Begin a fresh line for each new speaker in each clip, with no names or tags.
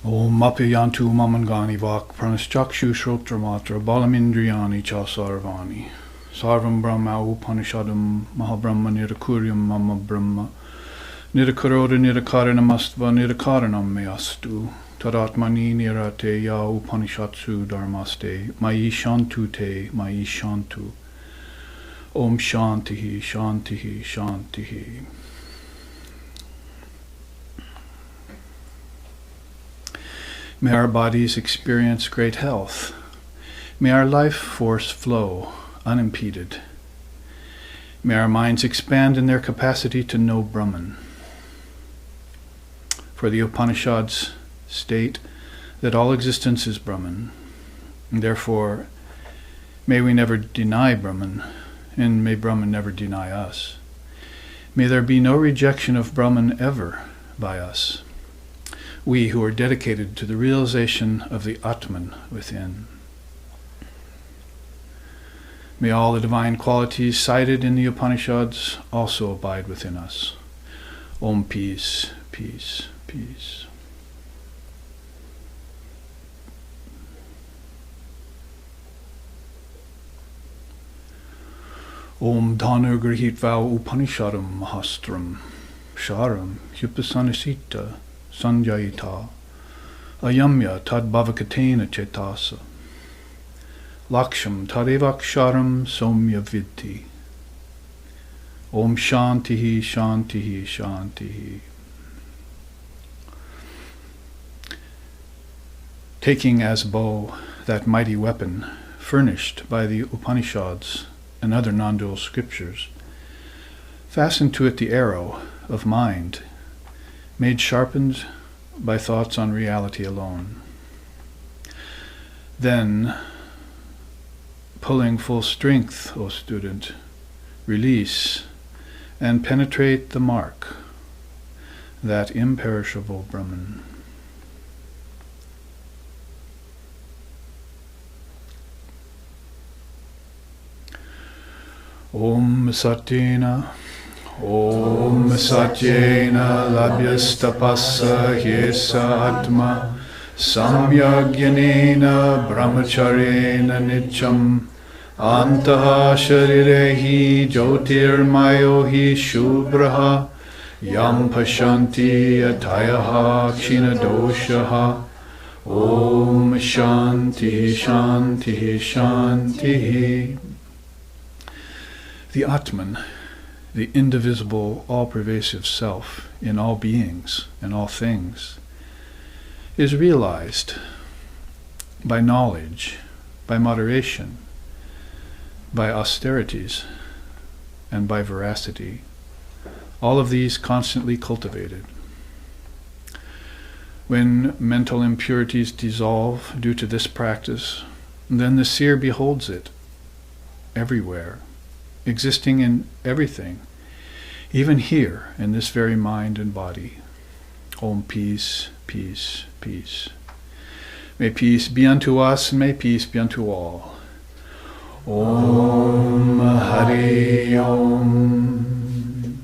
Om Mapiyantu Mamangani Vak Pranaschakshu Shroptramatra Balamindriyani Cha Sarvani Sarvam Brahma Upanishadam Mahabrahma Nirakuryam Mama Brahma Nirakaroda Nirakaranamastva Nirakaranam Meastu Tadatmani Nirate Ya Upanishatsu Dharmaste Mai Shantu Te Mai Shantu Om Shantihi Shantihi Shantihi. May our bodies experience great health. May our life force flow unimpeded. May our minds expand in their capacity to know Brahman. For the Upanishads state that all existence is Brahman. And therefore, may we never deny Brahman, and may Brahman never deny us. May there be no rejection of Brahman ever by us, we who are dedicated to the realization of the Atman within. May all the divine qualities cited in the Upanishads also abide within us. Om peace, peace, peace. Om Dhanu Grihitva Upanishadam Mahastram Sharam Hyupasanasita Sanjayita Ayamya Tad Bhavakatena Chetasa Laksham Tadevaksharam Somya Vidhi. Om Shantihi Shantihi Shantihi. Taking as bow that mighty weapon furnished by the Upanishads and other non-dual scriptures, fasten to it the arrow of mind, made sharpened by thoughts on reality alone. Then, pulling full strength, O student, release and penetrate the mark, that imperishable Brahman. Om Satyena Om Satyena Labhyastapassa Hyesa Atma Samyagyanena Brahmacharena Nityam Antaha Sharirehi Jyotirmayo Hi Shubraha Yam Pashanti Atayaha Kshinadoshaha. Om Shanti Shanti Shanti. The Atman, the indivisible, all-pervasive self in all beings and all things, is realized by knowledge, by moderation, by austerities, and by veracity, all of these constantly cultivated. When mental impurities dissolve due to this practice, then the seer beholds it everywhere, existing in everything, even here in this very mind and body. Om peace, peace, peace. May peace be unto us, and may peace be unto all. Om Hari Om.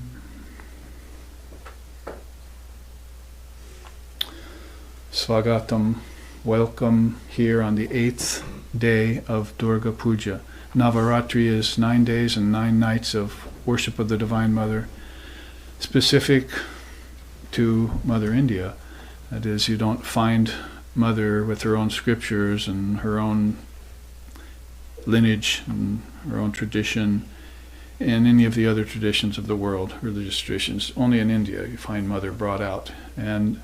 Swagatam, welcome here on the 8th day of Durga Puja. Navaratri is 9 days and 9 nights of worship of the Divine Mother, specific to Mother India. That is, you don't find Mother with her own scriptures and her own lineage and her own tradition in any of the other traditions of the world, religious traditions. Only in India you find Mother brought out. And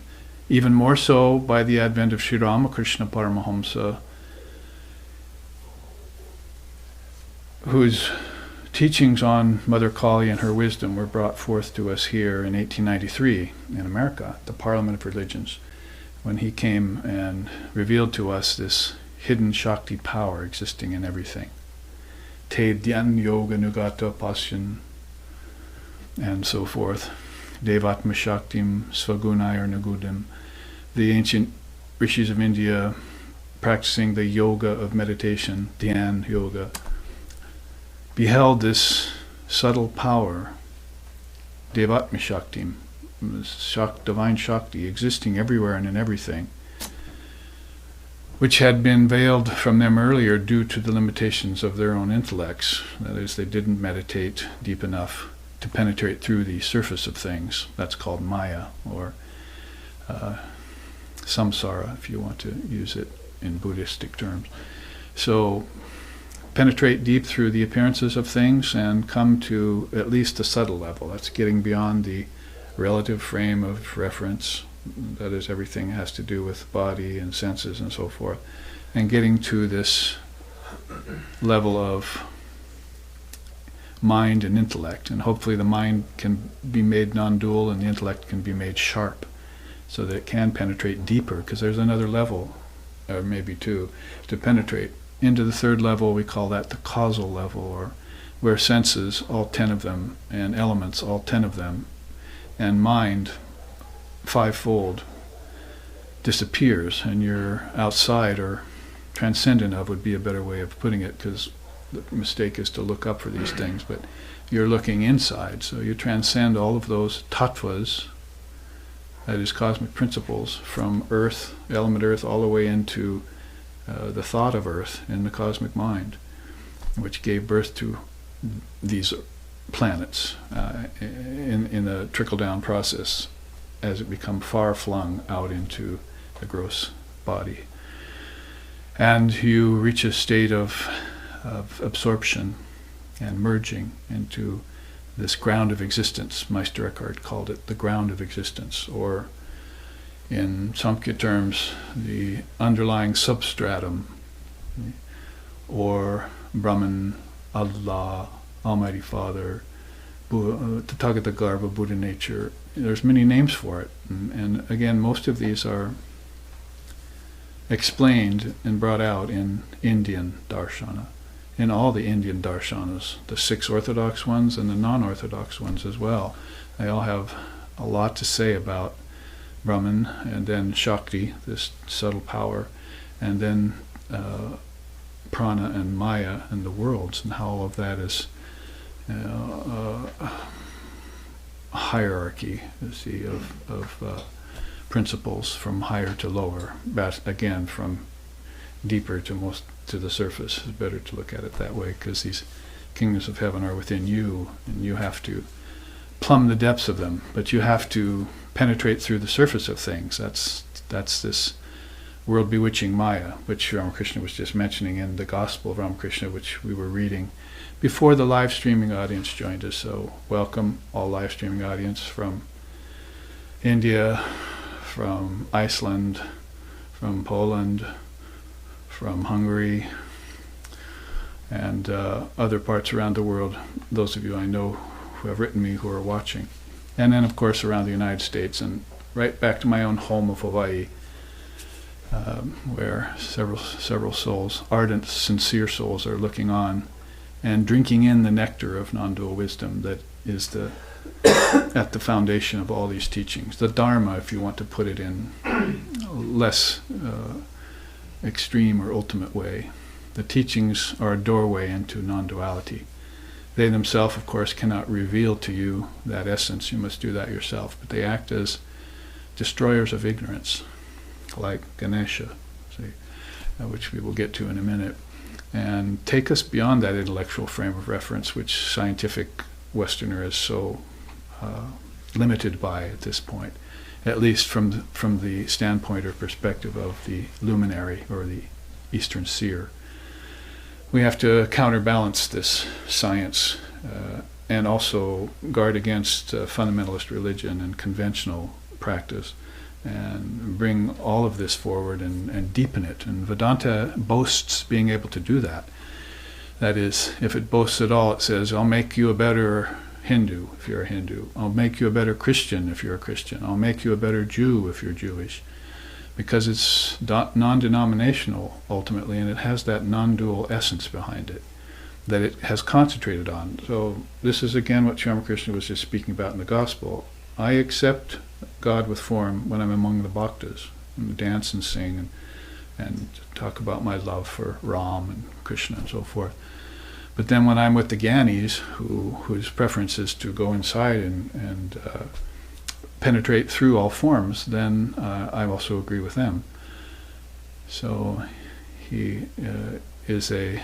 even more so by the advent of Sri Ramakrishna Paramahamsa, whose teachings on Mother Kali and her wisdom were brought forth to us here in 1893 in America, the Parliament of Religions, when he came and revealed to us this hidden Shakti power existing in everything. Te Dhyan Yoga Nugata Pasyan, and so forth. Devatma Shaktim Svagunayar Nagudim. The ancient rishis of India practicing the yoga of meditation, Dhyan Yoga, beheld this subtle power, Devatma Shaktim, divine Shakti, existing everywhere and in everything, which had been veiled from them earlier due to the limitations of their own intellects. That is, they didn't meditate deep enough to penetrate through the surface of things. That's called Maya, or samsara, if you want to use it in Buddhistic terms. So penetrate deep through the appearances of things and come to at least a subtle level. That's getting beyond the relative frame of reference. That is, everything has to do with body and senses and so forth, and getting to this level of mind and intellect. And hopefully the mind can be made non-dual and the intellect can be made sharp, so that it can penetrate deeper, because there's another level, or maybe two, to penetrate. Into the third level, we call that the causal level, or where senses, all 10 of them, and elements, all 10 of them, and mind, fivefold, disappears, and you're outside or transcendent of would be a better way of putting it, because the mistake is to look up for these things, but you're looking inside, so you transcend all of those tattvas, that is cosmic principles, from earth, element earth, all the way into the thought of earth in the cosmic mind, which gave birth to these planets in the trickle-down process as it become far flung out into the gross body. And you reach a state of absorption and merging into this ground of existence. Meister Eckhart called it the ground of existence, or in Samkhya terms, the underlying substratum, or Brahman, Allah, Almighty Father, Tathagata Garbha, Buddha nature. There's many names for it. And again, most of these are explained and brought out in Indian darshana, in all the Indian darshanas, the 6 orthodox ones and the non-orthodox ones as well. They all have a lot to say about Brahman, and then Shakti, this subtle power, and then prana and maya and the worlds, and how all of that is hierarchy, you see, of principles from higher to lower. Again, from deeper to the surface. It's better to look at it that way, because these kingdoms of heaven are within you, and you have to plumb the depths of them, but you have to penetrate through the surface of things. That's this world bewitching Maya, which Ramakrishna was just mentioning in the Gospel of Ramakrishna, which we were reading before the live streaming audience joined us. So welcome all live streaming audience from India, from Iceland, from Poland, from Hungary, and other parts around the world. Those of you I know who have written me who are watching. And then, of course, around the United States, and right back to my own home of Hawaii, where several souls, ardent, sincere souls, are looking on and drinking in the nectar of non-dual wisdom that is at the foundation of all these teachings. The Dharma, if you want to put it in less extreme or ultimate way. The teachings are a doorway into non-duality. They themselves, of course, cannot reveal to you that essence. You must do that yourself. But they act as destroyers of ignorance, like Ganesha, which we will get to in a minute, and take us beyond that intellectual frame of reference, which scientific Westerner is so limited by at this point, at least from the standpoint or perspective of the luminary or the Eastern seer. We have to counterbalance this science and also guard against fundamentalist religion and conventional practice, and bring all of this forward and deepen it. And Vedanta boasts being able to do that. That is, if it boasts at all, it says, I'll make you a better Hindu if you're a Hindu. I'll make you a better Christian if you're a Christian. I'll make you a better Jew if you're Jewish. Because it's non-denominational ultimately, and it has that non-dual essence behind it that it has concentrated on. So this is again what Sri Ramakrishna was just speaking about in the Gospel. I accept God with form when I'm among the bhaktas, and dance and sing and talk about my love for Ram and Krishna and so forth. But then when I'm with the Gyanis, whose preference is to go inside and penetrate through all forms, then I also agree with them. So he is a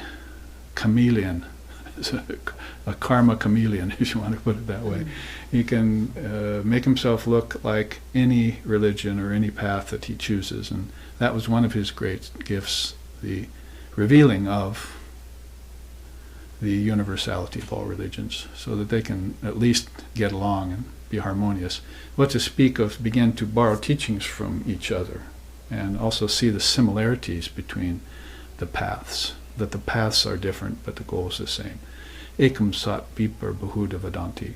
chameleon, a karma chameleon, if you want to put it that way. He can make himself look like any religion or any path that he chooses, and that was one of his great gifts, the revealing of the universality of all religions, so that they can at least get along and be harmonious. What to speak of, begin to borrow teachings from each other, and also see the similarities between the paths, that the paths are different, but the goal is the same. Ekam sat vipar bahuda vadanti.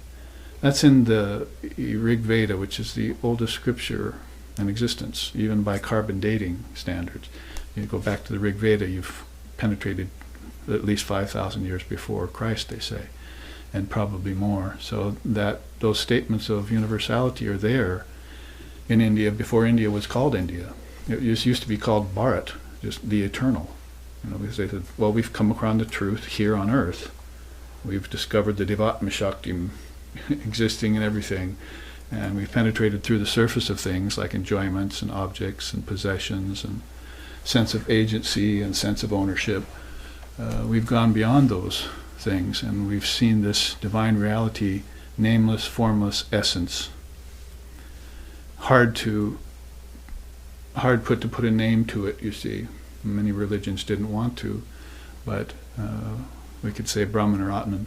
That's in the Rig Veda, which is the oldest scripture in existence, even by carbon dating standards. You go back to the Rig Veda, you've penetrated at least 5,000 years before Christ, they say, and probably more. So that those statements of universality are there in India before India was called India. It used to be called Bharat, just the eternal. Because they said, well, we've come across the truth here on earth. We've discovered the Adhyatma Shakti existing in everything, and we've penetrated through the surface of things like enjoyments and objects and possessions and sense of agency and sense of ownership. We've gone beyond those things, and we've seen this divine reality, nameless, formless essence. Hard to put a name to it, you see. Many religions didn't want to, but we could say Brahman or Atman.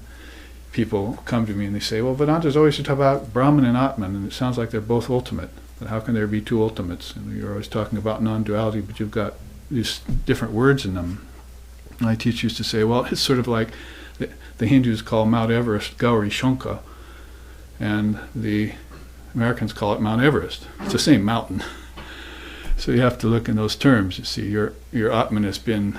People come to me and they say, well, Vedanta's always talk about Brahman and Atman, and it sounds like they're both ultimate. But how can there be two ultimates? And you're always talking about non-duality, but you've got these different words in them. My teacher used to say, well, it's sort of like the Hindus call Mount Everest Gauri Shonka, and the Americans call it Mount Everest. It's the same mountain. So you have to look in those terms. You see, your Atman has been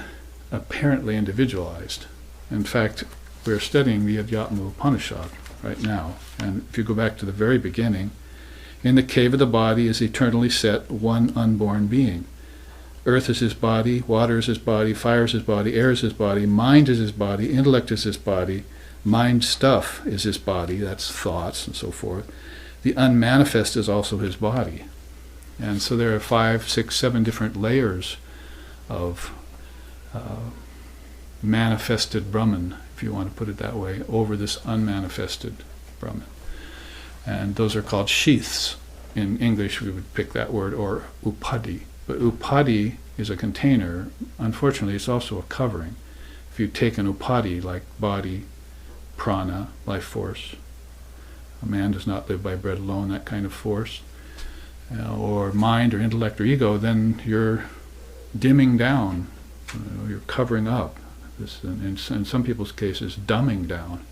apparently individualized. In fact, we're studying the Adhyatma Upanishad right now. And if you go back to the very beginning, in the cave of the body is eternally set one unborn being. Earth is his body, water is his body, fire is his body, air is his body, mind is his body, intellect is his body, mind stuff is his body, that's thoughts and so forth. The unmanifest is also his body. And so there are 5, 6, 7 different layers of manifested Brahman, if you want to put it that way, over this unmanifested Brahman. And those are called sheaths. In English we would pick that word, or upadi. But upadi is a container. Unfortunately, it's also a covering. If you take an upadi, like body, prana, life force, a man does not live by bread alone, that kind of force, or mind or intellect or ego, then you're dimming down, you're covering up. This, in some people's cases, dumbing down.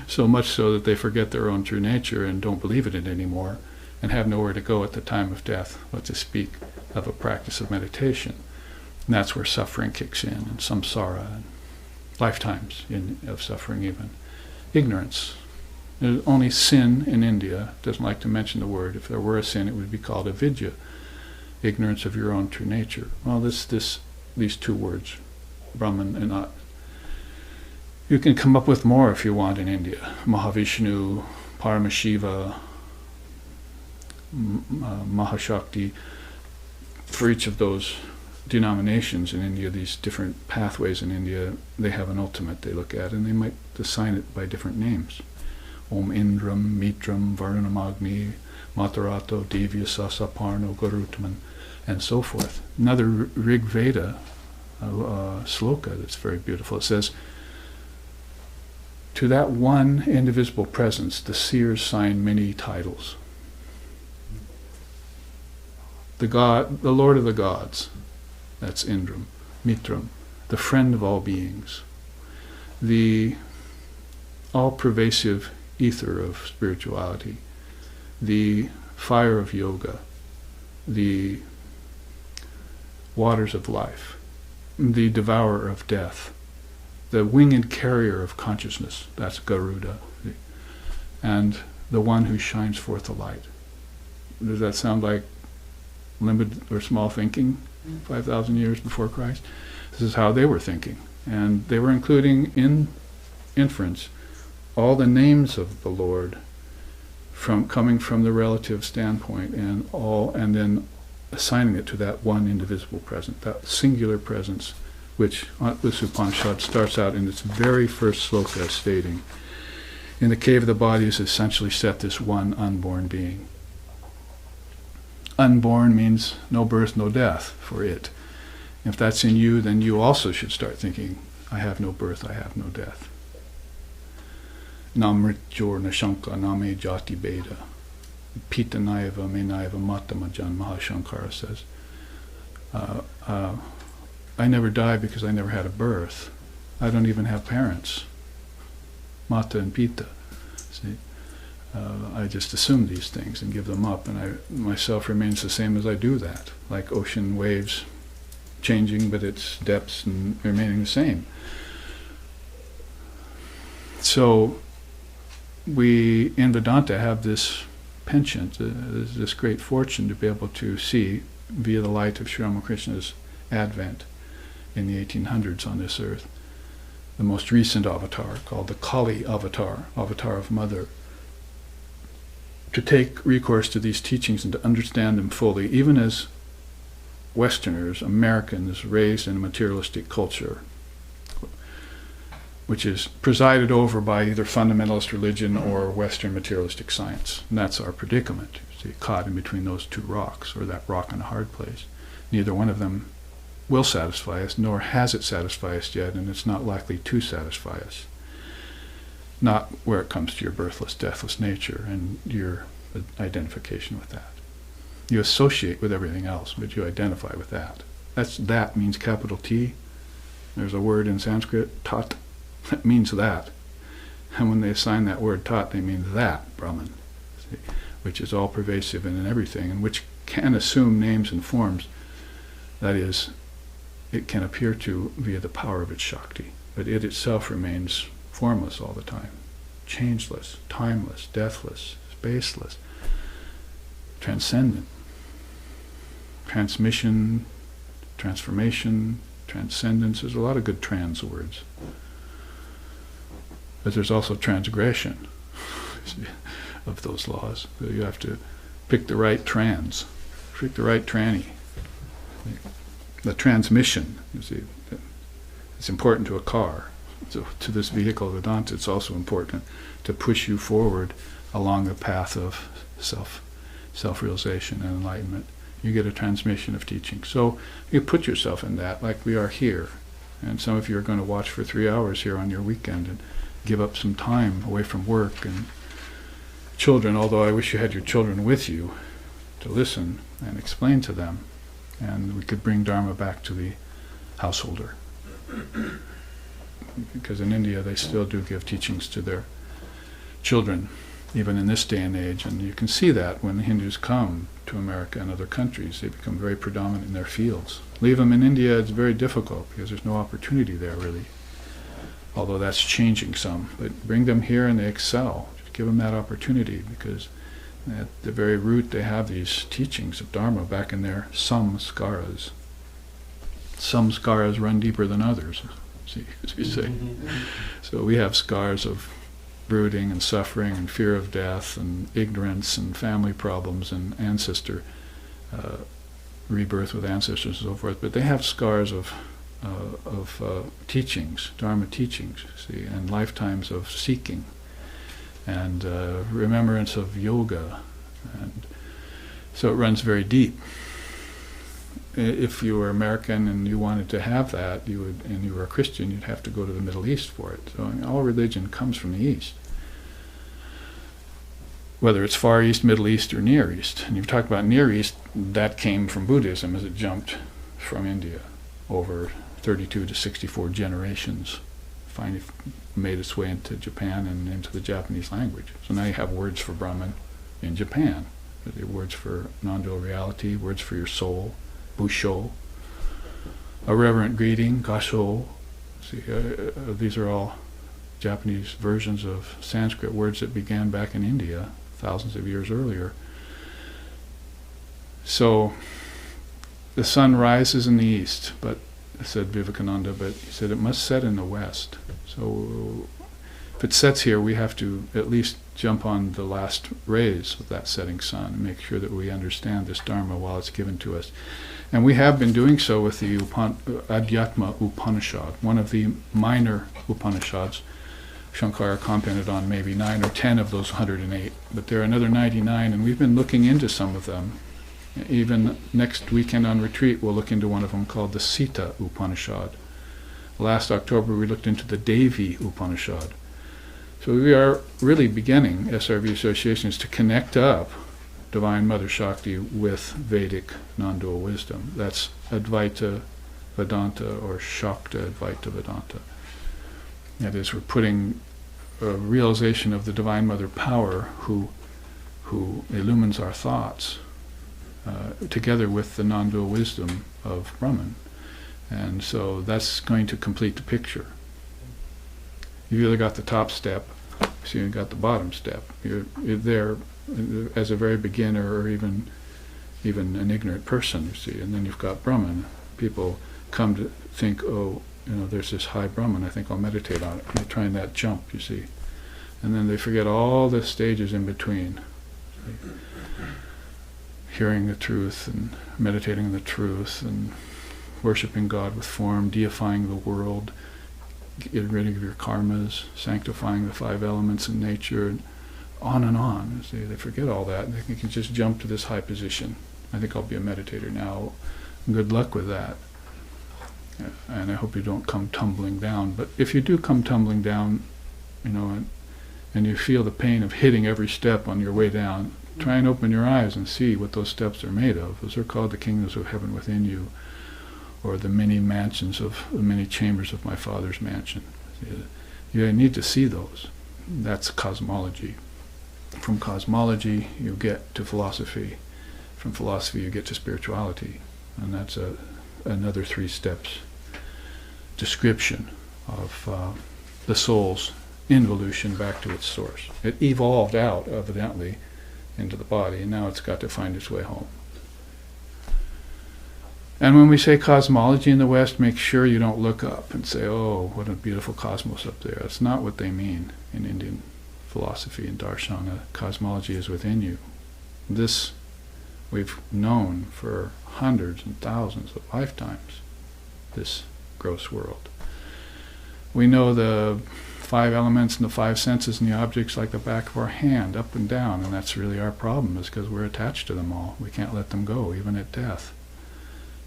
So much so that they forget their own true nature and don't believe in it anymore, and have nowhere to go at the time of death, but to speak of a practice of meditation. And that's where suffering kicks in, and samsara, and lifetimes of suffering even. Ignorance. There's only sin in India, doesn't like to mention the word. If there were a sin, it would be called avidya, ignorance of your own true nature. Well, these two words, Brahman and Atman. You can come up with more if you want in India. Mahavishnu, Paramashiva, Mahashakti. For each of those denominations in India, these different pathways in India, they have an ultimate they look at, and they might assign it by different names. Om Indram, Mitram, Varunamagni, Matarato, Divya, Sasaparno, Garutman, and so forth. Another Rig Veda sloka that's very beautiful. It says, to that one indivisible presence, the seers sign many titles. The Lord of the gods, that's Indram, Mitram, the friend of all beings, the all-pervasive ether of spirituality, the fire of yoga, the waters of life, the devourer of death, the winged carrier of consciousness, that's Garuda, and the one who shines forth the light. Does that sound like limited or small thinking 5,000 years before Christ? This is how they were thinking. And they were including in inference all the names of the Lord coming from the relative standpoint, and then assigning it to that one indivisible presence, that singular presence, which this Upanishad starts out in its very first sloka as stating, in the cave of the body is essentially set this one unborn being. Unborn means no birth, no death for it. If that's in you, then you also should start thinking, I have no birth, I have no death. Na mrityor na shanka na me jati beda. Pita naiva me naiva matamajan, Mahashankara says. I never die because I never had a birth. I don't even have parents. Mata and Pita. See? I just assume these things and give them up, and myself remains the same as I do that, like ocean waves changing, but its depths and remaining the same. So we in Vedanta have this penchant, this great fortune to be able to see via the light of Sri Ramakrishna's advent in the 1800s on this earth, the most recent avatar called the Kali avatar, avatar of Mother, to take recourse to these teachings and to understand them fully, even as Westerners, Americans, raised in a materialistic culture, which is presided over by either fundamentalist religion or Western materialistic science. And that's our predicament, see, caught in between those two rocks, or that rock and a hard place. Neither one of them will satisfy us, nor has it satisfied us yet, and it's not likely to satisfy us. Not where it comes to your birthless, deathless nature and your identification with that. You associate with everything else, but you identify with that. That means capital T. There's a word in Sanskrit, tat, that means that. And when they assign that word tat, they mean that Brahman, see, which is all pervasive and in everything, and which can assume names and forms. That is, it can appear to via the power of its Shakti, but it itself remains formless all the time, changeless, timeless, deathless, spaceless, transcendent. Transmission, transformation, transcendence, there's a lot of good trans words. But there's also transgression of those laws. So you have to pick the right trans, pick the right tranny. The transmission, you see, it's important to a car. So to this vehicle of Vedanta, it's also important to push you forward along the path of self-realization and enlightenment. You get a transmission of teaching. So you put yourself in that, like we are here. And some of you are going to watch for 3 hours here on your weekend and give up some time away from work and children, although I wish you had your children with you to listen and explain to them. And we could bring Dharma back to the householder. Because in India they still do give teachings to their children, even in this day and age. And you can see that when the Hindus come to America and other countries, they become very predominant in their fields. Leave them in India, it's very difficult because there's no opportunity there really. Although that's changing some. But bring them here and they excel. Just give them that opportunity, because at the very root they have these teachings of Dharma back in their samskaras. Some skaras run deeper than others, see, as we say. So we have scars of brooding and suffering and fear of death and ignorance and family problems and ancestor rebirth with ancestors and so forth. But they have scars of teachings, Dharma teachings, see, and lifetimes of seeking and remembrance of yoga, and so it runs very deep. If you were American and you wanted to have that, and you were a Christian, you'd have to go to the Middle East for it. So I mean, all religion comes from the East, whether it's Far East, Middle East, or Near East. And you've talked about Near East, that came from Buddhism as it jumped from India over 32 to 64 generations, finally made its way into Japan and into the Japanese language. So now you have words for Brahman in Japan. There are words for non-dual reality, words for your soul, busho, a reverent greeting, gasho. See, these are all Japanese versions of Sanskrit words that began back in India thousands of years earlier. So the sun rises in the east, but said Vivekananda, but he said it must set in the west. So if it sets here, we have to at least jump on the last rays of that setting sun and make sure that we understand this Dharma while it's given to us. And we have been doing so with the Adhyatma Upanishad, one of the minor Upanishads. Shankara commented on maybe 9 or 10 of those 108, but there are another 99, and we've been looking into some of them. Even next weekend on retreat, we'll look into one of them called the Sita Upanishad. Last October, we looked into the Devi Upanishad. So we are really beginning, SRV Associations, to connect up Divine Mother Shakti with Vedic non-dual wisdom. That's Advaita Vedanta or Shakta Advaita Vedanta. That is, we're putting a realization of the Divine Mother power who illumines our thoughts together with the non-dual wisdom of Brahman. And so that's going to complete the picture. You've either got the top step, so you've got the bottom step. You're there as a very beginner or even an ignorant person, you see, and then you've got Brahman. People come to think, oh, there's this high Brahman, I think I'll meditate on it. And they're trying that jump, you see. And then they forget all the stages in between. Hearing the truth and meditating on the truth and worshiping God with form, deifying the world, getting rid of your karmas, sanctifying the 5 elements in nature, and on. See, they forget all that, and they can just jump to this high position. I think I'll be a meditator now. Good luck with that. And I hope you don't come tumbling down. But if you do come tumbling down, and you feel the pain of hitting every step on your way down, try and open your eyes and see what those steps are made of. Those are called the kingdoms of heaven within you, or the many mansions of the many chambers of my Father's mansion. You need to see those. That's cosmology. From cosmology, you get to philosophy. From philosophy, you get to spirituality. And that's another 3 steps description of the soul's involution back to its source. It evolved out, evidently, into the body, and now it's got to find its way home. And when we say cosmology in the West, make sure you don't look up and say, oh, what a beautiful cosmos up there. That's not what they mean in Indian philosophy and darshana. Cosmology is within you. This we've known for hundreds and thousands of lifetimes, this gross world. We know the 5 elements and the 5 senses and the objects like the back of our hand, up and down, and that's really our problem, is because we're attached to them all. We can't let them go, even at death.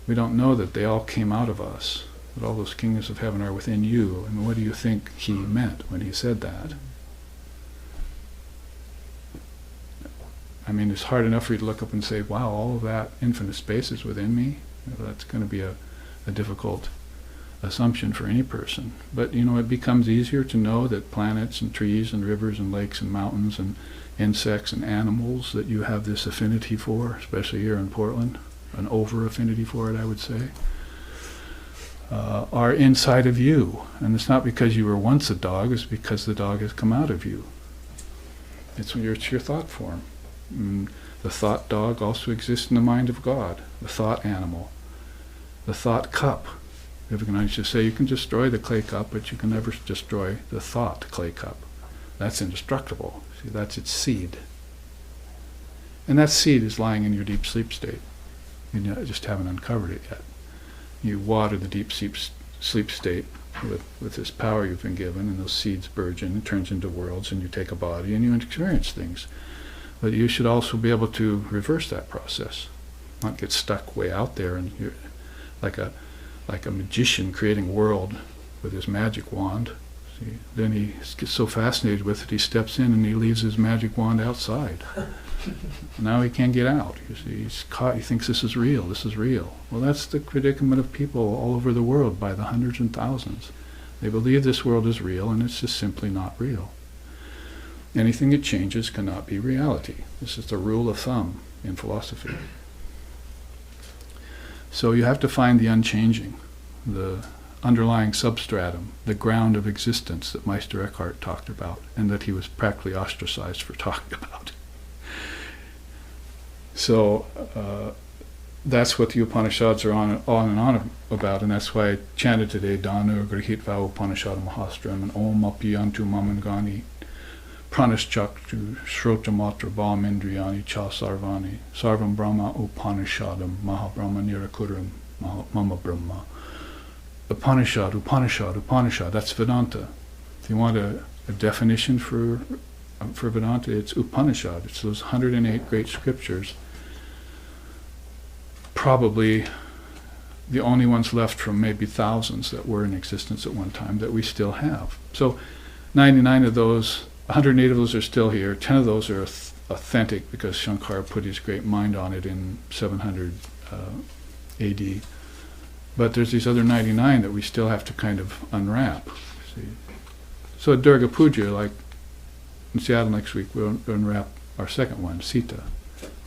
We don't know that they all came out of us, that all those kingdoms of heaven are within you. And what do you think he meant when he said that? I mean, it's hard enough for you to look up and say, wow, all of that infinite space is within me. That's going to be a difficult assumption for any person. But, it becomes easier to know that planets and trees and rivers and lakes and mountains and insects and animals that you have this affinity for, especially here in Portland, an over-affinity for it, I would say, are inside of you. And it's not because you were once a dog, it's because the dog has come out of you. It's your thought form. And the thought dog also exists in the mind of God, the thought animal, the thought cup. I used to say you can destroy the clay cup, but you can never destroy the thought clay cup. That's indestructible. See, that's its seed. And that seed is lying in your deep sleep state. You just haven't uncovered it yet. You water the deep sleep state with this power you've been given, and those seeds burgeon, it turns into worlds, and you take a body and you experience things. But you should also be able to reverse that process, not get stuck way out there and you're like a magician creating a world with his magic wand. See, then he gets so fascinated with it, he steps in and he leaves his magic wand outside. Now he can't get out. You see, he's caught. He thinks this is real. Well, that's the predicament of people all over the world by the hundreds and thousands. They believe this world is real, and it's just simply not real. Anything that changes cannot be reality. This is the rule of thumb in philosophy. So you have to find the unchanging, the underlying substratum, the ground of existence that Meister Eckhart talked about, and that he was practically ostracized for talking about. So that's what the Upanishads are on and on about, and that's why I chanted today, Danu Grihitva Upanishad Mahastram and Om Api Antu Mamangani Pranashchaktu Shrotamatra Bhamindriyani Cha Sarvani Sarvam Brahma Upanishadam Mahabrahma Nirakuram Mama Brahma. Upanishad, Upanishad, Upanishad, that's Vedanta. If you want a definition for Vedanta, it's Upanishad. It's those 108 great scriptures, probably the only ones left from maybe thousands that were in existence at one time that we still have. So 99 of those, 108 of those are still here. 10 of those are authentic because Shankara put his great mind on it in 700 AD. But there's these other 99 that we still have to kind of unwrap. See? So at Durga Puja, like in Seattle next week, we'll unwrap our second one, Sita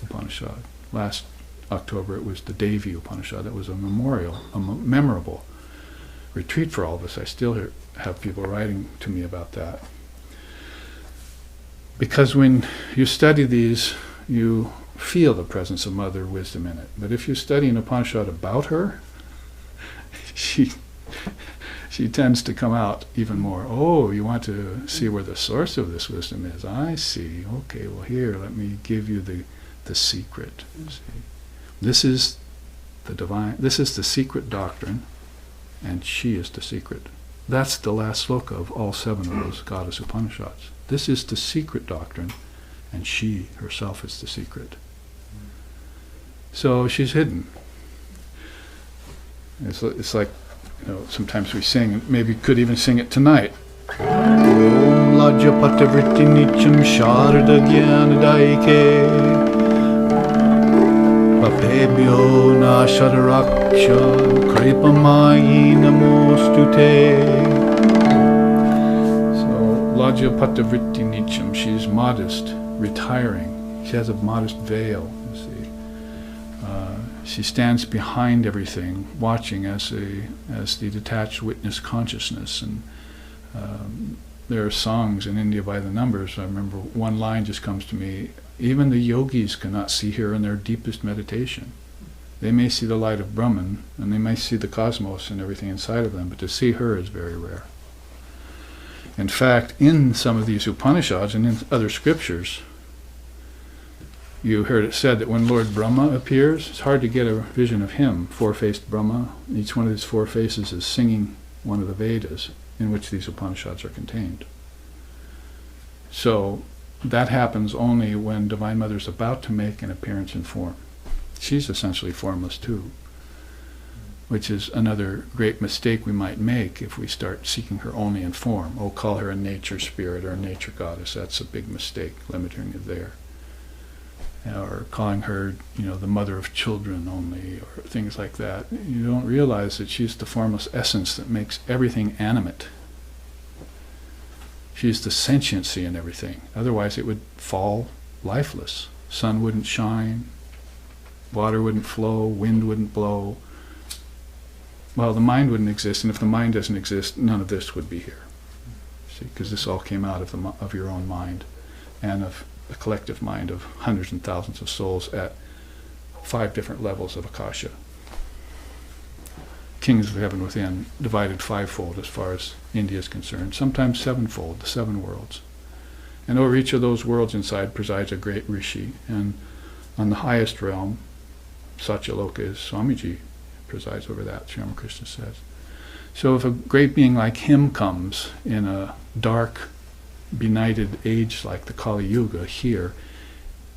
Upanishad. Last October it was the Devi Upanishad. That was a memorable retreat for all of us. I still have people writing to me about that. Because when you study these, you feel the presence of Mother Wisdom in it. But if you study an Upanishad about her, she tends to come out even more. Oh, you want to see where the source of this wisdom is? I see. Okay, well here, let me give you the secret. See? This is the divine, this is the secret doctrine, and she is the secret. That's the last sloka of all 7 of those goddess Upanishads. This is the secret doctrine, and she herself is the secret. So she's hidden. It's like, sometimes we sing, maybe could even sing it tonight. Om Lajapatavritti Nityam Sharada Jnanadaike Papebhyo Nashadaraksha Kripamayi Namostute. So Lajapatavritti Nityam, she's modest, retiring. She has a modest veil, you see. She stands behind everything, watching as the detached witness consciousness. And there are songs in India by the numbers. I remember one line just comes to me. Even the yogis cannot see her in their deepest meditation. They may see the light of Brahman, and they may see the cosmos and everything inside of them, but to see her is very rare. In fact, in some of these Upanishads and in other scriptures, you heard it said that when Lord Brahma appears, it's hard to get a vision of him, four-faced Brahma. Each one of these 4 faces is singing one of the Vedas in which these Upanishads are contained. So that happens only when Divine Mother is about to make an appearance in form. She's essentially formless too, which is another great mistake we might make if we start seeking her only in form. Oh, call her a nature spirit or a nature goddess. That's a big mistake, limiting it there. Or calling her, the mother of children only, or things like that. You don't realize that she's the formless essence that makes everything animate. She's the sentiency in everything. Otherwise it would fall lifeless. Sun wouldn't shine, water wouldn't flow, wind wouldn't blow. Well, the mind wouldn't exist, and if the mind doesn't exist, none of this would be here. See, because this all came out of your own mind, and of the collective mind of hundreds and thousands of souls at 5 different levels of Akasha. Kings of heaven within, divided 5-fold as far as India is concerned, sometimes 7-fold, the 7 worlds. And over each of those worlds inside presides a great rishi, and on the highest realm, Satyaloka, is Swamiji presides over that, Sri Ramakrishna says. So if a great being like him comes in a dark, benighted age like the Kali Yuga here,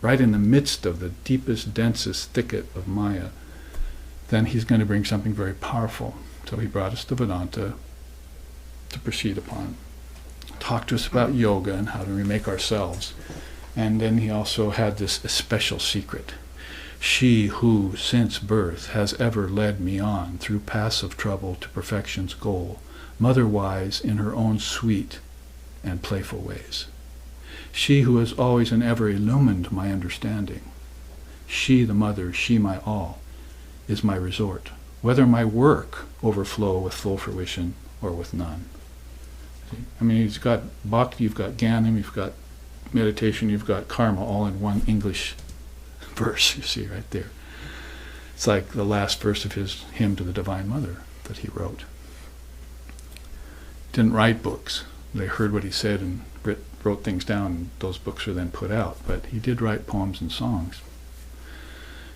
right in the midst of the deepest, densest thicket of Maya, then he's going to bring something very powerful. So he brought us to Vedanta to proceed upon. Talk to us about yoga and how to remake ourselves. And then he also had this special secret. She who, since birth, has ever led me on through paths of trouble to perfection's goal, mother-wise in her own sweet and playful ways. She who has always and ever illumined my understanding. She the mother, she my all, is my resort, whether my work overflow with full fruition or with none. See? I mean, you've got bhakti, you've got jnanam, you've got meditation, you've got karma, all in one English verse, you see right there. It's like the last verse of his hymn to the Divine Mother that he wrote. Didn't write books. They heard what he said and wrote things down, and those books were then put out. But he did write poems and songs.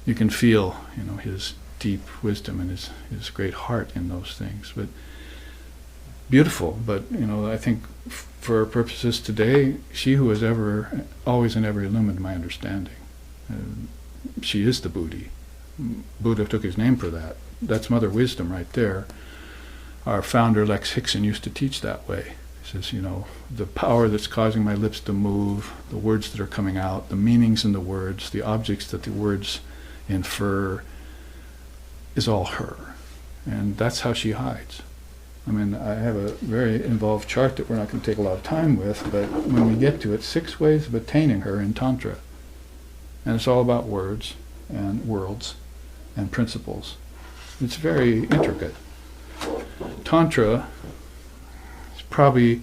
You can feel, his deep wisdom and his great heart in those things. But beautiful. But I think for our purposes today, she who has always and ever illumined my understanding. She is the Buddhi. Buddha took his name for that. That's Mother Wisdom right there. Our founder, Lex Hickson, used to teach that way. He says, the power that's causing my lips to move, the words that are coming out, the meanings in the words, the objects that the words infer, is all her. And that's how she hides. I have a very involved chart that we're not going to take a lot of time with, but when we get to it, 6 ways of attaining her in Tantra. And it's all about words and worlds and principles. It's very intricate. Tantra is probably,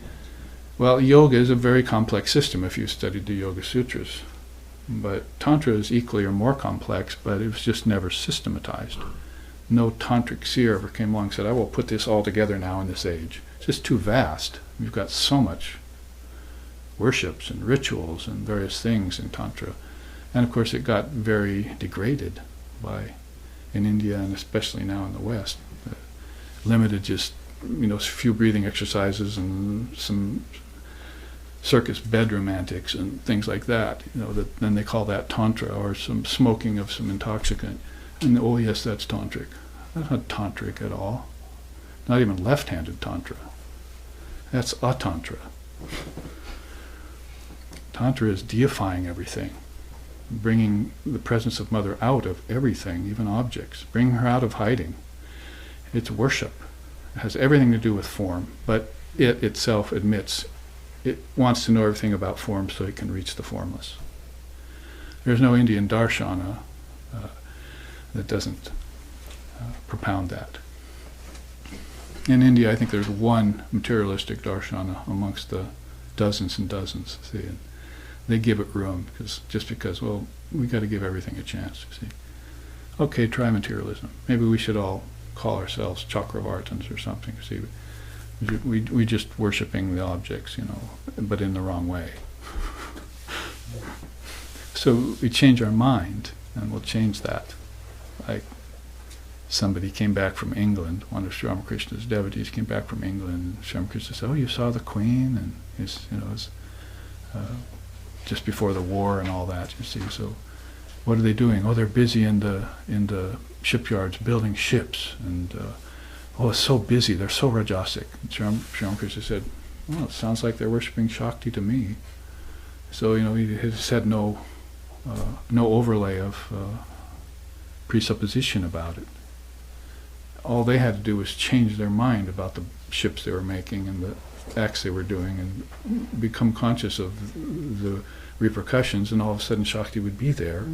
yoga is a very complex system if you studied the Yoga Sutras. But Tantra is equally or more complex, but it was just never systematized. No tantric seer ever came along and said, I will put this all together now in this age. It's just too vast. We've got so much worships and rituals and various things in Tantra. And of course it got very degraded in India and especially now in the West. Limited just, a few breathing exercises and some circus bedroom antics and things like that. Then they call that Tantra, or some smoking of some intoxicant. And oh yes, that's tantric. That's not tantric at all. Not even left-handed tantra. That's atantra. Tantra is deifying everything, bringing the presence of Mother out of everything, even objects, bringing her out of hiding. It's worship. It has everything to do with form, but it itself admits it wants to know everything about form so it can reach the formless. There's no Indian darshana that doesn't propound that. In India, I think there's one materialistic darshana amongst the dozens and dozens. See, and they give it room because we got to give everything a chance. See, okay, try materialism. Maybe we should all call ourselves Chakravartins or something. See, we just worshiping the objects, but in the wrong way. So we change our mind, and we'll change that. Like somebody came back from England, one of Sri Ramakrishna's devotees came back from England, and Sri Ramakrishna said, you saw the Queen? And it's just before the war and all that, you see. So what are they doing? They're busy in the shipyards building ships, and it's so busy, they're so rajasic. And Sri Ramakrishna said, it sounds like they're worshipping Shakti to me. So, he has had no overlay of presupposition about it. All they had to do was change their mind about the ships they were making and the acts they were doing, and become conscious of the repercussions, and all of a sudden Shakti would be there.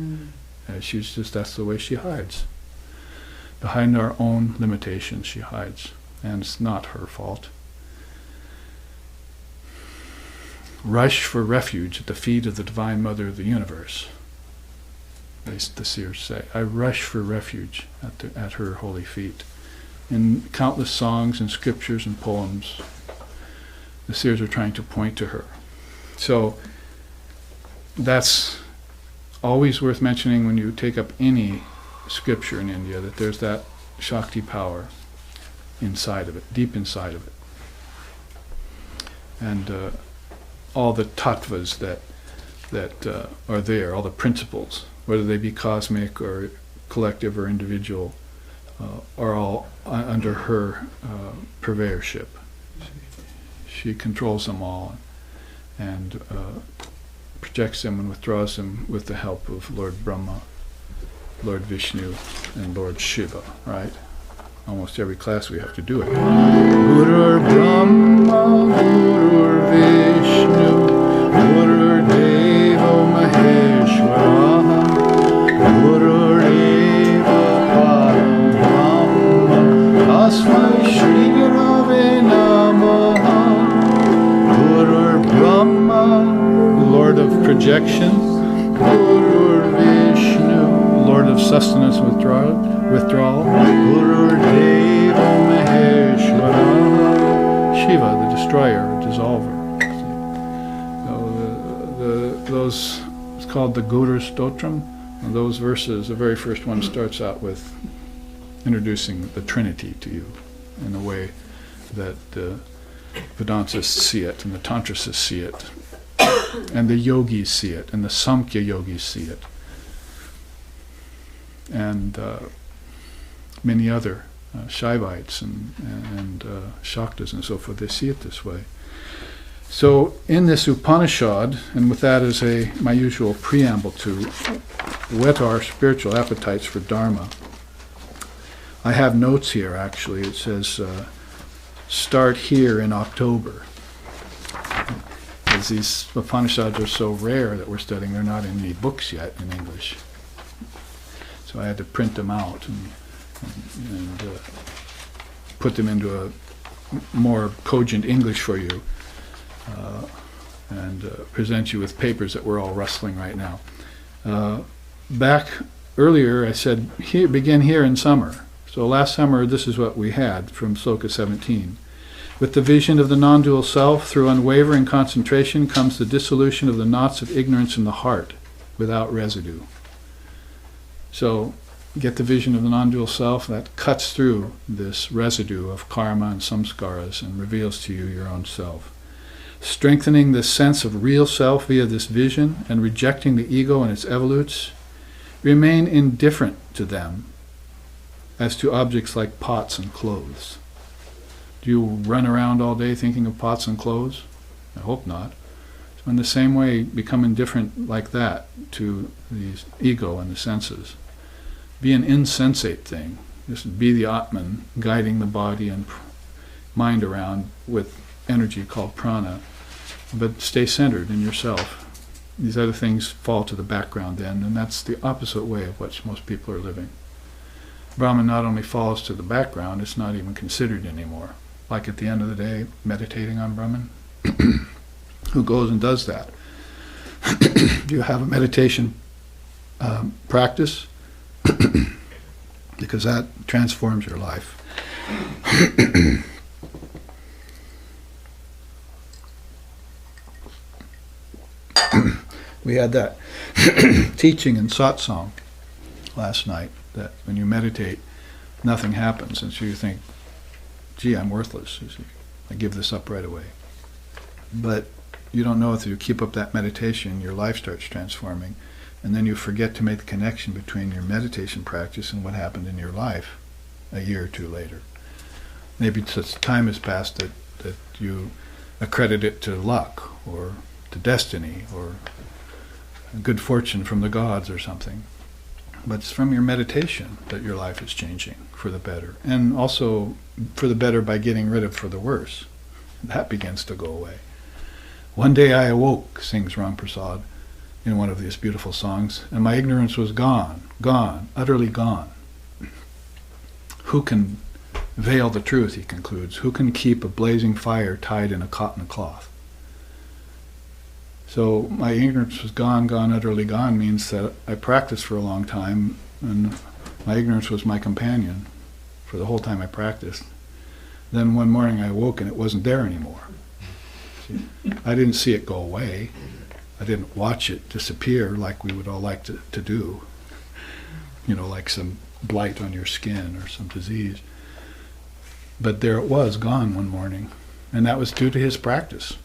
That's the way she hides. Behind our own limitations she hides, and it's not her fault. Rush for refuge at the feet of the Divine Mother of the Universe. The seers say, I rush for refuge at her holy feet. In countless songs and scriptures and poems, the seers are trying to point to her. So that's always worth mentioning when you take up any scripture in India, that there's that Shakti power inside of it, deep inside of it. And all the tattvas that are there, all the principles, whether they be cosmic or collective or individual, are all under her purveyorship. She controls them all and projects them and withdraws them with the help of Lord Brahma, Lord Vishnu, and Lord Shiva, right? Almost every class we have to do it. Gurur Brahma, Gurur Vishnu, Gurur Deva Maheshwara, Gurur Eva Param Brahma, Tasmai Shri Gurave Namaha. Gurur Brahma, Lord of projection, Gurur Vishnu, Lord of sustenance withdrawal, Gurur Deva Maheshwara, Shiva, the destroyer, dissolver. So called the Guru Stotram. And those verses, the very first one starts out with introducing the Trinity to you in a way that the Vedantists see it, and the Tantrists see it, and the yogis see it, and the Samkhya yogis see it, and many other Shaivites and Shaktas and so forth, they see it this way. So in this Upanishad, and with that as my usual preamble to whet our spiritual appetites for Dharma, I have notes here actually. It says, start here in October. As these Upanishads are so rare that we're studying, they're not in any books yet in English. So I had to print them out and put them into a more cogent English for you, and present you with papers that we're all rustling right now. Back earlier I said, begin here in summer. So last summer this is what we had from Sloka 17. With the vision of the non-dual self, through unwavering concentration comes the dissolution of the knots of ignorance in the heart without residue. So get the vision of the non-dual self that cuts through this residue of karma and samskaras and reveals to you your own self. Strengthening the sense of real self via this vision and rejecting the ego and its evolutes, remain indifferent to them as to objects like pots and clothes. Do you run around all day thinking of pots and clothes? I hope not. So in the same way, become indifferent like that to the ego and the senses. Be an insensate thing. Just be the Atman, guiding the body and mind around with energy called prana. But stay centered in yourself. These other things fall to the background then, and that's the opposite way of what most people are living. Brahman not only falls to the background, it's not even considered anymore. Like at the end of the day, meditating on Brahman. Who goes and does that? Do you have a meditation practice? Because that transforms your life. We had that teaching in satsang last night, that when you meditate, nothing happens, and so you think, gee, I'm worthless. You see, I give this up right away. But you don't know if you keep up that meditation, your life starts transforming, and then you forget to make the connection between your meditation practice and what happened in your life a year or two later. Maybe such time has passed that you accredit it to luck, or to destiny, or good fortune from the gods or something. But it's from your meditation that your life is changing for the better. And also for the better by getting rid of for the worse. That begins to go away. One day I awoke, sings Ram Prasad in one of these beautiful songs, and my ignorance was gone, utterly gone. Who can veil the truth, he concludes? Who can keep a blazing fire tied in a cotton cloth? So my ignorance was gone, utterly gone, means that I practiced for a long time, and my ignorance was my companion for the whole time I practiced. Then one morning I awoke and it wasn't there anymore. See, I didn't see it go away. I didn't watch it disappear like we would all like to do. You know, like some blight on your skin or some disease. But there it was, gone one morning. And that was due to his practice.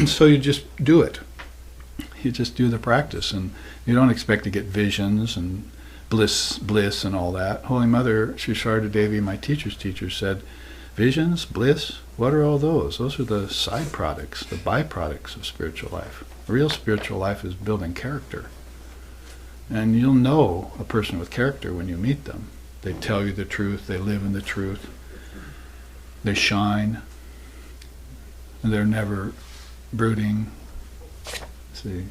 So you just do it. You just do the practice, and you don't expect to get visions and bliss and all that. Holy Mother, Sri Sharda Devi, my teacher's teacher, said, visions, bliss, what are all those? Those are the side products, the byproducts of spiritual life. Real spiritual life is building character. And you'll know a person with character when you meet them. They tell you the truth, they live in the truth, they shine, and they're never brooding. See,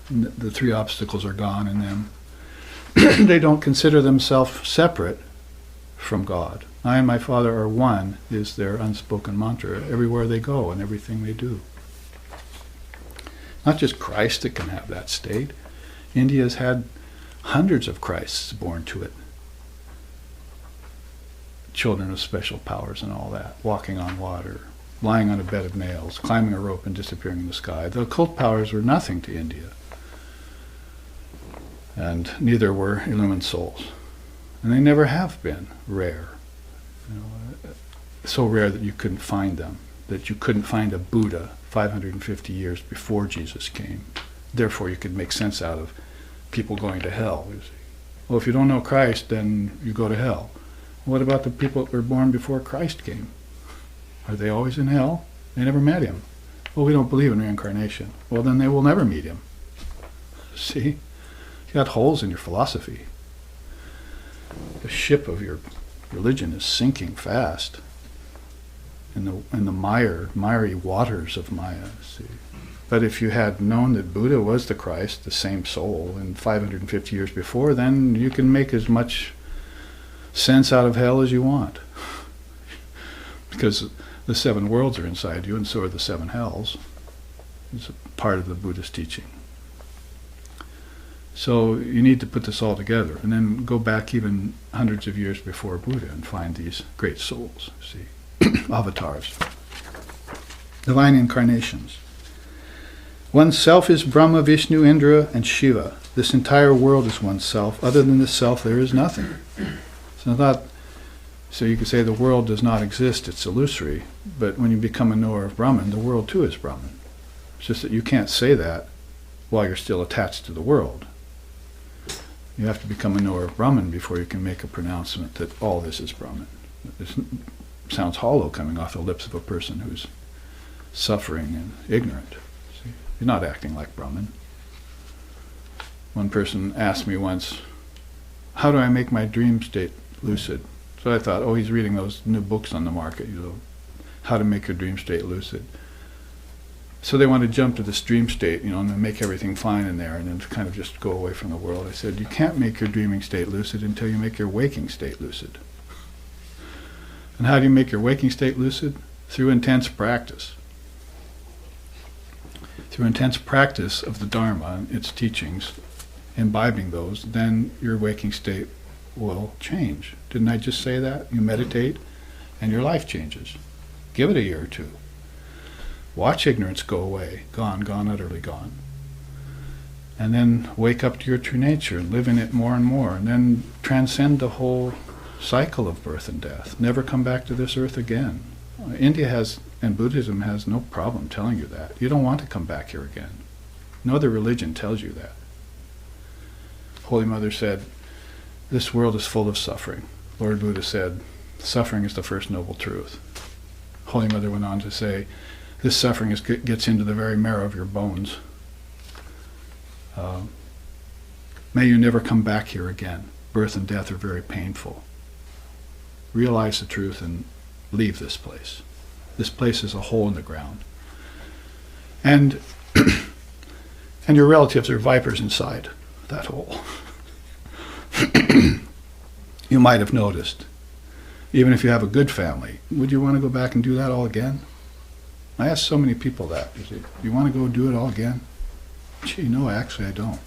the three obstacles are gone in them. They don't consider themselves separate from God. I and my Father are one is their unspoken mantra everywhere they go and everything they do. Not just Christ that can have that state. India has had hundreds of Christs born to it. Children of special powers and all that, walking on water, lying on a bed of nails, climbing a rope and disappearing in the sky. The occult powers were nothing to India. And neither were illumined souls. And they never have been rare. So rare that you couldn't find them, that you couldn't find a Buddha 550 years before Jesus came. Therefore, you could make sense out of people going to hell. You see. Well, if you don't know Christ, then you go to hell. What about the people that were born before Christ came? Are they always in hell? They never met him. Well, we don't believe in reincarnation. Well, then they will never meet him. See? You got holes in your philosophy. The ship of your religion is sinking fast in the miry waters of Maya. See? But if you had known that Buddha was the Christ, the same soul, in 550 years before, then you can make as much sense out of hell as you want. Because the 7 worlds are inside you, and so are the 7 hells. It's a part of the Buddhist teaching. So you need to put this all together, and then go back even hundreds of years before Buddha and find these great souls, see, avatars, divine incarnations. Oneself is Brahma, Vishnu, Indra, and Shiva. This entire world is oneself. Other than the self, there is nothing. So you could say the world does not exist, it's illusory, but when you become a knower of Brahman, the world too is Brahman. It's just that you can't say that while you're still attached to the world. You have to become a knower of Brahman before you can make a pronouncement that all this is Brahman. It sounds hollow coming off the lips of a person who's suffering and ignorant. See? You're not acting like Brahman. One person asked me once, how do I make my dream state lucid? So I thought, he's reading those new books on the market, how to make your dream state lucid. So they want to jump to this dream state, and make everything fine in there, and then kind of just go away from the world. I said, you can't make your dreaming state lucid until you make your waking state lucid. And how do you make your waking state lucid? Through intense practice. Through intense practice of the Dharma and its teachings, imbibing those, then your waking state will change. Didn't I just say that? You meditate, and your life changes. Give it a year or two. Watch ignorance go away, gone, utterly gone. And then wake up to your true nature and live in it more and more, and then transcend the whole cycle of birth and death. Never come back to this earth again. India has, and Buddhism has no problem telling you that. You don't want to come back here again. No other religion tells you that. Holy Mother said, this world is full of suffering. Lord Buddha said, suffering is the first noble truth. Holy Mother went on to say, this suffering gets into the very marrow of your bones. May you never come back here again. Birth and death are very painful. Realize the truth and leave this place. This place is a hole in the ground. And your relatives are vipers inside that hole. You might have noticed, even if you have a good family, would you want to go back and do that all again? I ask so many people that. Do you want to go do it all again? Gee, no, actually I don't.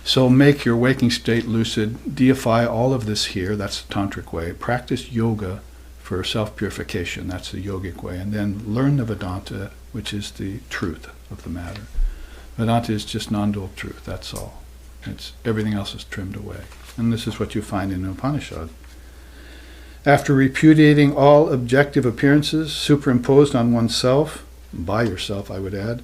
So make your waking state lucid, deify all of this here, that's the tantric way. Practice yoga for self-purification, that's the yogic way. And then learn the Vedanta, which is the truth of the matter. Vedanta is just non-dual truth, that's all. Everything else is trimmed away. And this is what you find in the Upanishad. After repudiating all objective appearances superimposed on oneself, by yourself I would add,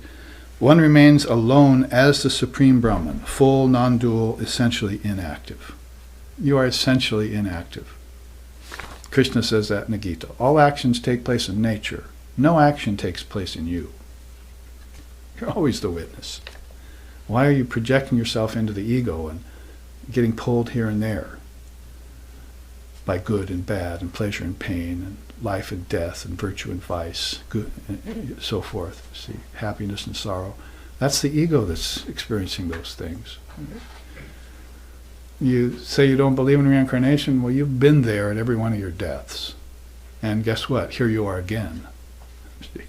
one remains alone as the Supreme Brahman, full, non-dual, essentially inactive. You are essentially inactive. Krishna says that in the Gita. All actions take place in nature. No action takes place in you. You're always the witness. Why are you projecting yourself into the ego and getting pulled here and there by good and bad and pleasure and pain and life and death and virtue and vice, good and so forth? See, happiness and sorrow. That's the ego that's experiencing those things. You say you don't believe in reincarnation. Well, you've been there at every one of your deaths. And guess what? Here you are again. See?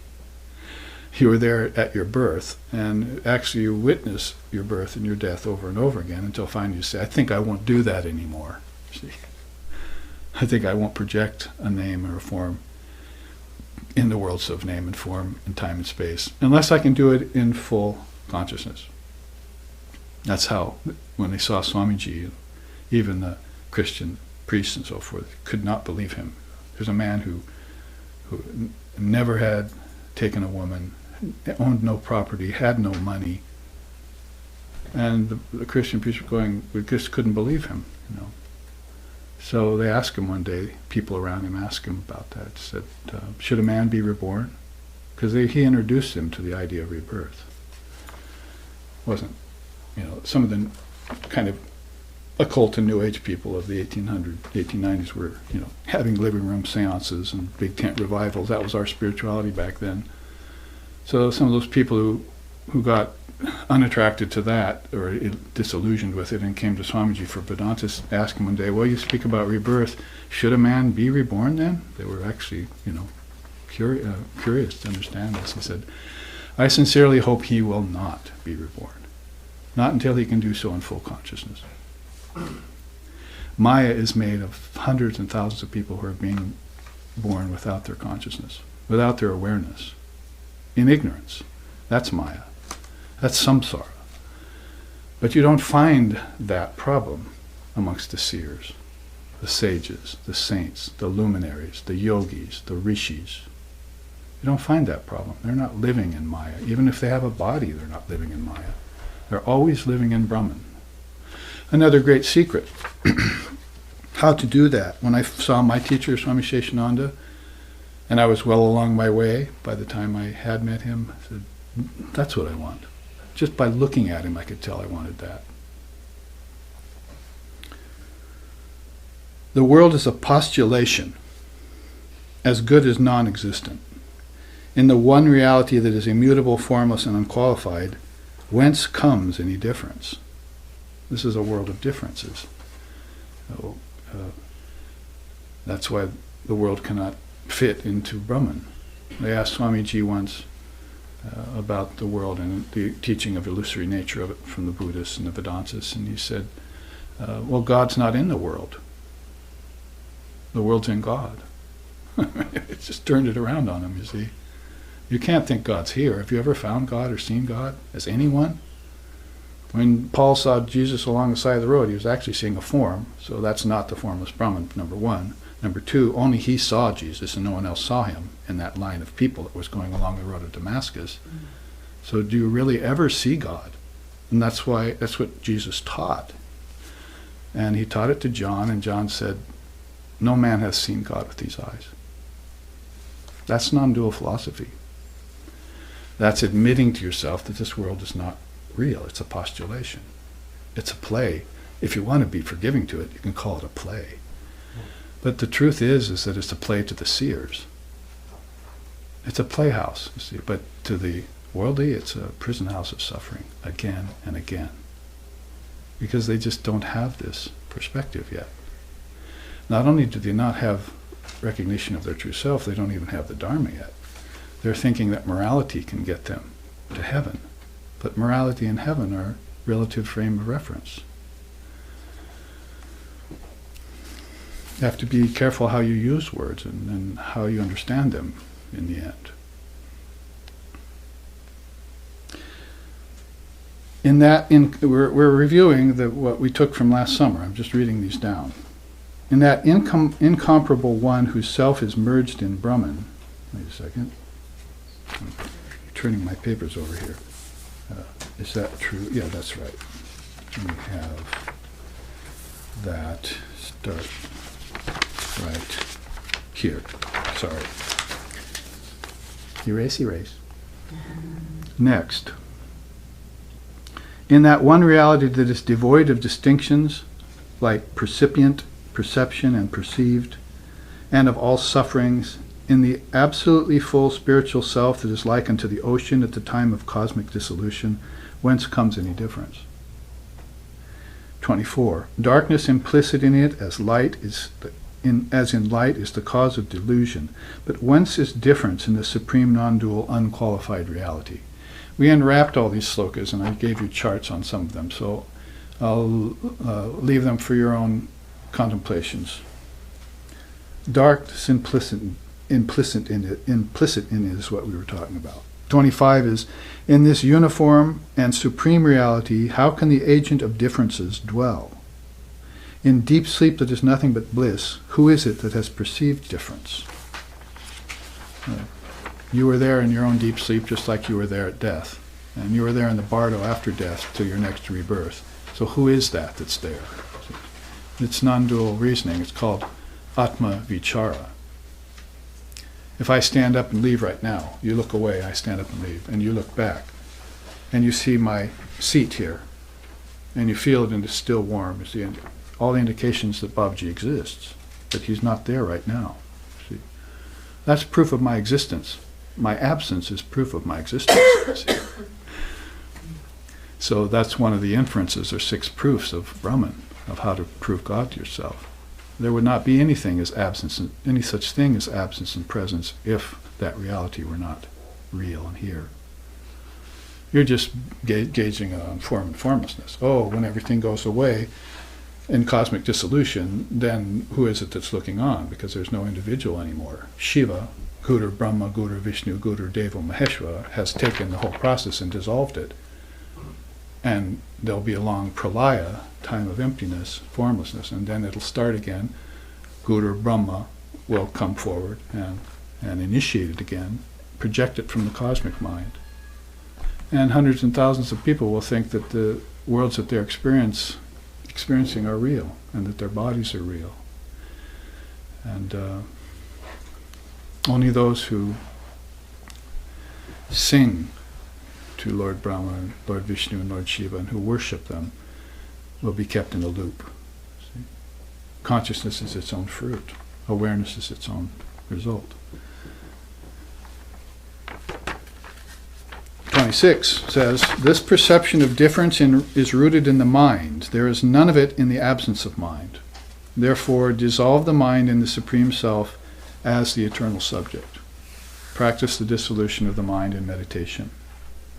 You were there at your birth, and actually you witness your birth and your death over and over again until finally you say, I think I won't do that anymore. See? I think I won't project a name or a form in the worlds of name and form and time and space, unless I can do it in full consciousness. That's how, when they saw Swamiji, even the Christian priests and so forth could not believe him. There's a man who never had taken a woman, owned no property, had no money, and the Christian priests were going, we just couldn't believe him, you know. So they asked him one day, people around him asked him about that, said, should a man be reborn? Because he introduced him to the idea of rebirth. Wasn't, you know, some of the kind of occult and New Age people of the 1890s were, you know, having living room seances and big tent revivals. That was our spirituality back then. So some of those people who got unattracted to that or disillusioned with it and came to Swamiji for Vedanta asked him one day, well, you speak about rebirth. Should a man be reborn then? They were actually, you know, curious to understand this. He said, I sincerely hope he will not be reborn. Not until he can do so in full consciousness. Maya is made of hundreds and thousands of people who are being born without their consciousness, without their awareness, in ignorance. That's Maya. That's samsara. But you don't find that problem amongst the seers, the sages, the saints, the luminaries, the yogis, the rishis. You don't find that problem. They're not living in Maya. Even if they have a body, they're not living in Maya. They're always living in Brahman. Another great secret, how to do that. When I saw my teacher, Swami Sheshananda, and I was well along my way by the time I had met him, I said, that's what I want. Just by looking at him, I could tell I wanted that. The world is a postulation, as good as non-existent. In the one reality that is immutable, formless, and unqualified, whence comes any difference? This is a world of differences. So, that's why the world cannot fit into Brahman. They asked Swamiji once about the world and the teaching of illusory nature of it from the Buddhists and the Vedantists, and he said, well, God's not in the world. The world's in God. It just turned it around on him, you see. You can't think God's here. Have you ever found God or seen God as anyone? When Paul saw Jesus along the side of the road, he was actually seeing a form, so that's not the formless Brahman, number one. Number two, only he saw Jesus and no one else saw him in that line of people that was going along the road of Damascus. So do you really ever see God? And that's what Jesus taught. And he taught it to John, and John said, no man has seen God with these eyes. That's non-dual philosophy. That's admitting to yourself that this world is not real. It's a postulation. It's a play. If you want to be forgiving to it, you can call it a play. But the truth is that it's a play to the seers. It's a playhouse, you see. But to the worldly, it's a prison house of suffering again and again. Because they just don't have this perspective yet. Not only do they not have recognition of their true self, they don't even have the Dharma yet. They're thinking that morality can get them to heaven. But morality and heaven are relative frame of reference. You have to be careful how you use words and how you understand them in the end. In that, we're reviewing what we took from last summer. I'm just reading these down. In that incomparable one whose self is merged in Brahman. Wait a second. I'm turning my papers over here. Is that true? Yeah, that's right. We have that start right here. Sorry. Erase. Next. In that one reality that is devoid of distinctions, like percipient, perception, and perceived, and of all sufferings, in the absolutely full spiritual self that is like unto the ocean at the time of cosmic dissolution, whence comes any difference? 24. Darkness implicit in it as light is in light is the cause of delusion, but whence is difference in the supreme non-dual unqualified reality? We unwrapped all these slokas, and I gave you charts on some of them, so I'll leave them for your own contemplations. Darkness implicit in it is what we were talking about. 25 is, in this uniform and supreme reality, how can the agent of differences dwell? In deep sleep that is nothing but bliss, who is it that has perceived difference? You were there in your own deep sleep just like you were there at death. And you were there in the bardo after death till your next rebirth. So who is that that's there? It's non-dual reasoning. It's called Atma Vichara. If I stand up and leave right now, you look away, I stand up and leave, and you look back, and you see my seat here, and you feel it and it's still warm. You see all the indications that Babaji exists, but he's not there right now. See? That's proof of my existence. My absence is proof of my existence. See? So that's one of the inferences or 6 proofs of Brahman, of how to prove God to yourself. There would not be anything as absence, any such thing as absence and presence if that reality were not real and here. You're just gauging on form and formlessness. Oh, when everything goes away in cosmic dissolution, then who is it that's looking on? Because there's no individual anymore. Shiva, Guru Brahma, Guru Vishnu, Guru Deva Maheshwara, has taken the whole process and dissolved it. And there'll be a long pralaya, time of emptiness, formlessness, and then it'll start again. Guru Brahma will come forward and initiate it again, project it from the cosmic mind. And hundreds and thousands of people will think that the worlds that they're experiencing are real, and that their bodies are real. And only those who sing to Lord Brahma, and Lord Vishnu, and Lord Shiva, and who worship them, will be kept in a loop. See? Consciousness is its own fruit. Awareness is its own result. 26 says, this perception of difference is rooted in the mind. There is none of it in the absence of mind. Therefore, dissolve the mind in the Supreme Self as the eternal subject. Practice the dissolution of the mind in meditation.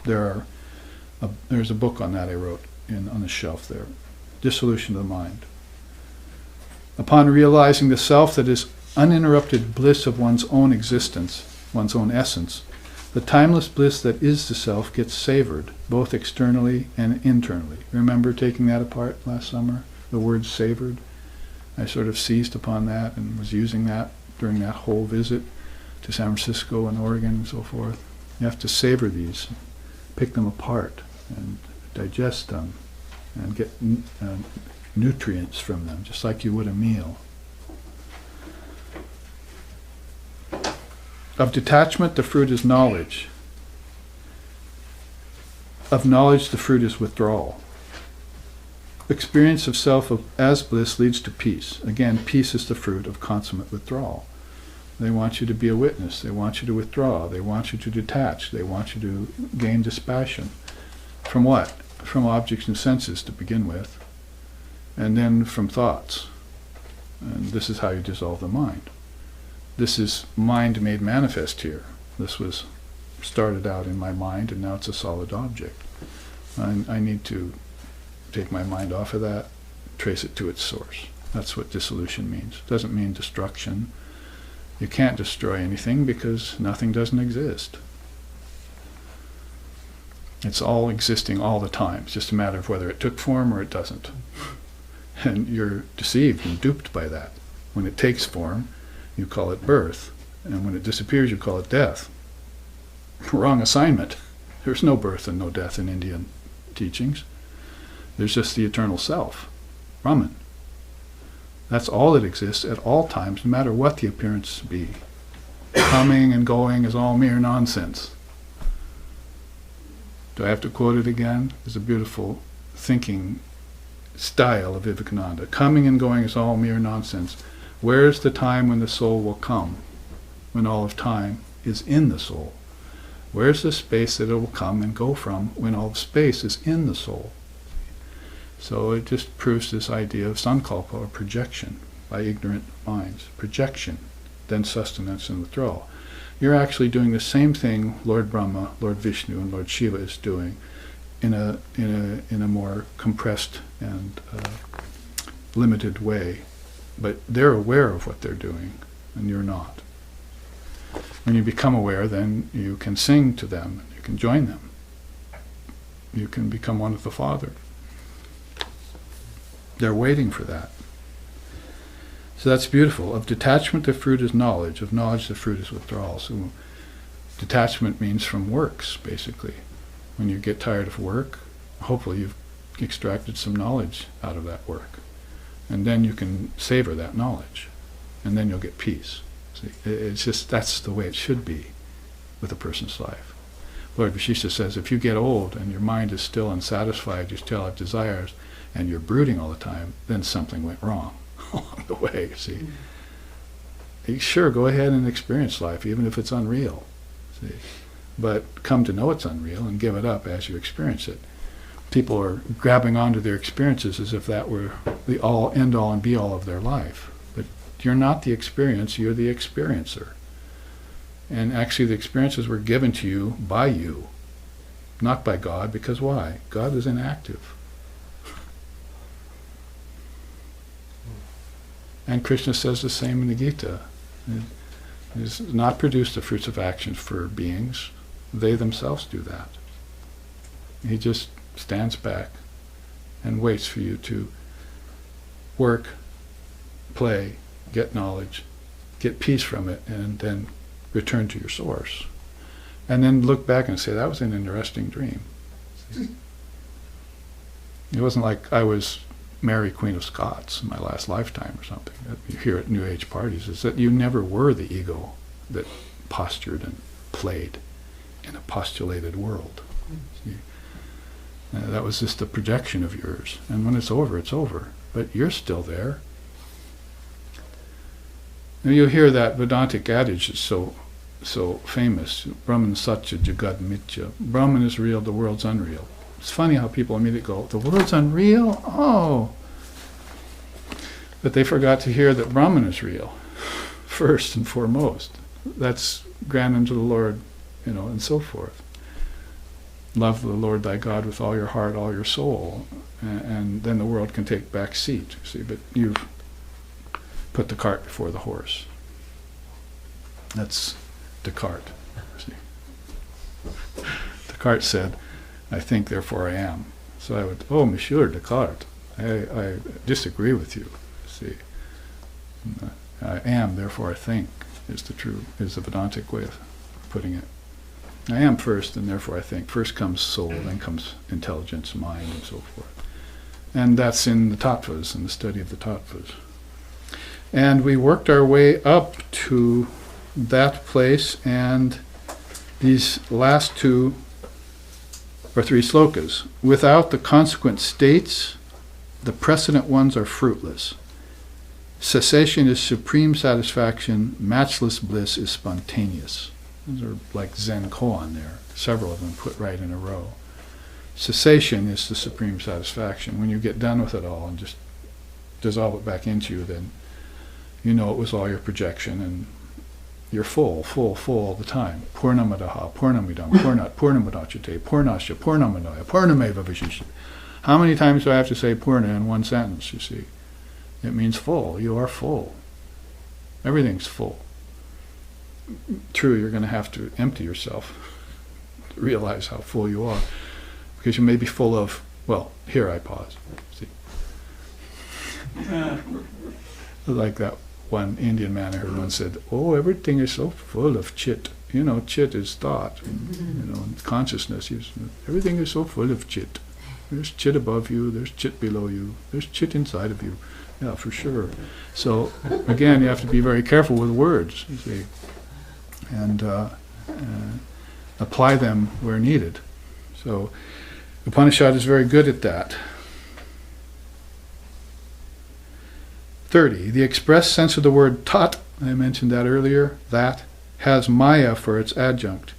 There's a book on that I wrote on the shelf there. Dissolution of the mind. Upon realizing the self that is uninterrupted bliss of one's own existence, one's own essence, the timeless bliss that is the self gets savored, both externally and internally. Remember taking that apart last summer? The word savored? I sort of seized upon that and was using that during that whole visit to San Francisco and Oregon and so forth. You have to savor these, pick them apart and digest them and get nutrients from them, just like you would a meal. Of detachment, the fruit is knowledge. Of knowledge, the fruit is withdrawal. Experience of self as bliss leads to peace. Again, peace is the fruit of consummate withdrawal. They want you to be a witness. They want you to withdraw. They want you to detach. They want you to gain dispassion. From what? From objects and senses to begin with, and then from thoughts. And this is how you dissolve the mind. This is mind made manifest here. This was started out in my mind, and now it's a solid object. I need to take my mind off of that, trace it to its source. That's what dissolution means. It doesn't mean destruction. You can't destroy anything because nothing doesn't exist. It's all existing all the time. It's just a matter of whether it took form or it doesn't. And you're deceived and duped by that. When it takes form, you call it birth. And when it disappears, you call it death. Wrong assignment. There's no birth and no death in Indian teachings. There's just the eternal self, Brahman. That's all that exists at all times, no matter what the appearance be. Coming and going is all mere nonsense. Do I have to quote it again? It's a beautiful thinking style of Vivekananda. Coming and going is all mere nonsense. Where's the time when the soul will come? When all of time is in the soul. Where's the space that it will come and go from when all of space is in the soul? So it just proves this idea of sankalpa, or projection, by ignorant minds. Projection, then sustenance and withdrawal. You're actually doing the same thing Lord Brahma, Lord Vishnu, and Lord Shiva is doing in a more compressed and limited way. But they're aware of what they're doing, and you're not. When you become aware, then you can sing to them, you can join them. You can become one with the Father. They're waiting for that. So that's beautiful. Of detachment, the fruit is knowledge. Of knowledge, the fruit is withdrawal. So detachment means from works, basically. When you get tired of work, hopefully you've extracted some knowledge out of that work. And then you can savor that knowledge. And then you'll get peace. See, it's just, that's the way it should be with a person's life. Lord Vishishta says, if you get old and your mind is still unsatisfied, you still have desires, and you're brooding all the time, then something went wrong along the way, see. Sure, go ahead and experience life, even if it's unreal, see. But come to know it's unreal and give it up as you experience it. People are grabbing onto their experiences as if that were the all, end all and be all of their life. But you're not the experience, you're the experiencer. And actually the experiences were given to you by you, not by God, because why? God is inactive. And Krishna says the same in the Gita. It is not produce the fruits of action for beings. They themselves do that. He just stands back and waits for you to work, play, get knowledge, get peace from it, and then return to your source. And then look back and say, that was an interesting dream. It wasn't like I was Mary, Queen of Scots in my last lifetime or something. That you hear at New Age parties is that you never were the ego that postured and played in a postulated world. See? That was just a projection of yours. And when it's over, it's over. But you're still there. Now you hear that Vedantic adage is so famous. Brahman satya jagad mitya. Brahman is real, the world's unreal. It's funny how people immediately go, the world's unreal? Oh. But they forgot to hear that Brahman is real, first and foremost. That's grant unto the Lord, and so forth. Love the Lord thy God with all your heart, all your soul, and then the world can take back seat. See, but you've put the cart before the horse. That's Descartes. See, Descartes said, "I think, therefore I am." So I would, oh, Monsieur Descartes, I disagree with you. See, I am, therefore I think is the Vedantic way of putting it. I am first, and therefore I think. First comes soul, then comes intelligence, mind, and so forth. And that's in the tattvas, in the study of the tattvas. And we worked our way up to that place, and these last 2 or 3 slokas. Without the consequent states, the precedent ones are fruitless. Cessation is supreme satisfaction, matchless bliss is spontaneous. Those are like Zen koan there, several of them put right in a row. Cessation is the supreme satisfaction. When you get done with it all and just dissolve it back into you, then you know it was all your projection and you're full all the time. Purnamadaha, Purnamidam, Purnamadachate, Purnasya, Purnamadaya, Purnameva Vishishyate. How many times do I have to say Purna in one sentence, you see? It means full. You are full. Everything's full. True, you're going to have to empty yourself to realize how full you are. Because you may be full of, well, here I pause. See? Like that one Indian man I heard once said, oh, everything is so full of chit. Chit is thought, and consciousness. Everything is so full of chit. There's chit above you, there's chit below you, there's chit inside of you. Yeah, for sure. So, again, you have to be very careful with words, you see, and apply them where needed. So, Upanishad is very good at that. 30. The express sense of the word tat, I mentioned that earlier, that, has Maya for its adjunct.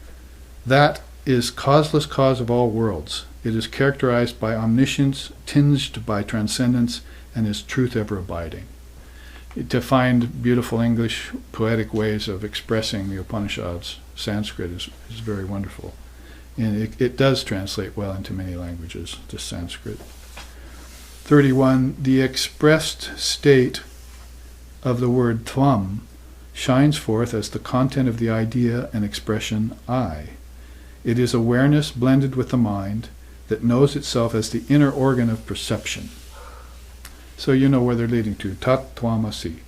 That is causeless cause of all worlds. It is characterized by omniscience, tinged by transcendence, and is truth ever abiding. To find beautiful English poetic ways of expressing the Upanishads, Sanskrit is very wonderful. And it does translate well into many languages, to Sanskrit. 31. The expressed state of the word tvam shines forth as the content of the idea and expression I. It is awareness blended with the mind that knows itself as the inner organ of perception. So you know where they're leading to. Tat Tvamasi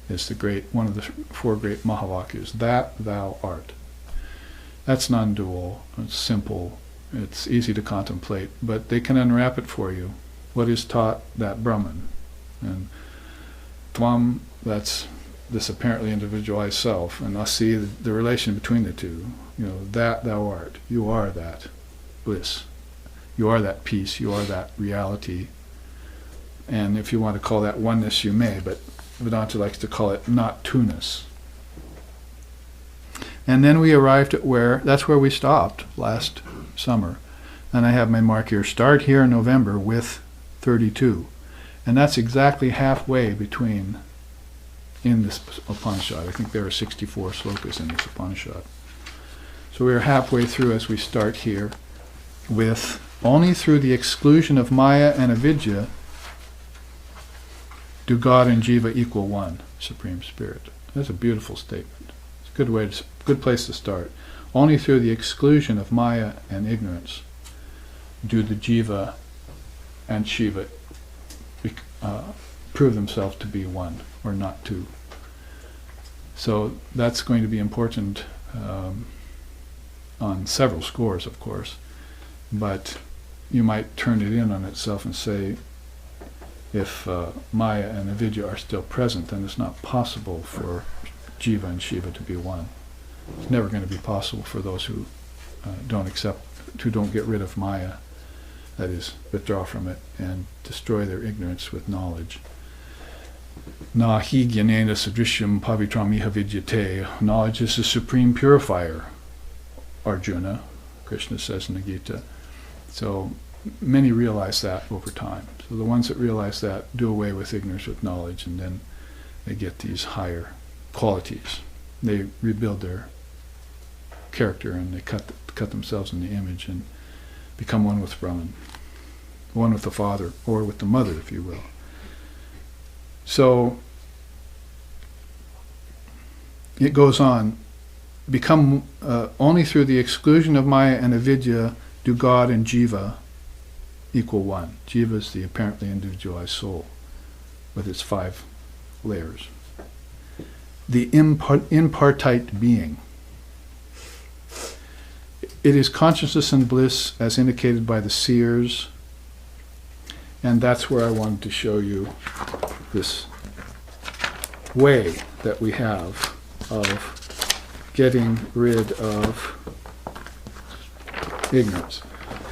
is one of the four great Mahavakyas. That thou art. That's non-dual. It's simple. It's easy to contemplate, but they can unwrap it for you. What is taught? That Brahman. And Tvam, that's this apparently individualized self, and Asi, the relation between the two. That thou art. You are that bliss. You are that peace. You are that reality. And if you want to call that oneness, you may, but Vedanta likes to call it not two-ness. And then we arrived at that's where we stopped last summer. And I have my mark here. Start here in November with 32. And that's exactly halfway in this Upanishad. I think there are 64 slokas in this Upanishad. So we are halfway through as we start here with only through the exclusion of Maya and Avidya do God and Jiva equal one, Supreme Spirit. That's a beautiful statement. It's a good place to start. Only through the exclusion of Maya and ignorance do the Jiva and Shiva prove themselves to be one, or not two. So that's going to be important on several scores, of course, but you might turn it in on itself and say, if Maya and Avidya are still present, then it's not possible for Jiva and Shiva to be one. It's never going to be possible for those who don't get rid of Maya, that is, withdraw from it and destroy their ignorance with knowledge. Nahi gyanena sadrishyam pavitramiha vidyate. Knowledge is the supreme purifier, Arjuna, Krishna says in the Gita. So many realize that over time. So the ones that realize that do away with ignorance with knowledge, and then they get these higher qualities. They rebuild their character, and they cut themselves in the image and become one with Brahman, one with the Father, or with the Mother, if you will. So it goes on. Become only through the exclusion of Maya and Avidya do God and Jiva equal one. Jiva is the apparently individualized soul with its 5 layers. The impartite being. It is consciousness and bliss as indicated by the seers, and that's where I wanted to show you this way that we have of getting rid of ignorance.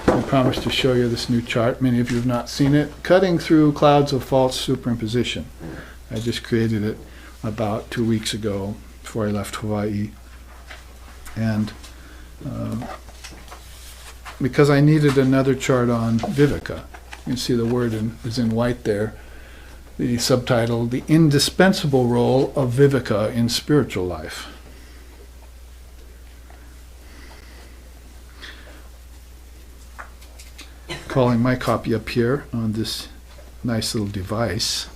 I promised to show you this new chart. Many of you have not seen it. Cutting through clouds of false superimposition. I just created it about 2 weeks ago before I left Hawaii. And because I needed another chart on Viveka. You can see the word is in white there. The subtitle, The Indispensable Role of Viveka in Spiritual Life. Calling my copy up here on this nice little device.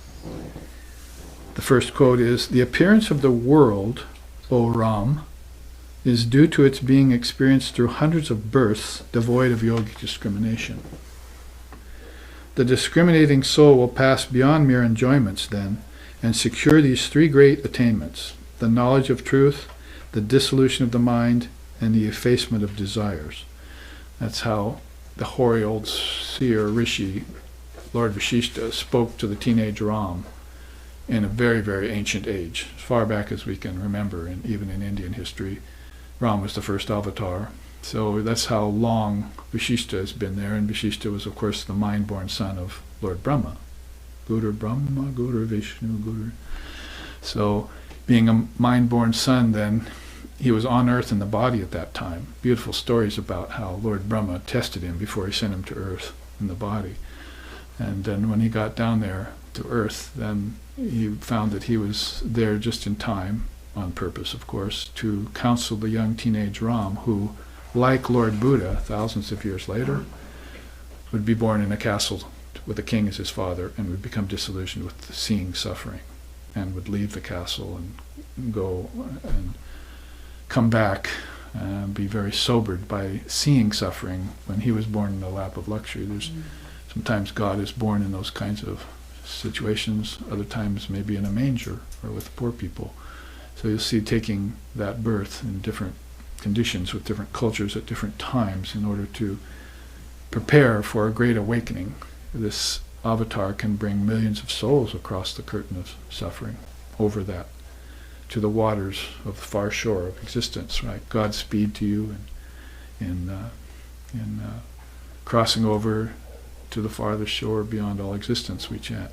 The first quote is, "The appearance of the world, O Ram, is due to its being experienced through hundreds of births devoid of yogic discrimination. The discriminating soul will pass beyond mere enjoyments then and secure these 3 great attainments: the knowledge of truth, the dissolution of the mind, and the effacement of desires." That's how the hoary old seer Rishi, Lord Vashishta, spoke to the teenage Ram in a very, very ancient age, as far back as we can remember, and even in Indian history. Ram was the first avatar. So that's how long Vashishta has been there, and Vashishta was, of course, the mind-born son of Lord Brahma. Guru Brahma, Guru Vishnu, Guru. So being a mind-born son, then, he was on earth in the body at that time. Beautiful stories about how Lord Brahma tested him before he sent him to earth in the body. And then when he got down there to earth, then he found that he was there just in time, on purpose, of course, to counsel the young teenage Ram, who, like Lord Buddha, thousands of years later, would be born in a castle with a king as his father and would become disillusioned with seeing suffering and would leave the castle and go and come back and be very sobered by seeing suffering when he was born in the lap of luxury. Sometimes God is born in those kinds of situations, other times maybe in a manger or with poor people. So you'll see taking that birth in different conditions with different cultures at different times in order to prepare for a great awakening. This avatar can bring millions of souls across the curtain of suffering, over that, to the waters of the far shore of existence, right? Godspeed to you in crossing over to the farthest shore beyond all existence, we chant.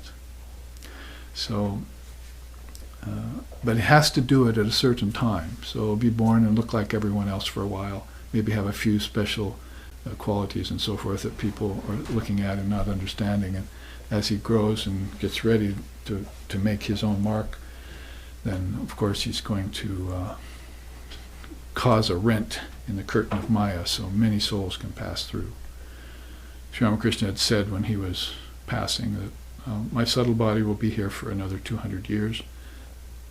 So, but it has to do it at a certain time. So be born and look like everyone else for a while, maybe have a few special qualities and so forth that people are looking at and not understanding. And as he grows and gets ready to make his own mark, then of course he's going to cause a rent in the curtain of Maya so many souls can pass through. Sri Ramakrishna had said when he was passing that my subtle body will be here for another 200 years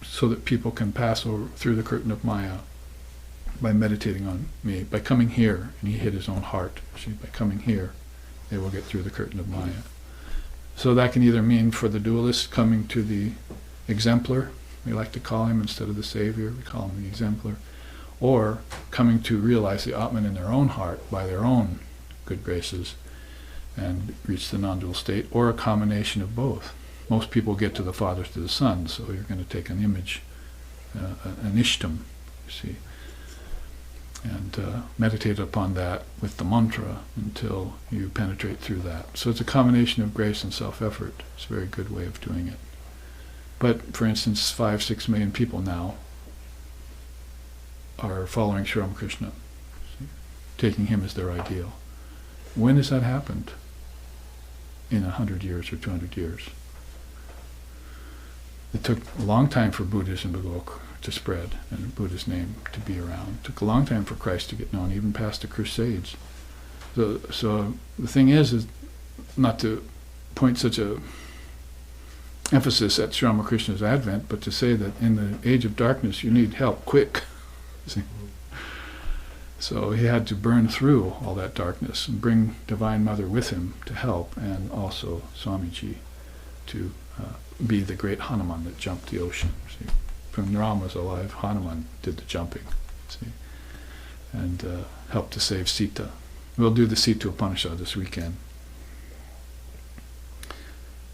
so that people can pass over through the curtain of Maya by meditating on me, by coming here. And he hit his own heart. See, by coming here, they will get through the curtain of Maya. So that can either mean for the dualist coming to the exemplar, we like to call him instead of the savior, we call him the exemplar, or coming to realize the Atman in their own heart by their own good graces and reach the non-dual state, or a combination of both. Most people get to the Father to the Son, so you're going to take an image, an ishtam, you see, and meditate upon that with the mantra until you penetrate through that. So it's a combination of grace and self-effort. It's a very good way of doing it. But, for instance, 5-6 million people now are following Sri Ramakrishna, taking him as their ideal. When has that happened? In 100 years or 200 years. It took a long time for Buddhism to spread and Buddha's name to be around. It took a long time for Christ to get known, even past the Crusades. So the thing is not to point such a emphasis at Sri Ramakrishna's advent, but to say that in the age of darkness you need help quick. See? So he had to burn through all that darkness and bring Divine Mother with him to help, and also Swamiji to be the great Hanuman that jumped the ocean. See? When Ram was alive, Hanuman did the jumping, see? And helped to save Sita. We'll do the Sita Upanishad this weekend.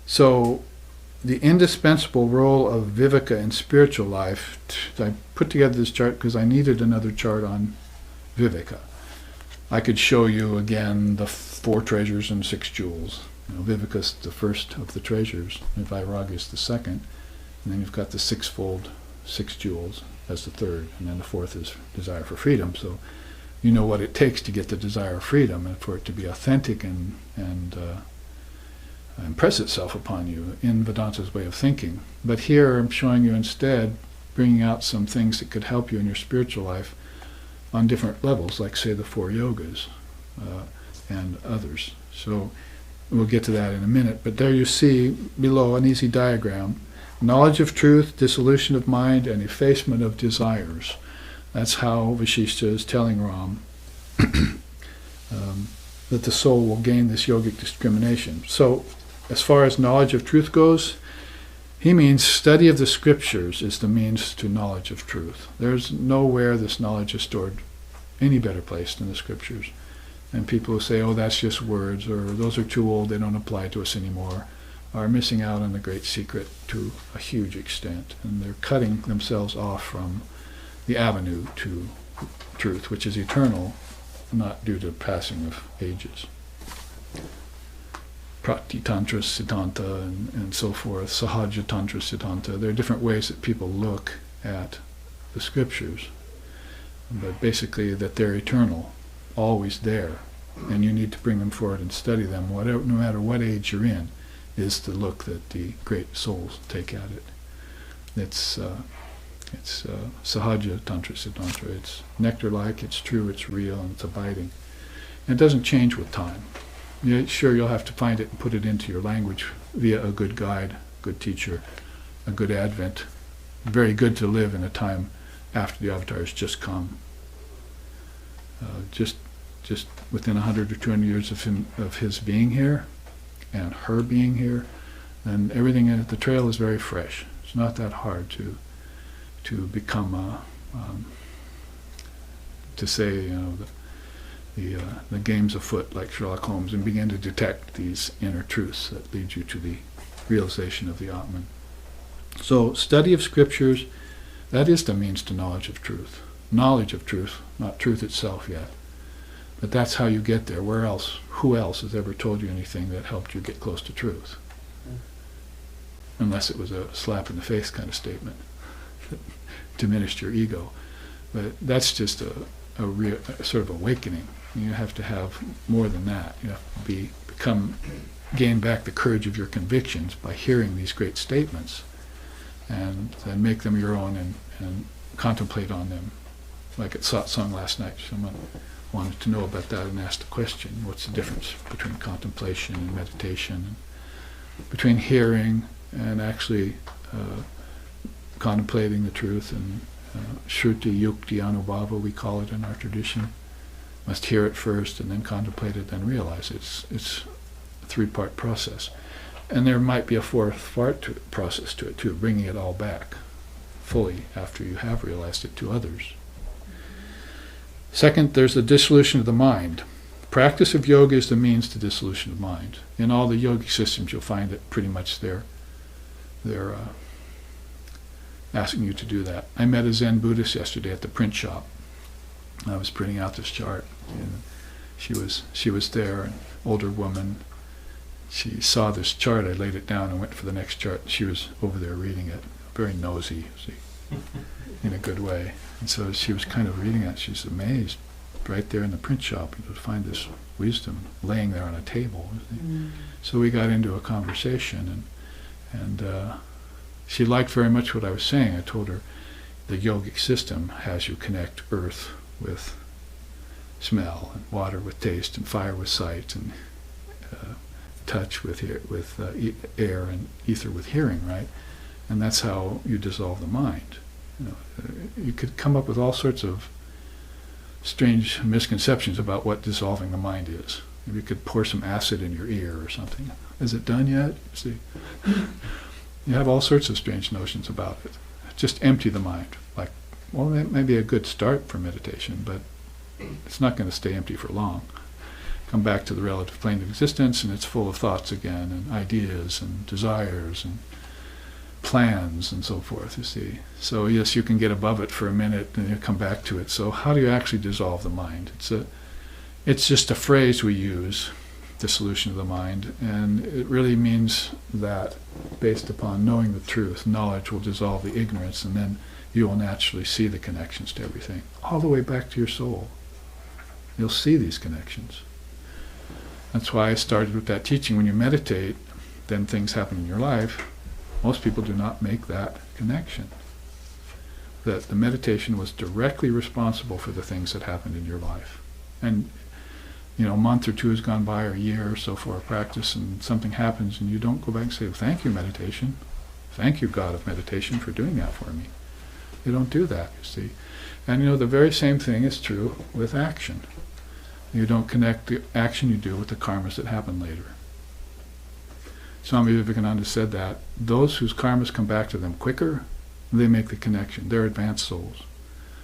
So the indispensable role of viveka in spiritual life, I put together this chart because I needed another chart on viveka. I could show you again the 4 treasures and 6 jewels. Viveka is the first of the treasures, and Vairagya is the second, and then you've got the 6-fold 6 jewels as the third, and then the 4th is desire for freedom. So you know what it takes to get the desire of freedom, and for it to be authentic and impress itself upon you in Vedanta's way of thinking. But here I'm showing you instead, bringing out some things that could help you in your spiritual life on different levels, like say the 4 yogas and others. So we'll get to that in a minute. But there you see below an easy diagram: knowledge of truth, dissolution of mind, and effacement of desires. That's how Vasishtha is telling Ram that the soul will gain this yogic discrimination. So as far as knowledge of truth goes, he means study of the scriptures is the means to knowledge of truth. There's nowhere this knowledge is stored any better place than the scriptures. And people who say, oh, that's just words, or those are too old, they don't apply to us anymore, are missing out on the great secret to a huge extent. And they're cutting themselves off from the avenue to truth, which is eternal, not due to passing of ages. Prati Tantra Siddhanta and so forth, Sahaja Tantra Siddhanta. There are different ways that people look at the scriptures, but basically that they're eternal, always there, and you need to bring them forward and study them, no matter what age you're in, is the look that the great souls take at it. It's Sahaja Tantra Siddhanta. It's nectar-like, it's true, it's real, and it's abiding. And it doesn't change with time. Sure, you'll have to find it and put it into your language via a good guide, good teacher, a good Advent very good to live in a time after the avatar has just come. Just within 100 or 200 years of his being here and her being here, and everything at the trail is very fresh. It's not that hard to become to say, the game's afoot, like Sherlock Holmes, and begin to detect these inner truths that lead you to the realization of the Atman. So study of scriptures, that is the means to knowledge of truth. Knowledge of truth, not truth itself yet. But that's how you get there. Where else? Who else has ever told you anything that helped you get close to truth? Unless it was a slap in the face kind of statement that diminished your ego. But that's just a real sort of awakening. You have to have more than that. You have to gain back the courage of your convictions by hearing these great statements, and then make them your own and contemplate on them. Like at satsang last night, someone wanted to know about that and asked the question, what's the difference between contemplation and meditation, and between hearing and actually contemplating the truth, and Shruti Yukti Anubhava, we call it in our tradition. Must hear it first and then contemplate it, then realize it. It's a three-part process. And there might be a fourth process to it too, bringing it all back fully after you have realized it to others. Second, there's the dissolution of the mind. Practice of yoga is the means to dissolution of mind. In all the yogic systems, you'll find that pretty much they're asking you to do that. I met a Zen Buddhist yesterday at the print shop. I was printing out this chart, and she was there, an older woman. She saw this chart. I laid it down and went for the next chart. She was over there reading it, very nosy, in a good way. And so she was kind of reading it. She's amazed, right there in the print shop, to find this wisdom laying there on a table. So we got into a conversation, and she liked very much what I was saying. I told her the yogic system has you connect earth with smell, and water with taste, and fire with sight, and touch with air, and ether with hearing, right? And that's how you dissolve the mind. You could come up with all sorts of strange misconceptions about what dissolving the mind is. Maybe you could pour some acid in your ear or something. Is it done yet? See, you have all sorts of strange notions about it. Just empty the mind. Like, well, that may be a good start for meditation, but it's not going to stay empty for long. Come back to the relative plane of existence, and it's full of thoughts again, and ideas, and desires, and plans, and so forth, you see. So yes, you can get above it for a minute, and you come back to it. So how do you actually dissolve the mind? It's just a phrase we use, dissolution of the mind, and it really means that based upon knowing the truth, knowledge will dissolve the ignorance, and then you will naturally see the connections to everything, all the way back to your soul. You'll see these connections. That's why I started with that teaching. When you meditate, then things happen in your life. Most people do not make that connection. That the meditation was directly responsible for the things that happened in your life. And a month or two has gone by, or a year or so for a practice, and something happens, and you don't go back and say, thank you, meditation. Thank you, God of meditation, for doing that for me. You don't do that, you see. And the very same thing is true with action. You don't connect the action you do with the karmas that happen later. Swami Vivekananda said that those whose karmas come back to them quicker, they make the connection. They're advanced souls.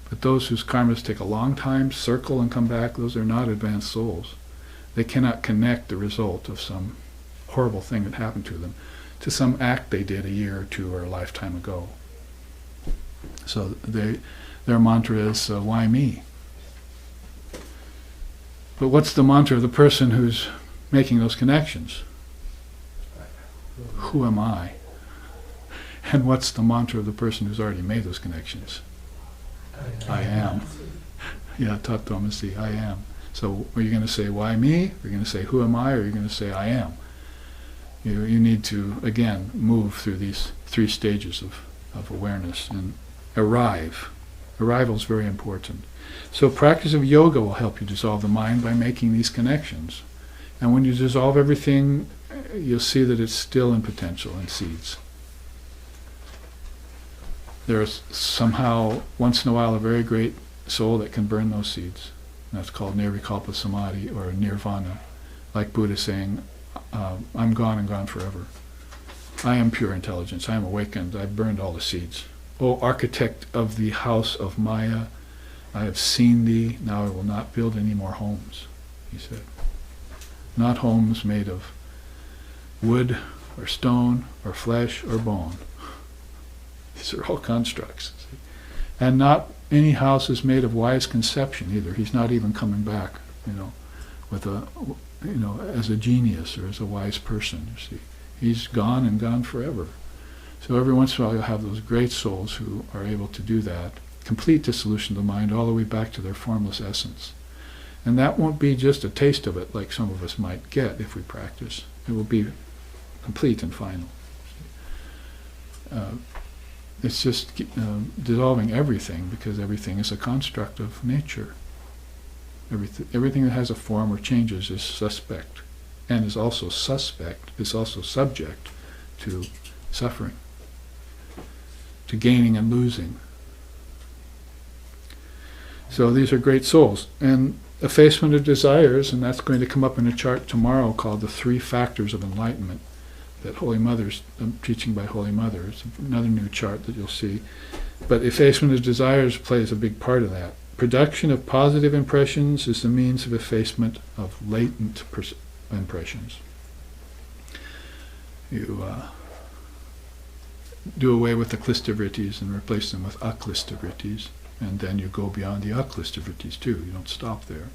But those whose karmas take a long time, circle and come back, those are not advanced souls. They cannot connect the result of some horrible thing that happened to them to some act they did a year or two or a lifetime ago. So their mantra is, why me? But what's the mantra of the person who's making those connections? Who am I? And what's the mantra of the person who's already made those connections? I am. Yeah, Tattvamasi, I am. So are you going to say, why me? Are you going to say, who am I? Or are you going to say, I am? You need to, again, move through these three stages of awareness and arrive. Arrival is very important. So practice of yoga will help you dissolve the mind by making these connections. And when you dissolve everything, you'll see that it's still in potential and seeds. There's somehow, once in a while, a very great soul that can burn those seeds. And that's called nirvikalpa samadhi, or nirvana. Like Buddha saying, I'm gone and gone forever. I am pure intelligence. I am awakened. I've burned all the seeds. O architect of the house of Maya, I have seen thee. Now I will not build any more homes, he said. Not homes made of wood or stone or flesh or bone. These are all constructs. See? And not any house is made of wise conception either. He's not even coming back, with a, as a genius or as a wise person, you see. He's gone and gone forever. So every once in a while you'll have those great souls who are able to do that, complete dissolution of the mind all the way back to their formless essence. And that won't be just a taste of it like some of us might get if we practice. It will be complete and final. It's just dissolving everything, because everything is a construct of nature. Everything that has a form or changes is suspect, and is also subject to suffering, to gaining and losing. So these are great souls. And effacement of desires, and that's going to come up in a chart tomorrow called the 3 Factors of Enlightenment, that Holy Mother's teaching by Holy Mother. It's another new chart that you'll see. But effacement of desires plays a big part of that. Production of positive impressions is the means of effacement of latent impressions. You do away with the klistavrittis and replace them with aklistavrittis, and then you go beyond the aklistavrittis too. You don't stop there.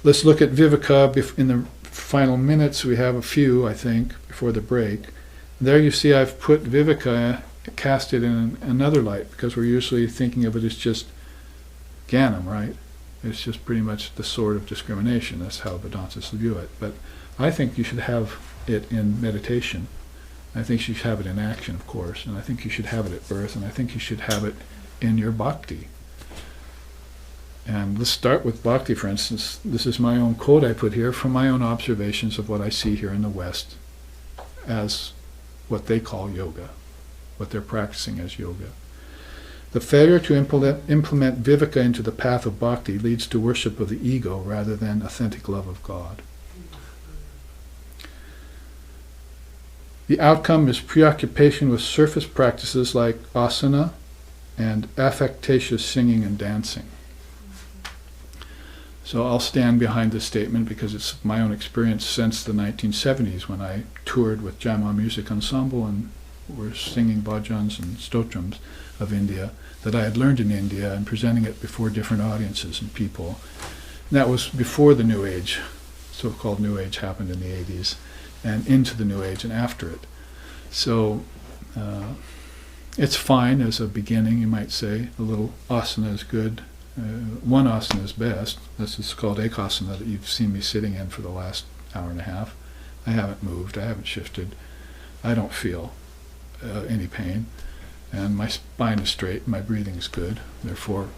Let's look at viveka in the final minutes. We have a few, I think, before the break. There you see I've put viveka, cast it in another light, because we're usually thinking of it as just Gyanam, right? It's just pretty much the sword of discrimination. That's how Vedantists view it. But I think you should have it in meditation. I think you should have it in action, of course, and I think you should have it at birth, and I think you should have it in your bhakti. And let's start with bhakti, for instance. This is my own quote I put here from my own observations of what I see here in the West as what they call yoga, what they're practicing as yoga. The failure to implement viveka into the path of bhakti leads to worship of the ego rather than authentic love of God. The outcome is preoccupation with surface practices like asana and affectatious singing and dancing. So I'll stand behind this statement because it's my own experience since the 1970s when I toured with Jama Music Ensemble and were singing bhajans and stotrams of India that I had learned in India and presenting it before different audiences and people. And that was before the New Age, so-called New Age, happened in the 80s, and into the New Age and after it. So it's fine as a beginning, you might say. A little asana is good. One asana is best. This is called ekasana that you've seen me sitting in for the last hour and a half. I haven't moved. I haven't shifted. I don't feel any pain. And my spine is straight. My breathing is good. Therefore,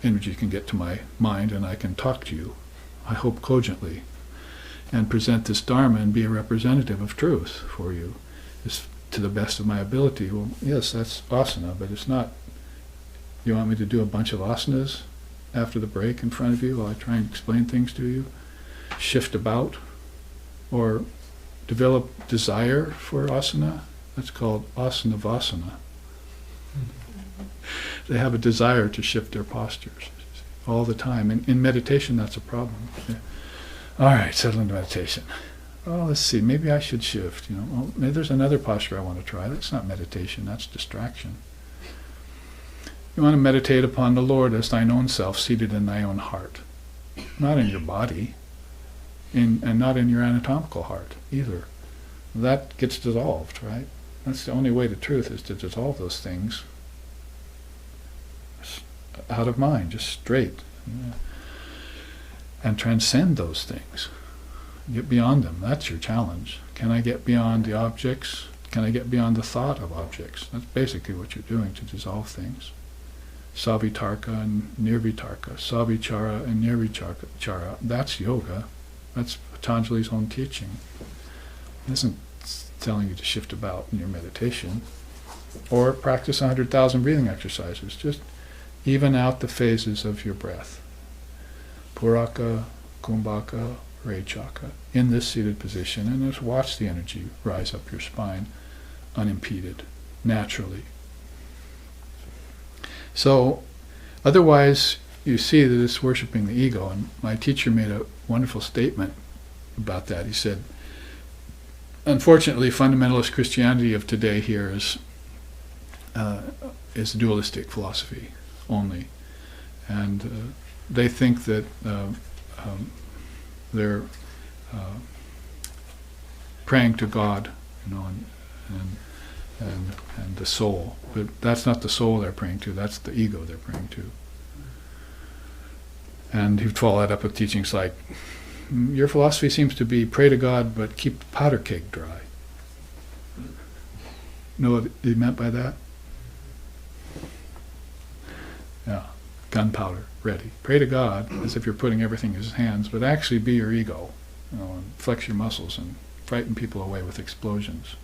energy can get to my mind and I can talk to you, I hope cogently, and present this Dharma and be a representative of truth for you to the best of my ability. Well, yes, that's asana, but it's not. You want me to do a bunch of asanas after the break in front of you while I try and explain things to you? Shift about? Or develop desire for asana? That's called asana vasana. They have a desire to shift their postures all the time. And in meditation, that's a problem. Yeah. All right, settle into meditation. Oh, let's see, maybe I should shift. Well, maybe there's another posture I want to try. That's not meditation, that's distraction. You want to meditate upon the Lord as thine own self, seated in thy own heart. Not in your body, and not in your anatomical heart either. That gets dissolved, right? That's the only way to truth, is to dissolve those things out of mind, just straight. Yeah. And transcend those things. Get beyond them. That's your challenge. Can I get beyond the objects? Can I get beyond the thought of objects? That's basically what you're doing to dissolve things. Savitarka and nirvitarka, savichara and nirvichara. That's yoga. That's Patanjali's own teaching. It isn't telling you to shift about in your meditation. Or practice 100,000 breathing exercises. Just even out the phases of your breath. Puraka, Kumbhaka, Rechaka, in this seated position, and just watch the energy rise up your spine unimpeded, naturally. So, otherwise, you see that it's worshiping the ego, and my teacher made a wonderful statement about that. He said, unfortunately, fundamentalist Christianity of today here is dualistic philosophy only, and they think that they're praying to God, and the soul, but that's not the soul they're praying to. That's the ego they're praying to. And he'd follow that up with teachings like, your philosophy seems to be pray to God, but keep the powder keg dry. Know what he meant by that? Yeah, gunpowder ready. Pray to God as if you're putting everything in his hands, but actually be your ego, and flex your muscles and frighten people away with explosions.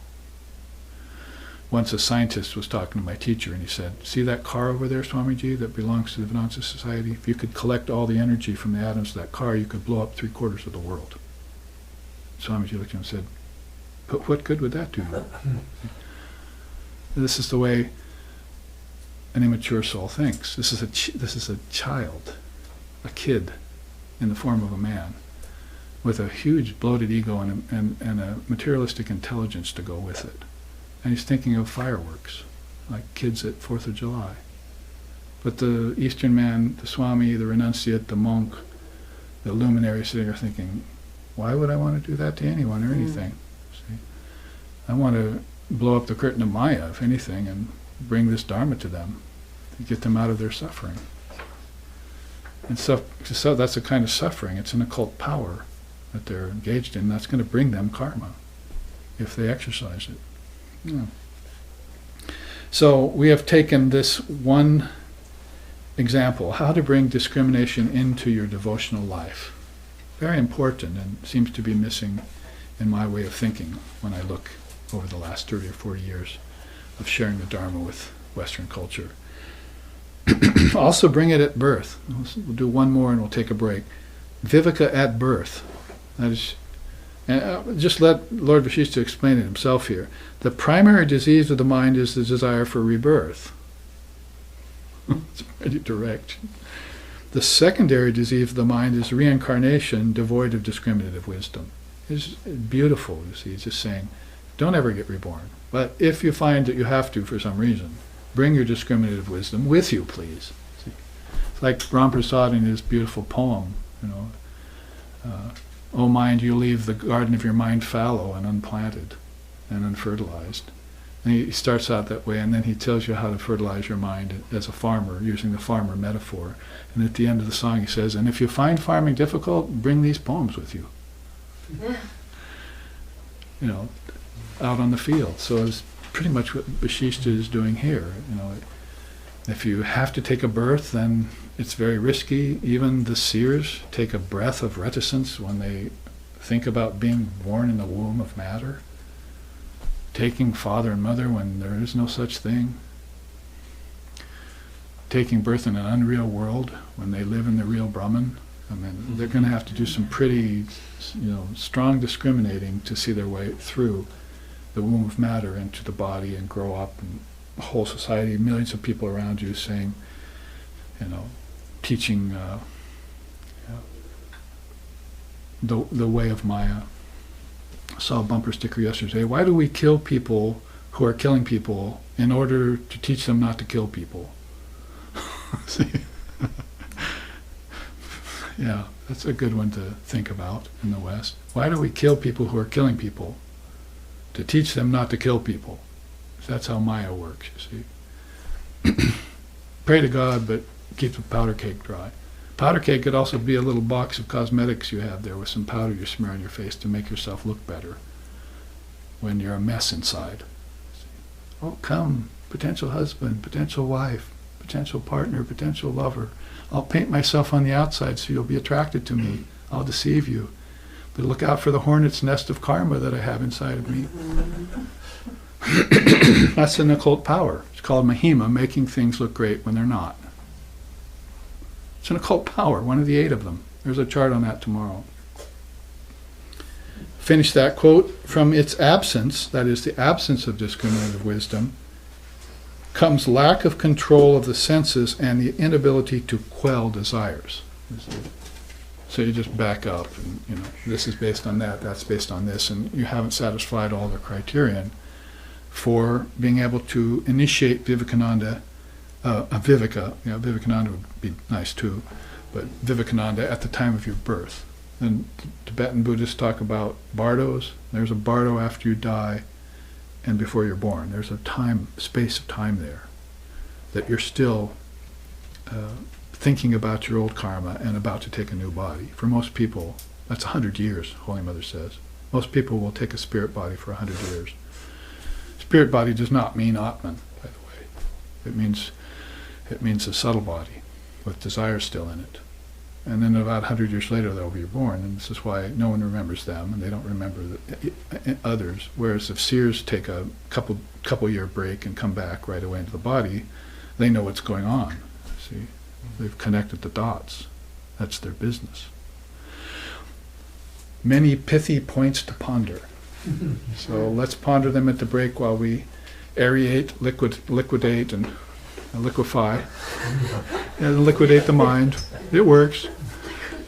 Once a scientist was talking to my teacher, and he said, see that car over there, Swamiji, that belongs to the Vedanta Society? If you could collect all the energy from the atoms of that car, you could blow up 3/4 of the world. Swamiji looked at him and said, but what good would that do you? This is the way an immature soul thinks. This is a child, a kid, in the form of a man, with a huge bloated ego and a materialistic intelligence to go with it. And he's thinking of fireworks, like kids at 4th of July. But the Eastern man, the Swami, the renunciate, the monk, the luminary sitting there thinking, why would I want to do that to anyone or anything? See? I want to blow up the curtain of Maya, if anything, and bring this Dharma to them, to get them out of their suffering. And so that's a kind of suffering. It's an occult power that they're engaged in. That's going to bring them karma, if they exercise it. Yeah. So we have taken this one example, how to bring discrimination into your devotional life. Very important, and seems to be missing in my way of thinking when I look over the last 30 or 40 years of sharing the Dharma with Western culture. Also bring it at birth. We'll do one more and we'll take a break. Viveka at birth. That is, and just let Lord Vashishta explain it himself here. The primary disease of the mind is the desire for rebirth. It's pretty direct. The secondary disease of the mind is reincarnation devoid of discriminative wisdom. It's beautiful, you see. It's just saying, don't ever get reborn. But if you find that you have to for some reason, bring your discriminative wisdom with you, please. See? It's like Ram Prasad in his beautiful poem, O mind, you leave the garden of your mind fallow and unplanted and unfertilized. And he starts out that way, and then he tells you how to fertilize your mind as a farmer, using the farmer metaphor. And at the end of the song he says, and if you find farming difficult, bring these poems with you. Out on the field. So it's pretty much what Vashishta is doing here. If you have to take a birth, then it's very risky. Even the seers take a breath of reticence when they think about being born in the womb of matter. Taking father and mother when there is no such thing. Taking birth in an unreal world when they live in the real Brahman. I mean, they're going to have to do some pretty, strong discriminating to see their way through the womb of matter into the body and grow up, and the whole society, millions of people around you saying, teaching the way of Maya. I saw a bumper sticker yesterday. Why do we kill people who are killing people in order to teach them not to kill people? See? Yeah, that's a good one to think about in the West. Why do we kill people who are killing people? To teach them not to kill people. That's how Maya works, you see. Pray to God, but keep the powder cake dry. Powder cake could also be a little box of cosmetics you have there with some powder you smear on your face to make yourself look better when you're a mess inside. Oh, come, potential husband, potential wife, potential partner, potential lover. I'll paint myself on the outside so you'll be attracted to me. I'll deceive you. But look out for the hornet's nest of karma that I have inside of me. That's an occult power. It's called Mahima, making things look great when they're not. It's an occult power, one of the 8 of them. There's a chart on that tomorrow. Finish that quote. From its absence, that is the absence of discriminative wisdom, comes lack of control of the senses and the inability to quell desires. So you just back up and, this is based on that, that's based on this, and you haven't satisfied all the criterion for being able to initiate Vivekananda, Viveka, Vivekananda would be nice too, but Vivekananda at the time of your birth. And Tibetan Buddhists talk about bardos. There's a bardo after you die and before you're born. There's a space of time there that you're still thinking about your old karma and about to take a new body. For most people, that's 100 years, Holy Mother says. Most people will take a spirit body for 100 years. Spirit body does not mean Atman, by the way. It means a subtle body with desire still in it. And then about 100 years later, they'll be reborn, and this is why no one remembers them, and they don't remember others. Whereas if seers take a couple year break and come back right away into the body, they know what's going on. See, they've connected the dots. That's their business. Many pithy points to ponder. So let's ponder them at the break while we aerate, liquidate, and liquefy, and liquidate the mind. It works.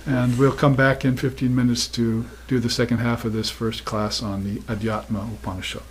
And we'll come back in 15 minutes to do the second half of this first class on the Adhyatma Upanishad.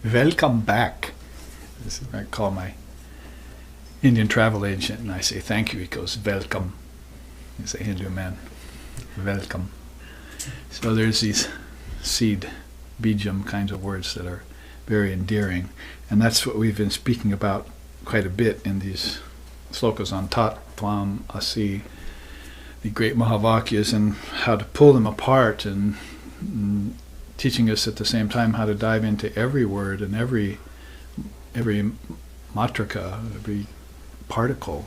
Welcome back. This is what I call my Indian travel agent, and I say thank you. He goes, welcome. He's a Hindu man. Welcome. So there's these seed, bijam kinds of words that are very endearing, and that's what we've been speaking about quite a bit in these slokas on Tat, Tvam, Asi, the great Mahavakyas, and how to pull them apart, and teaching us at the same time how to dive into every word and every matrika, every particle.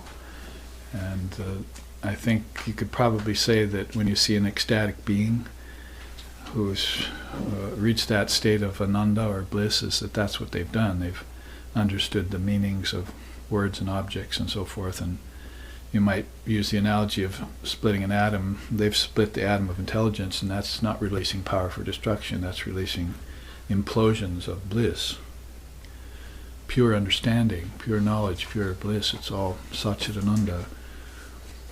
And I think you could probably say that when you see an ecstatic being who's reached that state of ananda or bliss, is that that's what they've done. They've understood the meanings of words and objects and so forth. And you might use the analogy of splitting an atom. They've split the atom of intelligence, and that's not releasing power for destruction. That's releasing implosions of bliss. Pure understanding, pure knowledge, pure bliss. It's all Satchidananda.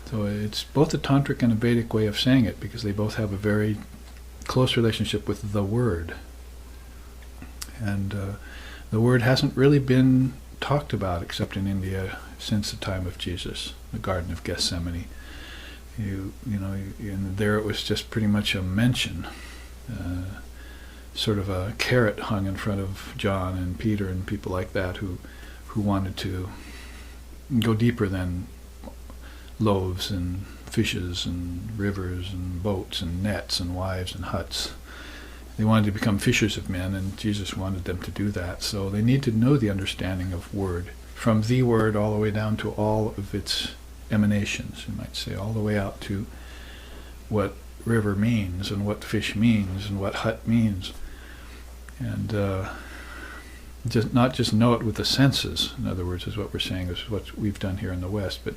So it's both a tantric and a Vedic way of saying it, because they both have a very close relationship with the word. And the word hasn't really been talked about except in India since the time of Jesus, the Garden of Gethsemane. And there it was just pretty much a mention, sort of a carrot hung in front of John and Peter and people like that who wanted to go deeper than loaves and fishes and rivers and boats and nets and wives and huts. They wanted to become fishers of men, and Jesus wanted them to do that. So they need to know the understanding of word, from the word all the way down to all of its emanations, you might say, all the way out to what river means and what fish means and what hut means. And just not just know it with the senses, in other words, is what we're saying, is what we've done here in the West, but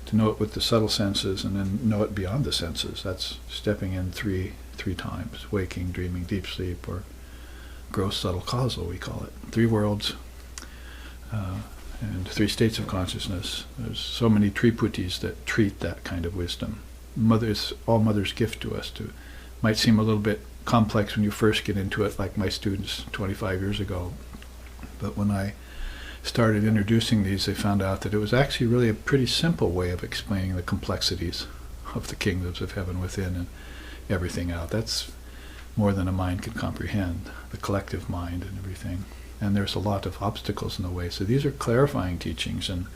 to know it with the subtle senses and then know it beyond the senses. That's stepping in three times: waking, dreaming, deep sleep, or gross, subtle, causal, we call it. 3 worlds and 3 states of consciousness. There's so many triputis that treat that kind of wisdom. All Mother's gift to us. Might seem a little bit complex when you first get into it, like my students 25 years ago. But when I started introducing these, they found out that it was actually really a pretty simple way of explaining the complexities of the kingdoms of heaven within and everything out. That's more than a mind can comprehend, the collective mind and everything. And there's a lot of obstacles in the way. So these are clarifying teachings, and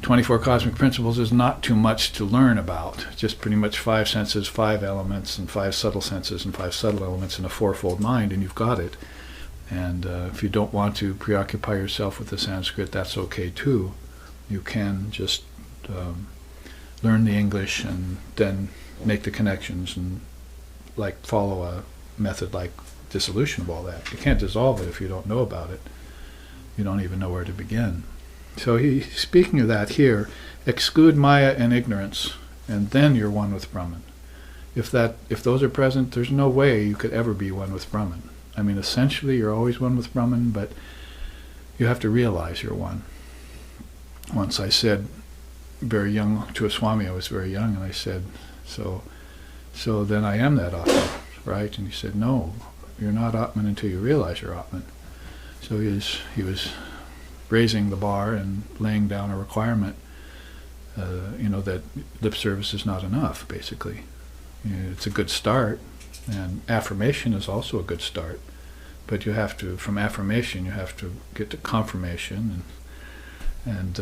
24 cosmic principles is not too much to learn about. Just pretty much 5 senses, 5 elements, and 5 subtle senses, and 5 subtle elements, and a 4-fold mind, and you've got it. And if you don't want to preoccupy yourself with the Sanskrit, that's okay too. You can just learn the English and then make the connections and follow a method like dissolution of all that. You can't dissolve it if you don't know about it. You don't even know where to begin. So he's speaking of that here. Exclude Maya and ignorance, and then you're one with Brahman. If those are present, there's no way you could ever be one with Brahman. I mean, essentially, you're always one with Brahman, but you have to realize you're one. Once I said, very young, to a Swami, I was very young, and I said, so then I am that Atman, right? And he said, no, you're not Atman until you realize you're Atman. So he was raising the bar and laying down a requirement, that lip service is not enough, basically. It's a good start. And affirmation is also a good start, but from affirmation, you have to get to confirmation and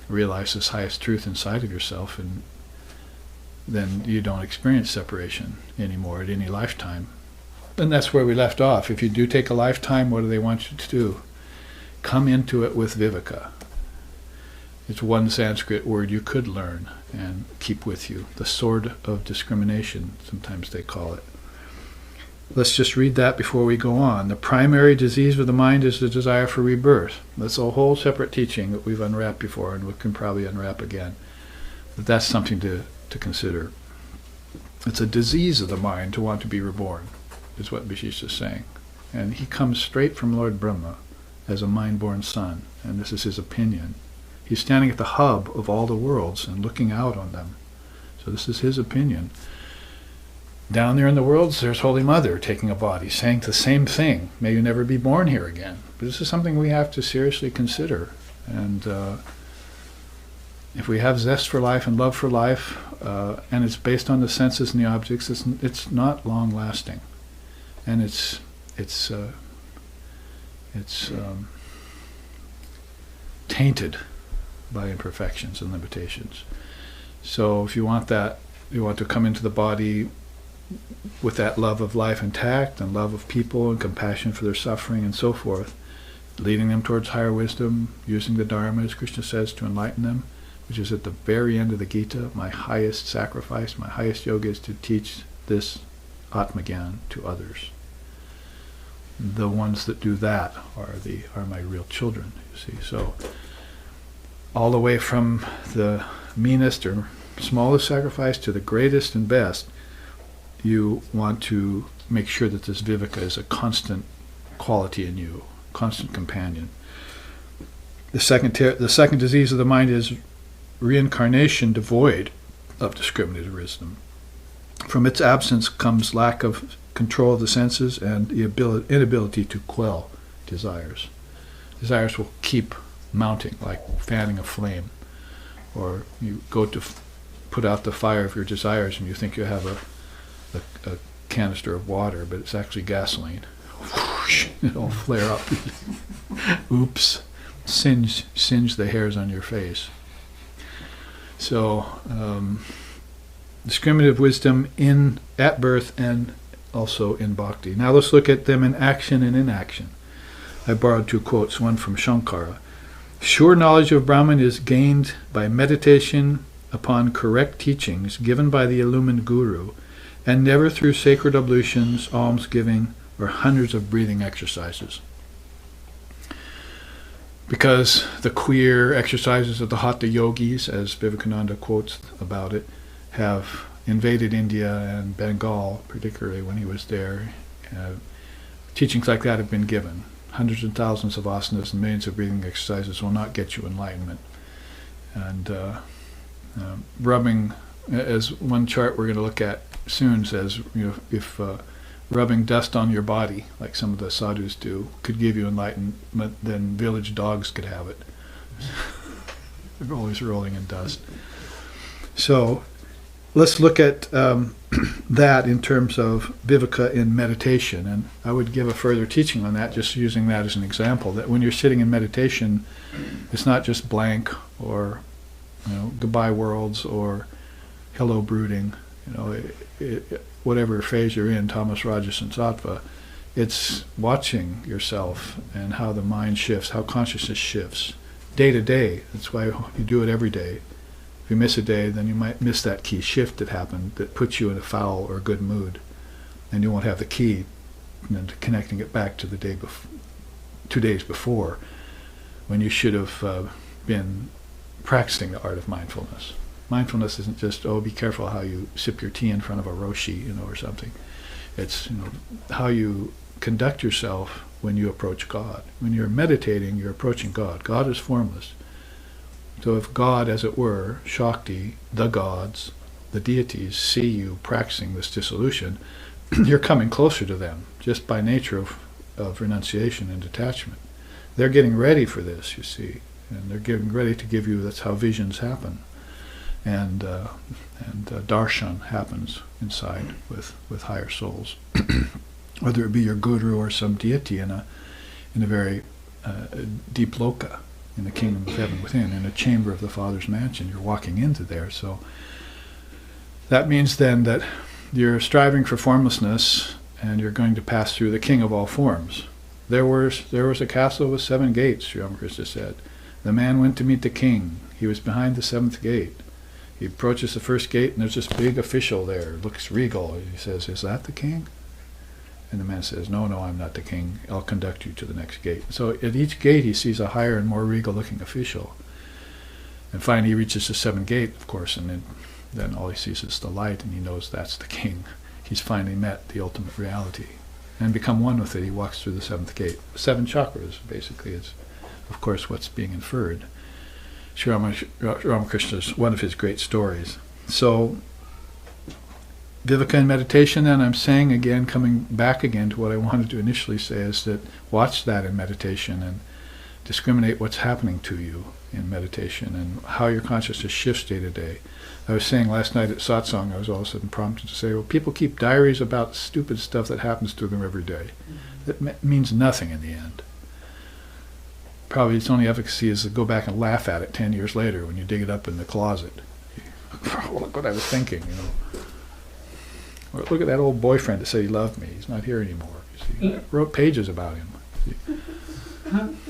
realize this highest truth inside of yourself, and then you don't experience separation anymore at any lifetime. And that's where we left off. If you do take a lifetime, what do they want you to do? Come into it with viveka. It's one Sanskrit word you could learn and keep with you. The sword of discrimination, sometimes they call it. Let's just read that before we go on. The primary disease of the mind is the desire for rebirth. That's a whole separate teaching that we've unwrapped before, and we can probably unwrap again. But that's something to consider. It's a disease of the mind to want to be reborn, is what Vishisht is saying. And he comes straight from Lord Brahma as a mind-born son, and this is his opinion. He's standing at the hub of all the worlds and looking out on them. So this is his opinion. Down there in the worlds, there's Holy Mother taking a body, saying the same thing. May you never be born here again. But this is something we have to seriously consider. And if we have zest for life and love for life, and it's based on the senses and the objects, it's not long lasting, and it's tainted by imperfections and limitations. So if you want that, you want to come into the body with that love of life intact and love of people and compassion for their suffering and so forth, leading them towards higher wisdom, using the Dharma, as Krishna says, to enlighten them, which is at the very end of the Gita. My highest sacrifice, my highest yoga is to teach this Atmagyan to others. The ones that do that are my real children, you see. So all the way from the meanest or smallest sacrifice to the greatest and best, you want to make sure that this viveka is a constant quality in you, constant companion. The second disease of the mind is reincarnation devoid of discriminative wisdom. From its absence comes lack of control of the senses and the inability to quell desires. Desires will keep mounting, like fanning a flame. Or you go to put out the fire of your desires and you think you have a canister of water, but it's actually gasoline. Whoosh, it'll flare up. Oops. Singe the hairs on your face. So, discriminative wisdom at birth and also in bhakti. Now let's look at them in action and inaction. I borrowed two quotes, one from Shankara. Sure knowledge of Brahman is gained by meditation upon correct teachings given by the illumined guru, and never through sacred ablutions, almsgiving, or hundreds of breathing exercises. Because the queer exercises of the Hatha yogis, as Vivekananda quotes about it, have invaded India and Bengal, particularly when he was there. Teachings like that have been given. Hundreds and thousands of asanas and millions of breathing exercises will not get you enlightenment. And rubbing, as one chart we're going to look at soon says, if rubbing dust on your body, like some of the sadhus do, could give you enlightenment, then village dogs could have it. They're always rolling in dust. So let's look at that in terms of viveka in meditation. And I would give a further teaching on that, just using that as an example, that when you're sitting in meditation, it's not just blank or goodbye worlds or hello brooding, whatever phase you're in, tamas, rajas, and sattva. It's watching yourself and how the mind shifts, how consciousness shifts day to day. That's why you do it every day. If you miss a day, then you might miss that key shift that happened that puts you in a foul or good mood, and you won't have the key and connecting it back to the day 2 days before, when you should have been practicing the art of mindfulness. Mindfulness isn't just, be careful how you sip your tea in front of a roshi, or something. It's, how you conduct yourself when you approach God. When you're meditating, you're approaching God. God is formless. So if God, as it were, Shakti, the gods, the deities, see you practicing this dissolution, you're coming closer to them, just by nature of renunciation and detachment. They're getting ready for this, you see, and they're getting ready to give you, that's how visions happen. And darshan happens inside with higher souls, whether it be your guru or some deity in a very deep loka, in the kingdom of heaven within, in a chamber of the Father's mansion. You're walking into there. So that means then that you're striving for formlessness, and you're going to pass through the king of all forms. There was a castle with 7 gates, Sri Ramakrishna said. The man went to meet the king. He was behind the 7th gate. He approaches the first gate, and there's this big official there, looks regal. He says, "Is that the king?" And the man says, No, I'm not the king. I'll conduct you to the next gate. So at each gate he sees a higher and more regal-looking official. And finally he reaches the 7th gate, of course, and then all he sees is the light, and he knows that's the king. He's finally met the ultimate reality and become one with it. He walks through the 7th gate. 7 chakras, basically, is, of course, what's being inferred. Sri Ramakrishna's one of his great stories. So Viveka in meditation, then I'm saying again, coming back again to what I wanted to initially say, is that watch that in meditation and discriminate what's happening to you in meditation and how your consciousness shifts day to day. I was saying last night at satsang, I was all of a sudden prompted to say, well, people keep diaries about stupid stuff that happens to them every day. That means nothing in the end. Probably its only efficacy is to go back and laugh at it 10 years later when you dig it up in the closet. Oh, look what I was thinking, Or look at that old boyfriend that said he loved me. He's not here anymore. You see, I wrote pages about him.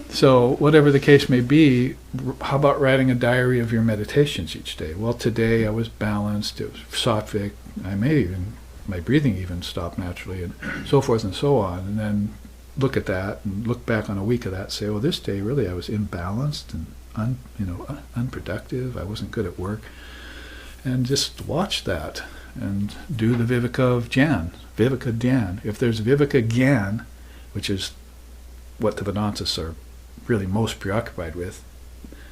So whatever the case may be, how about writing a diary of your meditations each day? Well, today I was balanced, it was sattvic, my breathing even stopped naturally, and so forth and so on. And then look at that and look back on a week of that and say, well, this day really I was imbalanced and unproductive. I wasn't good at work. And just watch that and do the Viveka of Jnana, Viveka Dhyan. If there's Viveka Gyan, which is what the Vedantists are really most preoccupied with,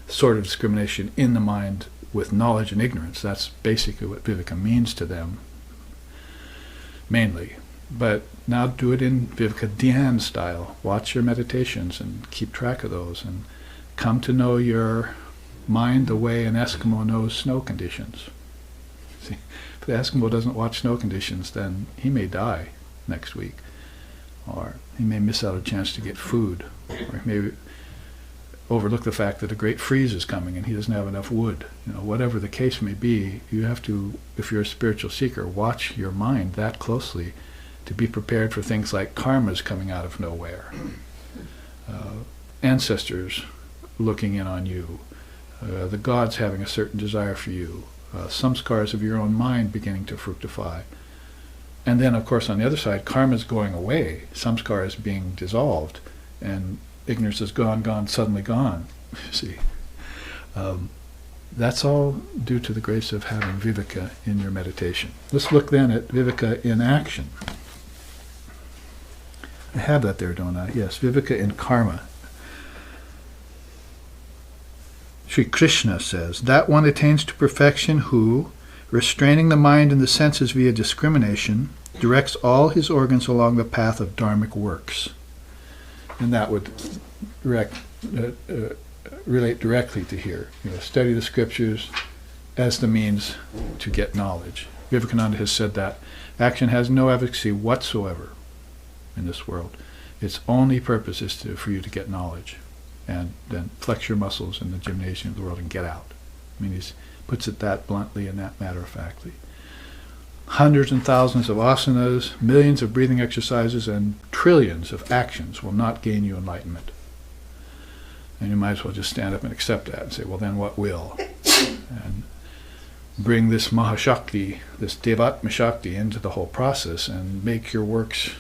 sort of discrimination in the mind with knowledge and ignorance. That's basically what Viveka means to them, mainly. But now do it in Viveka Dhyan style. Watch your meditations and keep track of those and come to know your mind the way an Eskimo knows snow conditions. See, if the Eskimo doesn't watch snow conditions, then he may die next week. Or he may miss out a chance to get food. Or he may overlook the fact that a great freeze is coming and he doesn't have enough wood. Whatever the case may be, you have to, if you're a spiritual seeker, watch your mind that closely to be prepared for things like karmas coming out of nowhere, ancestors looking in on you, the gods having a certain desire for you, samskars of your own mind beginning to fructify. And then, of course, on the other side, karma is going away, samskara is being dissolved, and ignorance is gone, suddenly gone. See, that's all due to the grace of having viveka in your meditation. Let's look then at viveka in action. I have that there, don't I? Yes, viveka in karma. Sri Krishna says, that one attains to perfection who, restraining the mind and the senses via discrimination, directs all his organs along the path of dharmic works. And that would relate directly to here. Study the scriptures as the means to get knowledge. Vivekananda has said that action has no efficacy whatsoever in this world. Its only purpose is for you to get knowledge. And then flex your muscles in the gymnasium of the world and get out. I mean, he puts it that bluntly and that matter-of-factly. Hundreds and thousands of asanas, millions of breathing exercises, and trillions of actions will not gain you enlightenment. And you might as well just stand up and accept that and say, well, then what will? And bring this Mahashakti, this Adhyatma Shakti into the whole process and make your works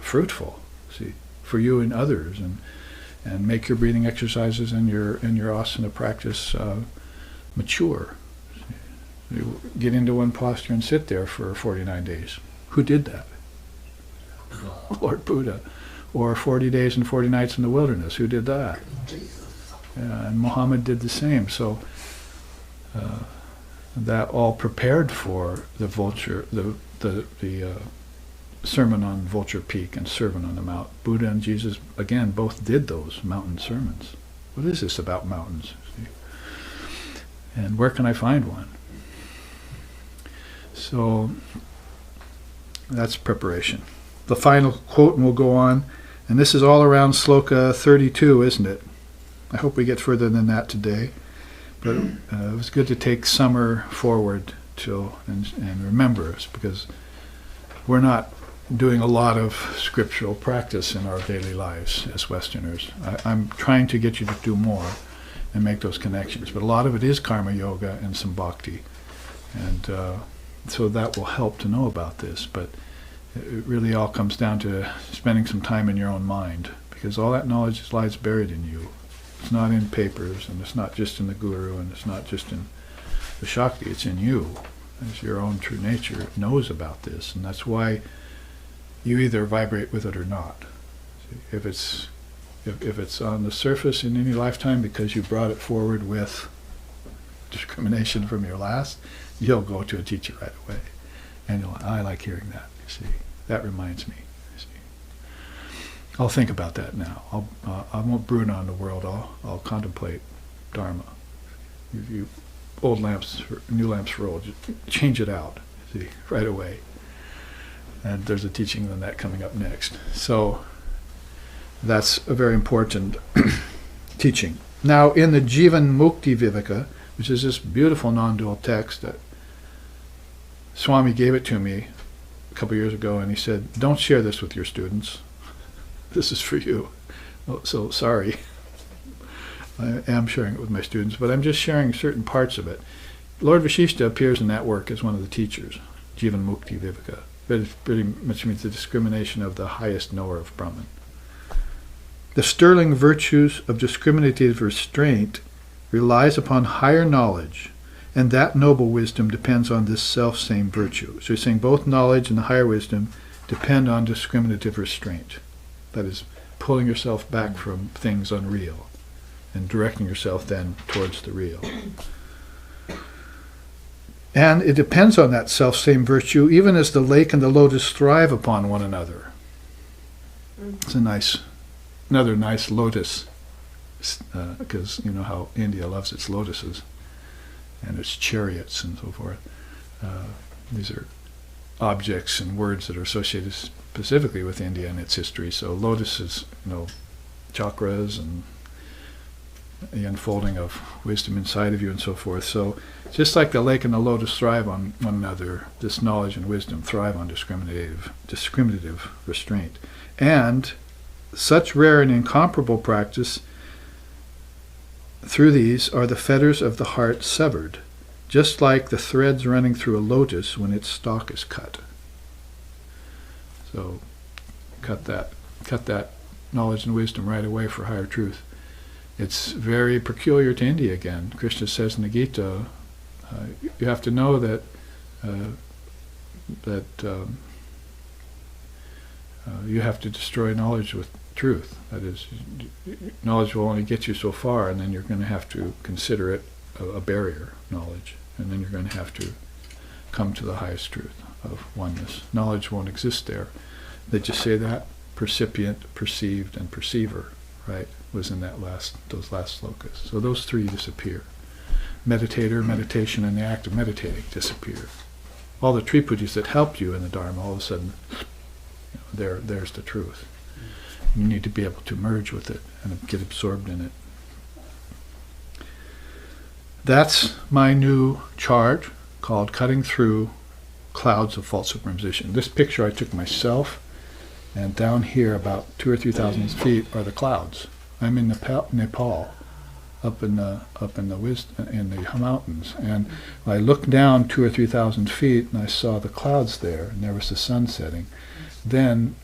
fruitful, see, for you and others, and make your breathing exercises and your asana practice mature. You get into one posture and sit there for 49 days. Who did that? Lord Buddha. Or 40 days and 40 nights in the wilderness. Who did that? And Muhammad did the same. So that all prepared for the sermon on Vulture Peak and Sermon on the Mount. Buddha and Jesus, again, both did those mountain sermons. What is this about mountains? See? And where can I find one? So that's preparation. The final quote, and we'll go on. And this is all around Sloka 32, isn't it? I hope we get further than that today. But it was good to take summer forward and remember us, because we're not doing a lot of scriptural practice in our daily lives as Westerners. I'm trying to get you to do more and make those connections. But a lot of it is karma yoga and some bhakti. And so that will help to know about this. But it really all comes down to spending some time in your own mind, because all that knowledge lies buried in you. It's not in papers, and it's not just in the guru, and it's not just in the Shakti. It's in you. It's your own true nature. It knows about this, and that's why you either vibrate with it or not. See, if it's on the surface in any lifetime because you brought it forward with discrimination from your last, you'll go to a teacher right away. And I like hearing that, you see. That reminds me, you see. I'll think about that now. I won't brood on the world. I'll contemplate Dharma. You old lamps, new lamps for old. Just change it out, see, right away. And there's a teaching on that coming up next. So that's a very important teaching. Now, in the Jivan Mukti Viveka, which is this beautiful non-dual text that Swami gave it to me a couple years ago, and he said, don't share this with your students. This is for you. Oh, so sorry. I am sharing it with my students, but I'm just sharing certain parts of it. Lord Vashishta appears in that work as one of the teachers, Jivan Mukti Viveka. But it pretty much means the discrimination of the highest knower of Brahman. The sterling virtues of discriminative restraint relies upon higher knowledge, and that noble wisdom depends on this self-same virtue. So he's saying both knowledge and the higher wisdom depend on discriminative restraint. That is, pulling yourself back from things unreal and directing yourself then towards the real. And it depends on that self-same virtue, even as the lake and the lotus thrive upon one another. It's another nice lotus, because you know how India loves its lotuses and its chariots and so forth. These are objects and words that are associated specifically with India and its history. So lotuses, chakras and the unfolding of wisdom inside of you and so forth. So just like the lake and the lotus thrive on one another, this knowledge and wisdom thrive on discriminative restraint. And such rare and incomparable practice, through these are the fetters of the heart severed, just like the threads running through a lotus when its stalk is cut. So cut that knowledge and wisdom right away for higher truth. It's very peculiar to India again. Krishna says in the Gita, you have to know that you have to destroy knowledge with truth. That is, knowledge will only get you so far, and then you're going to have to consider it a barrier, knowledge, and then you're going to have to come to the highest truth of oneness. Knowledge won't exist there. They just say that percipient, perceived, and perceiver, right, was in those last slokas. So those three disappear. Meditator, meditation, and the act of meditating disappear. All the triputis that helped you in the Dharma, all of a sudden, there's the truth. You need to be able to merge with it and get absorbed in it. That's my new charge called Cutting Through Clouds of False Superimposition. This picture I took myself, and down here about 2,000 or 3,000 feet are the clouds. I'm in Nepal, up in the mountains, and I looked down 2,000 or 3,000 feet, and I saw the clouds there, and there was the sun setting. Then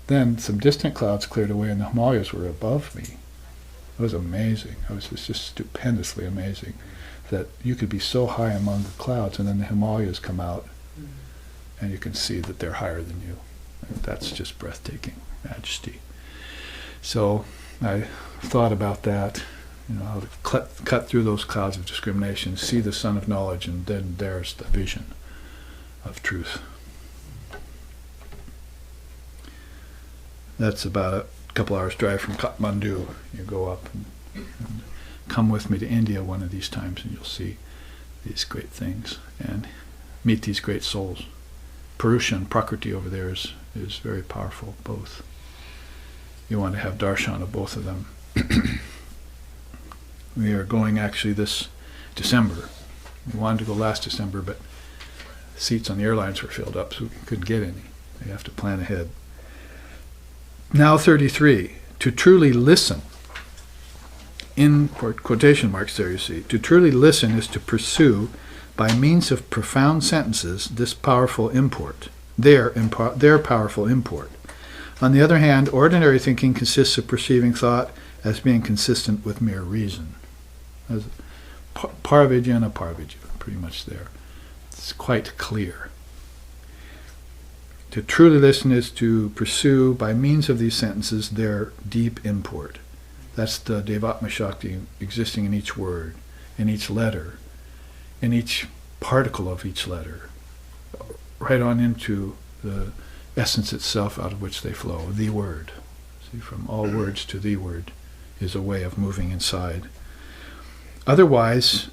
some distant clouds cleared away, and the Himalayas were above me. It was amazing. It was just stupendously amazing that you could be so high among the clouds, and then the Himalayas come out, and you can see that they're higher than you. That's just breathtaking majesty. So I thought about that, how to cut through those clouds of discrimination, see the sun of knowledge, and then there's the vision of truth. That's about a couple hours drive from Kathmandu. You go up and come with me to India one of these times, and you'll see these great things and meet these great souls. Purusha and Prakriti over there is very powerful, both. You want to have darshan of both of them. We are going actually this December. We wanted to go last December, but seats on the airlines were filled up, so we couldn't get any. You have to plan ahead. Now 33, to truly listen. In quotation marks there, you see. To truly listen is to pursue, by means of profound sentences, this powerful import, their powerful import. On the other hand, ordinary thinking consists of perceiving thought as being consistent with mere reason. As Paravidya and Aparavidya, pretty much there. It's quite clear. To truly listen is to pursue, by means of these sentences, their deep import. That's the Adhyatma Shakti existing in each word, in each letter, in each particle of each letter, right on into the essence itself out of which they flow, the word. See, from all words to the word is a way of moving inside. Otherwise,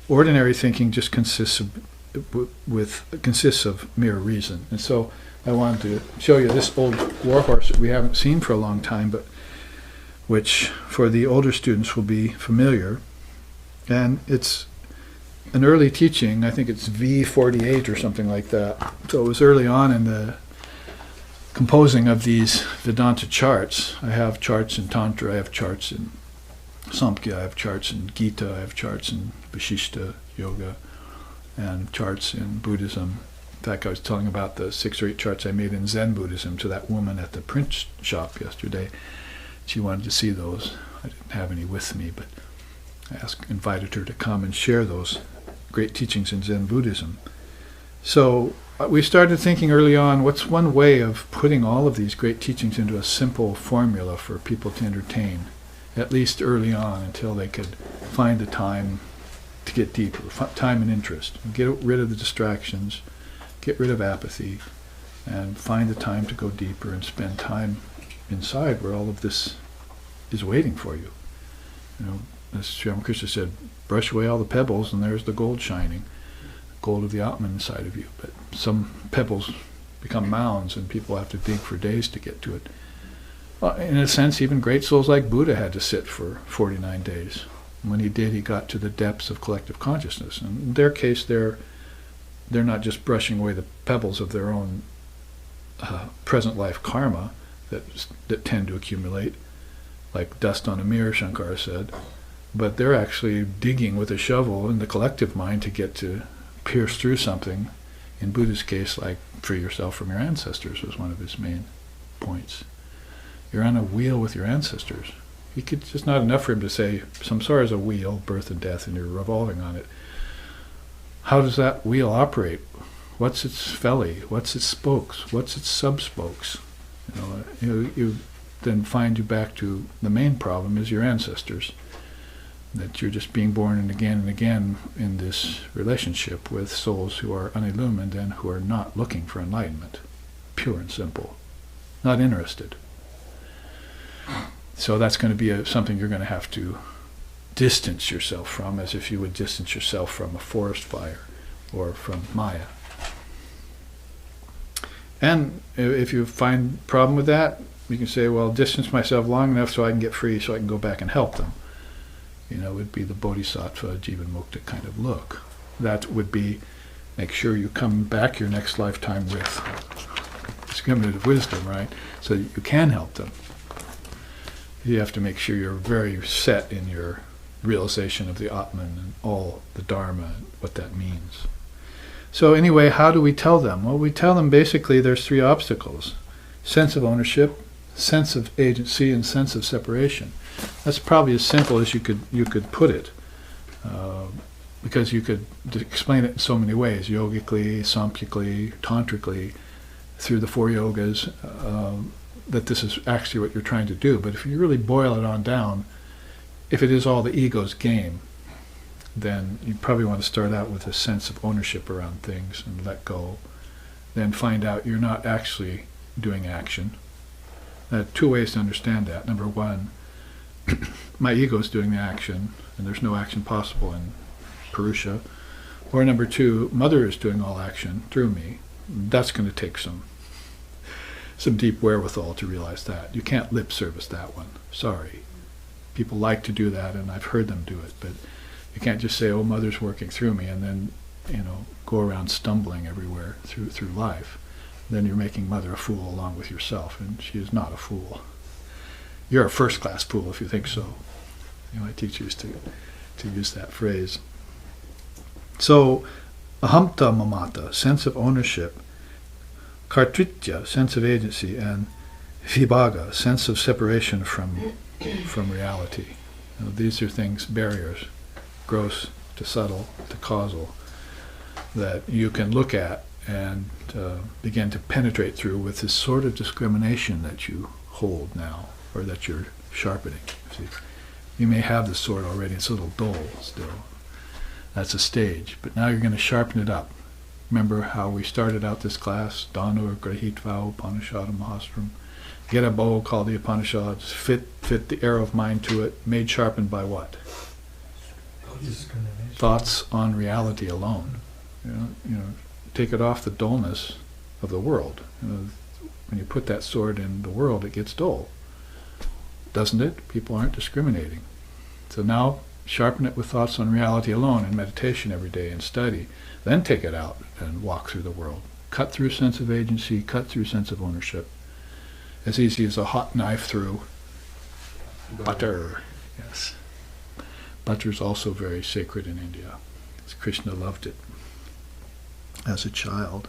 ordinary thinking just consists of mere reason. And so I wanted to show you this old warhorse that we haven't seen for a long time, but which for the older students will be familiar. And it's an early teaching. I think it's V48 or something like that. So it was early on in the composing of these Vedanta charts. I have charts in Tantra, I have charts in Samkhya, I have charts in Gita, I have charts in Vishishta Yoga, and charts in Buddhism. In fact, I was telling about the 6 or 8 charts I made in Zen Buddhism to that woman at the print shop yesterday. She wanted to see those. I didn't have any with me, but I invited her to come and share those great teachings in Zen Buddhism. So we started thinking early on, what's one way of putting all of these great teachings into a simple formula for people to entertain, at least early on, until they could find the time to get deeper, time and interest, get rid of the distractions, get rid of apathy, and find the time to go deeper and spend time inside where all of this is waiting for you. You know, as Sri Ramakrishna said, brush away all the pebbles and there's the gold shining, gold of the Atman inside of you. But some pebbles become mounds and people have to dig for days to get to it. Well, in a sense, even great souls like Buddha had to sit for 49 days. And when he did, he got to the depths of collective consciousness. And in their case, they're not just brushing away the pebbles of their own present life karma that tend to accumulate, like dust on a mirror, Shankara said, but they're actually digging with a shovel in the collective mind to get to pierce through something. In Buddha's case, like free yourself from your ancestors was one of his main points. You're on a wheel with your ancestors. It's just not enough for him to say, samsara is a wheel, birth and death, and you're revolving on it. How does that wheel operate? What's its felly? What's its spokes? What's its sub-spokes? You then find you back to the main problem is your ancestors. That you're just being born and again in this relationship with souls who are unillumined and who are not looking for enlightenment. Pure and simple. Not interested. So that's going to be something you're going to have to distance yourself from, as if you would distance yourself from a forest fire or from Maya. And if you find a problem with that, you can say, well, distance myself long enough so I can get free, so I can go back and help them. It would be the Bodhisattva, Jivan Mukta kind of look. That would be, make sure you come back your next lifetime with discriminative wisdom, right? So that you can help them. You have to make sure you're very set in your realization of the Atman and all the Dharma and what that means. So anyway, how do we tell them? Well, we tell them basically there's 3 obstacles. Sense of ownership, sense of agency, and sense of separation. That's probably as simple as you could put it, because you could explain it in so many ways, yogically, samkhically, tantrically, through the 4 yogas, that this is actually what you're trying to do. But if you really boil it on down, if it is all the ego's game, then you probably want to start out with a sense of ownership around things and let go. Then find out you're not actually doing action. There are 2 ways to understand that. Number 1, my ego is doing the action, and there's no action possible in Purusha. Or number 2, Mother is doing all action through me. That's going to take some deep wherewithal to realize that. You can't lip service that one. Sorry. People like to do that, and I've heard them do it, but you can't just say, oh, Mother's working through me, and then, go around stumbling everywhere through life. Then you're making Mother a fool along with yourself, and she is not a fool. You're a first-class fool if you think so. I teach you to use that phrase. So, ahamta mamata, sense of ownership, kartritya, sense of agency, and vibhaga, sense of separation from reality. These are things, barriers, gross to subtle to causal, that you can look at and begin to penetrate through with this sort of discrimination that you hold now, or that you're sharpening. See, you may have the sword already, it's a little dull still. That's a stage, but now you're going to sharpen it up. Remember how we started out this class? Dhanur Grahitva Upanishadam Mahastram. Get a bow called the Upanishads, fit the arrow of mind to it, made sharpened by what? Thoughts on reality alone. You know, take it off the dullness of the world. When you put that sword in the world, it gets dull. Doesn't it? People aren't discriminating. So now, sharpen it with thoughts on reality alone in meditation every day and study. Then take it out and walk through the world. Cut through sense of agency, cut through sense of ownership. As easy as a hot knife through butter. Yes. Butter is also very sacred in India. Krishna loved it as a child.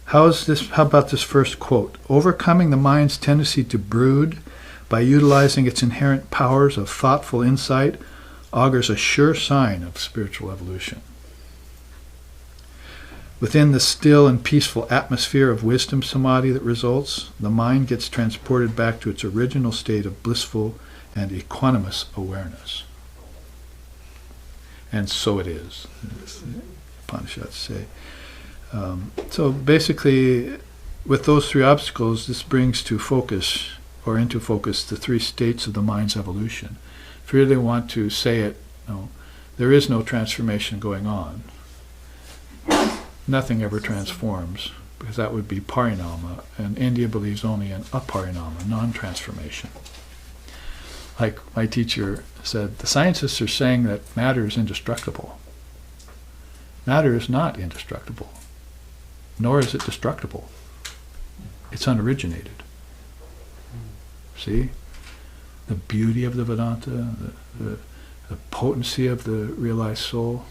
How about this first quote? Overcoming the mind's tendency to brood by utilizing its inherent powers of thoughtful insight augurs a sure sign of spiritual evolution. Within the still and peaceful atmosphere of wisdom samadhi that results, the mind gets transported back to its original state of blissful and equanimous awareness. And so it is, as the Upanishads say. So basically, with those three obstacles, this brings to focus, or into focus, the three states of the mind's evolution. If you really want to say it, there is no transformation going on. Nothing ever transforms, because that would be parinama, and India believes only in aparinama, non-transformation. Like my teacher said, the scientists are saying that matter is indestructible. Matter is not indestructible, nor is it destructible. It's unoriginated. See? The beauty of the Vedanta, the potency of the realized soul,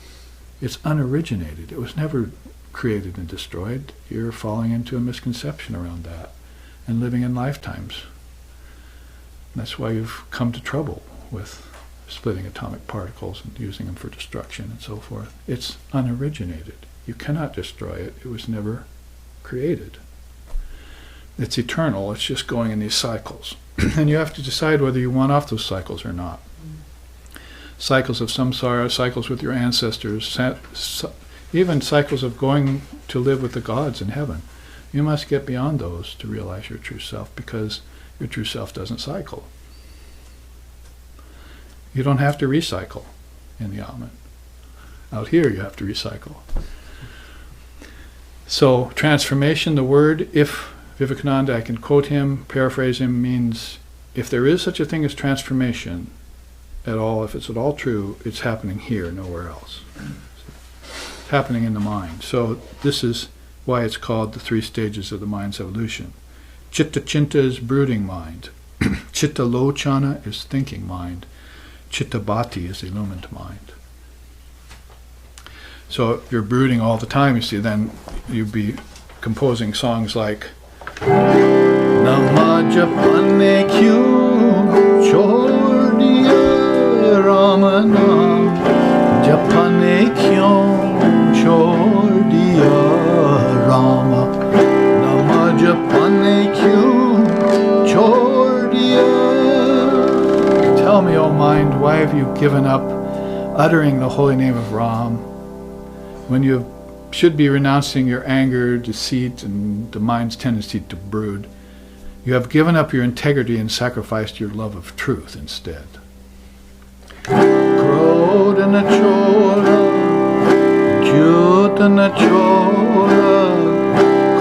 it's unoriginated. It was never created and destroyed. You're falling into a misconception around that and living in lifetimes. That's why you've come to trouble with splitting atomic particles and using them for destruction and so forth. It's unoriginated. You cannot destroy it. It was never created. It's eternal. It's just going in these cycles. And you have to decide whether you want off those cycles or not. Cycles of samsara, cycles with your ancestors, even cycles of going to live with the gods in heaven. You must get beyond those to realize your true self, because your true self doesn't cycle. You don't have to recycle in the Atman. Out here you have to recycle. So transformation, the word, if Vivekananda, I can quote him, paraphrase him, means if there is such a thing as transformation at all, if it's at all true, it's happening here, nowhere else. It's happening in the mind. So this is why it's called the three stages of the mind's evolution. Chitta Chinta is brooding mind. Chitta Lochana is thinking mind. Chitta Bhati is illumined mind. So if you're brooding all the time, you see, then you'd be composing songs like Nama Japane Kyu Chor Diya Rama Nam Japane Kyu Chor Diya Rama Nama Japane Kyu Chor Diya. Tell me, O mind, why have you given up uttering the holy name of Ram when you should be renouncing your anger, deceit, and the mind's tendency to brood? You have given up your integrity and sacrificed your love of truth instead. Krodana Chora, Jyotana Chora,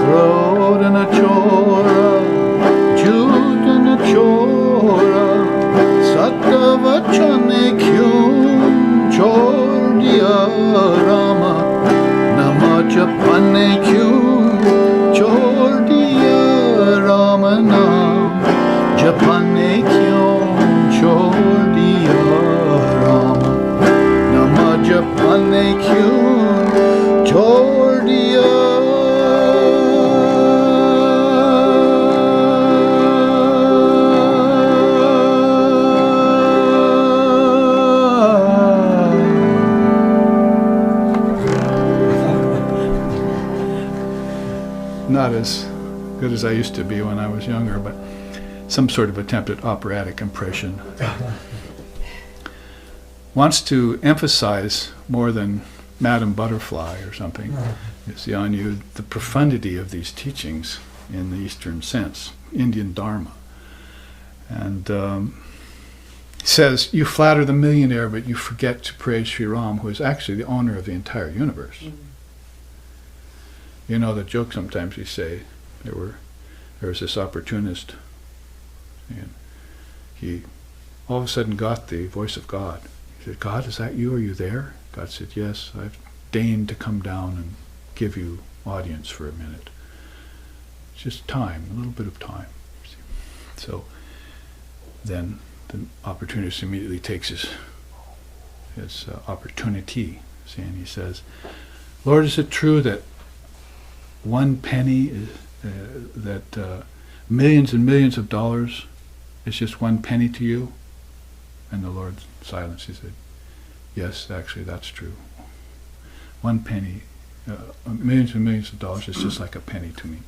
Krodana Chora, Jyotana Chora, Sattavachane Kyum Chordiya Rama. Japane Kyu Chor Diya Rama Nam Japane Kyu Chor Diya Rama Nama Japane Kyu Chor Diya. Not as good as I used to be when I was younger, but some sort of attempt at operatic impression. Wants to emphasize more than Madame Butterfly or something. It's on you the profundity of these teachings in the Eastern sense, Indian Dharma. And he says, you flatter the millionaire, but you forget to praise Sri Ram, who is actually the owner of the entire universe. Mm-hmm. You know the joke sometimes we say, there was this opportunist, and he all of a sudden got the voice of God. He said, God, is that you? Are you there? God said, yes, I've deigned to come down and give you audience for a minute. It's just time, a little bit of time. So then the opportunist immediately takes his opportunity, and he says, Lord, is it true that one penny is, that millions and millions of dollars is just one penny to you? And the Lord silenced. He said, yes, actually that's true. One penny, millions and millions of dollars is just like a penny to me.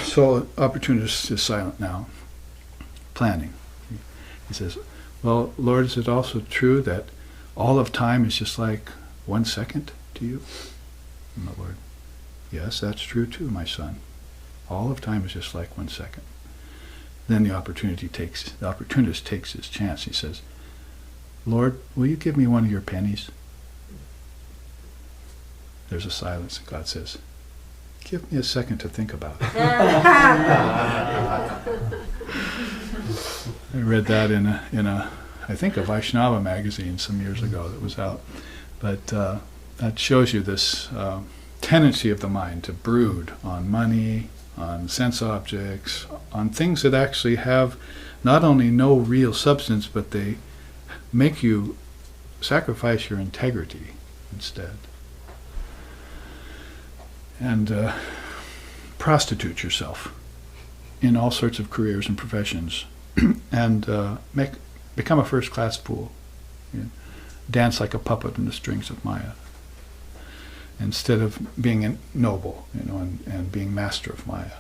So opportunist is silent now, planning. He says, well, Lord, is it also true that all of time is just like 1 second to you? And the Lord, yes, that's true too, my son. All of time is just like 1 second. Then the opportunist takes his chance. He says, Lord, will you give me one of your pennies? There's a silence, and God says, give me a second to think about it. I read that in a I think a Vaishnava magazine some years ago that was out. But that shows you this tendency of the mind to brood on money, on sense objects, on things that actually have not only no real substance, but they make you sacrifice your integrity instead. And prostitute yourself in all sorts of careers and professions, and become a first-class fool. You know, dance like a puppet in the strings of Maya, instead of being noble, and being master of Maya,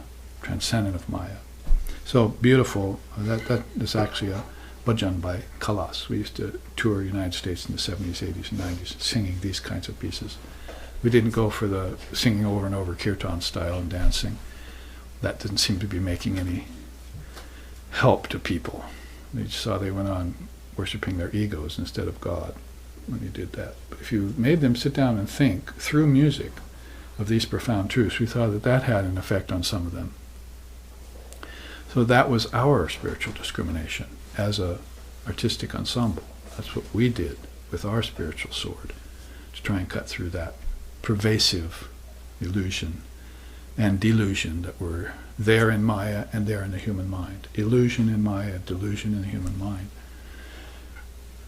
transcendent of Maya. So beautiful. That is actually a bhajan by Kalas. We used to tour the United States in the 70s, 80s, and 90s, singing these kinds of pieces. We didn't go for the singing over and over kirtan style and dancing. That didn't seem to be making any help to people. They just saw they went on worshipping their egos instead of God when you did that. But if you made them sit down and think through music of these profound truths, we thought that had an effect on some of them. So that was our spiritual discrimination as a artistic ensemble. That's what we did with our spiritual sword, to try and cut through that pervasive illusion and delusion that were there in Maya and there in the human mind. Illusion in Maya, delusion in the human mind.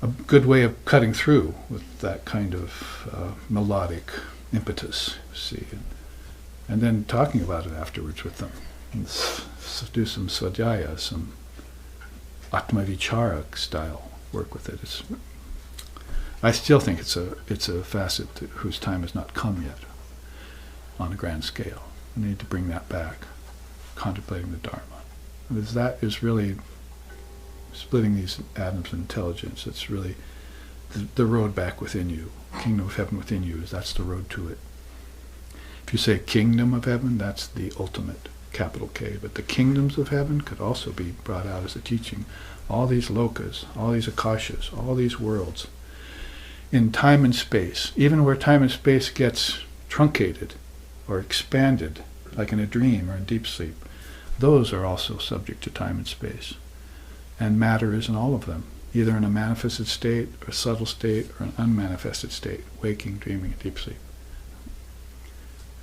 A good way of cutting through with that kind of melodic impetus, see, and then talking about it afterwards with them. And do some svadhyaya, some atma-vichara style work with it. I still think it's a facet whose time has not come yet on a grand scale. We need to bring that back, contemplating the Dharma. Because that is really splitting these atoms of intelligence. It's really the road back within you. Kingdom of heaven within you, that's the road to it. If you say kingdom of heaven, that's the ultimate, capital K. But the kingdoms of heaven could also be brought out as a teaching. All these lokas, all these akashas, all these worlds, in time and space, even where time and space gets truncated or expanded, like in a dream or in deep sleep, those are also subject to time and space. And matter is in all of them, either in a manifested state, a subtle state, or an unmanifested state, waking, dreaming, and deep sleep.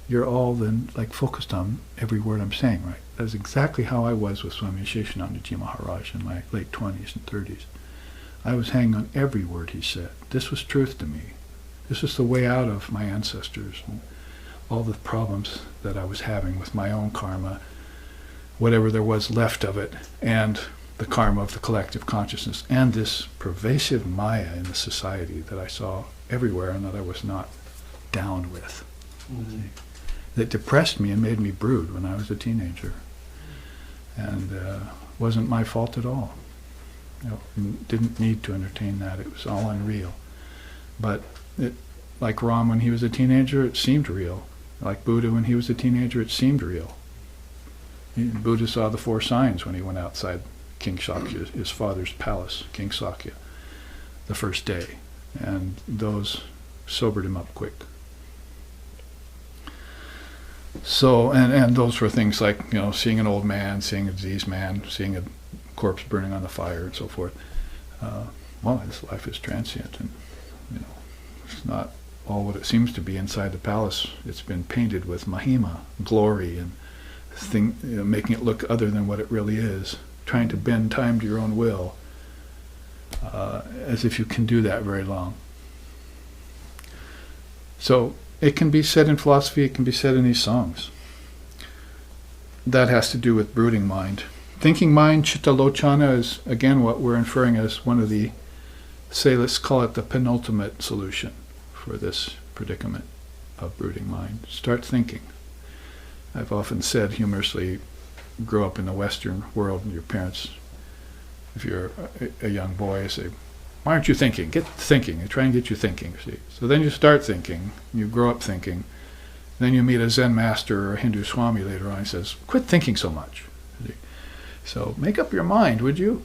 You're all then focused on every word I'm saying, right? That's exactly how I was with Swami Sheshanandaji Maharaj in my late 20s and 30s. I was hanging on every word he said. This was truth to me. This was the way out of my ancestors and all the problems that I was having with my own karma, whatever there was left of it, and the karma of the collective consciousness, and this pervasive Maya in the society that I saw everywhere and that I was not down with. Mm-hmm. That depressed me and made me brood when I was a teenager. And wasn't my fault at all. Didn't need to entertain that. It was all unreal. But Like Ram when he was a teenager, it seemed real. Like Buddha when he was a teenager, it seemed real. Buddha saw the 4 signs when he went outside King Sakya, his father's palace, King Sakya, the first day. And those sobered him up quick. So, and those were things like, seeing an old man, seeing a diseased man, seeing a corpse burning on the fire, and so forth. Well, his life is transient, and it's not all what it seems to be inside the palace. It's been painted with mahima, glory, and making it look other than what it really is, trying to bend time to your own will, as if you can do that very long. So it can be said in philosophy, it can be said in these songs. That has to do with brooding mind. Thinking mind, chitta lochana, is again what we're inferring as one of the, let's call it the penultimate solution for this predicament of brooding mind. Start thinking. I've often said humorously, grow up in the Western world and your parents, if you're a young boy, say, why aren't you thinking? Get thinking. They try and get you thinking. See? So then you start thinking, you grow up thinking, then you meet a Zen master or a Hindu Swami later on. He says, quit thinking so much. See? So make up your mind, would you?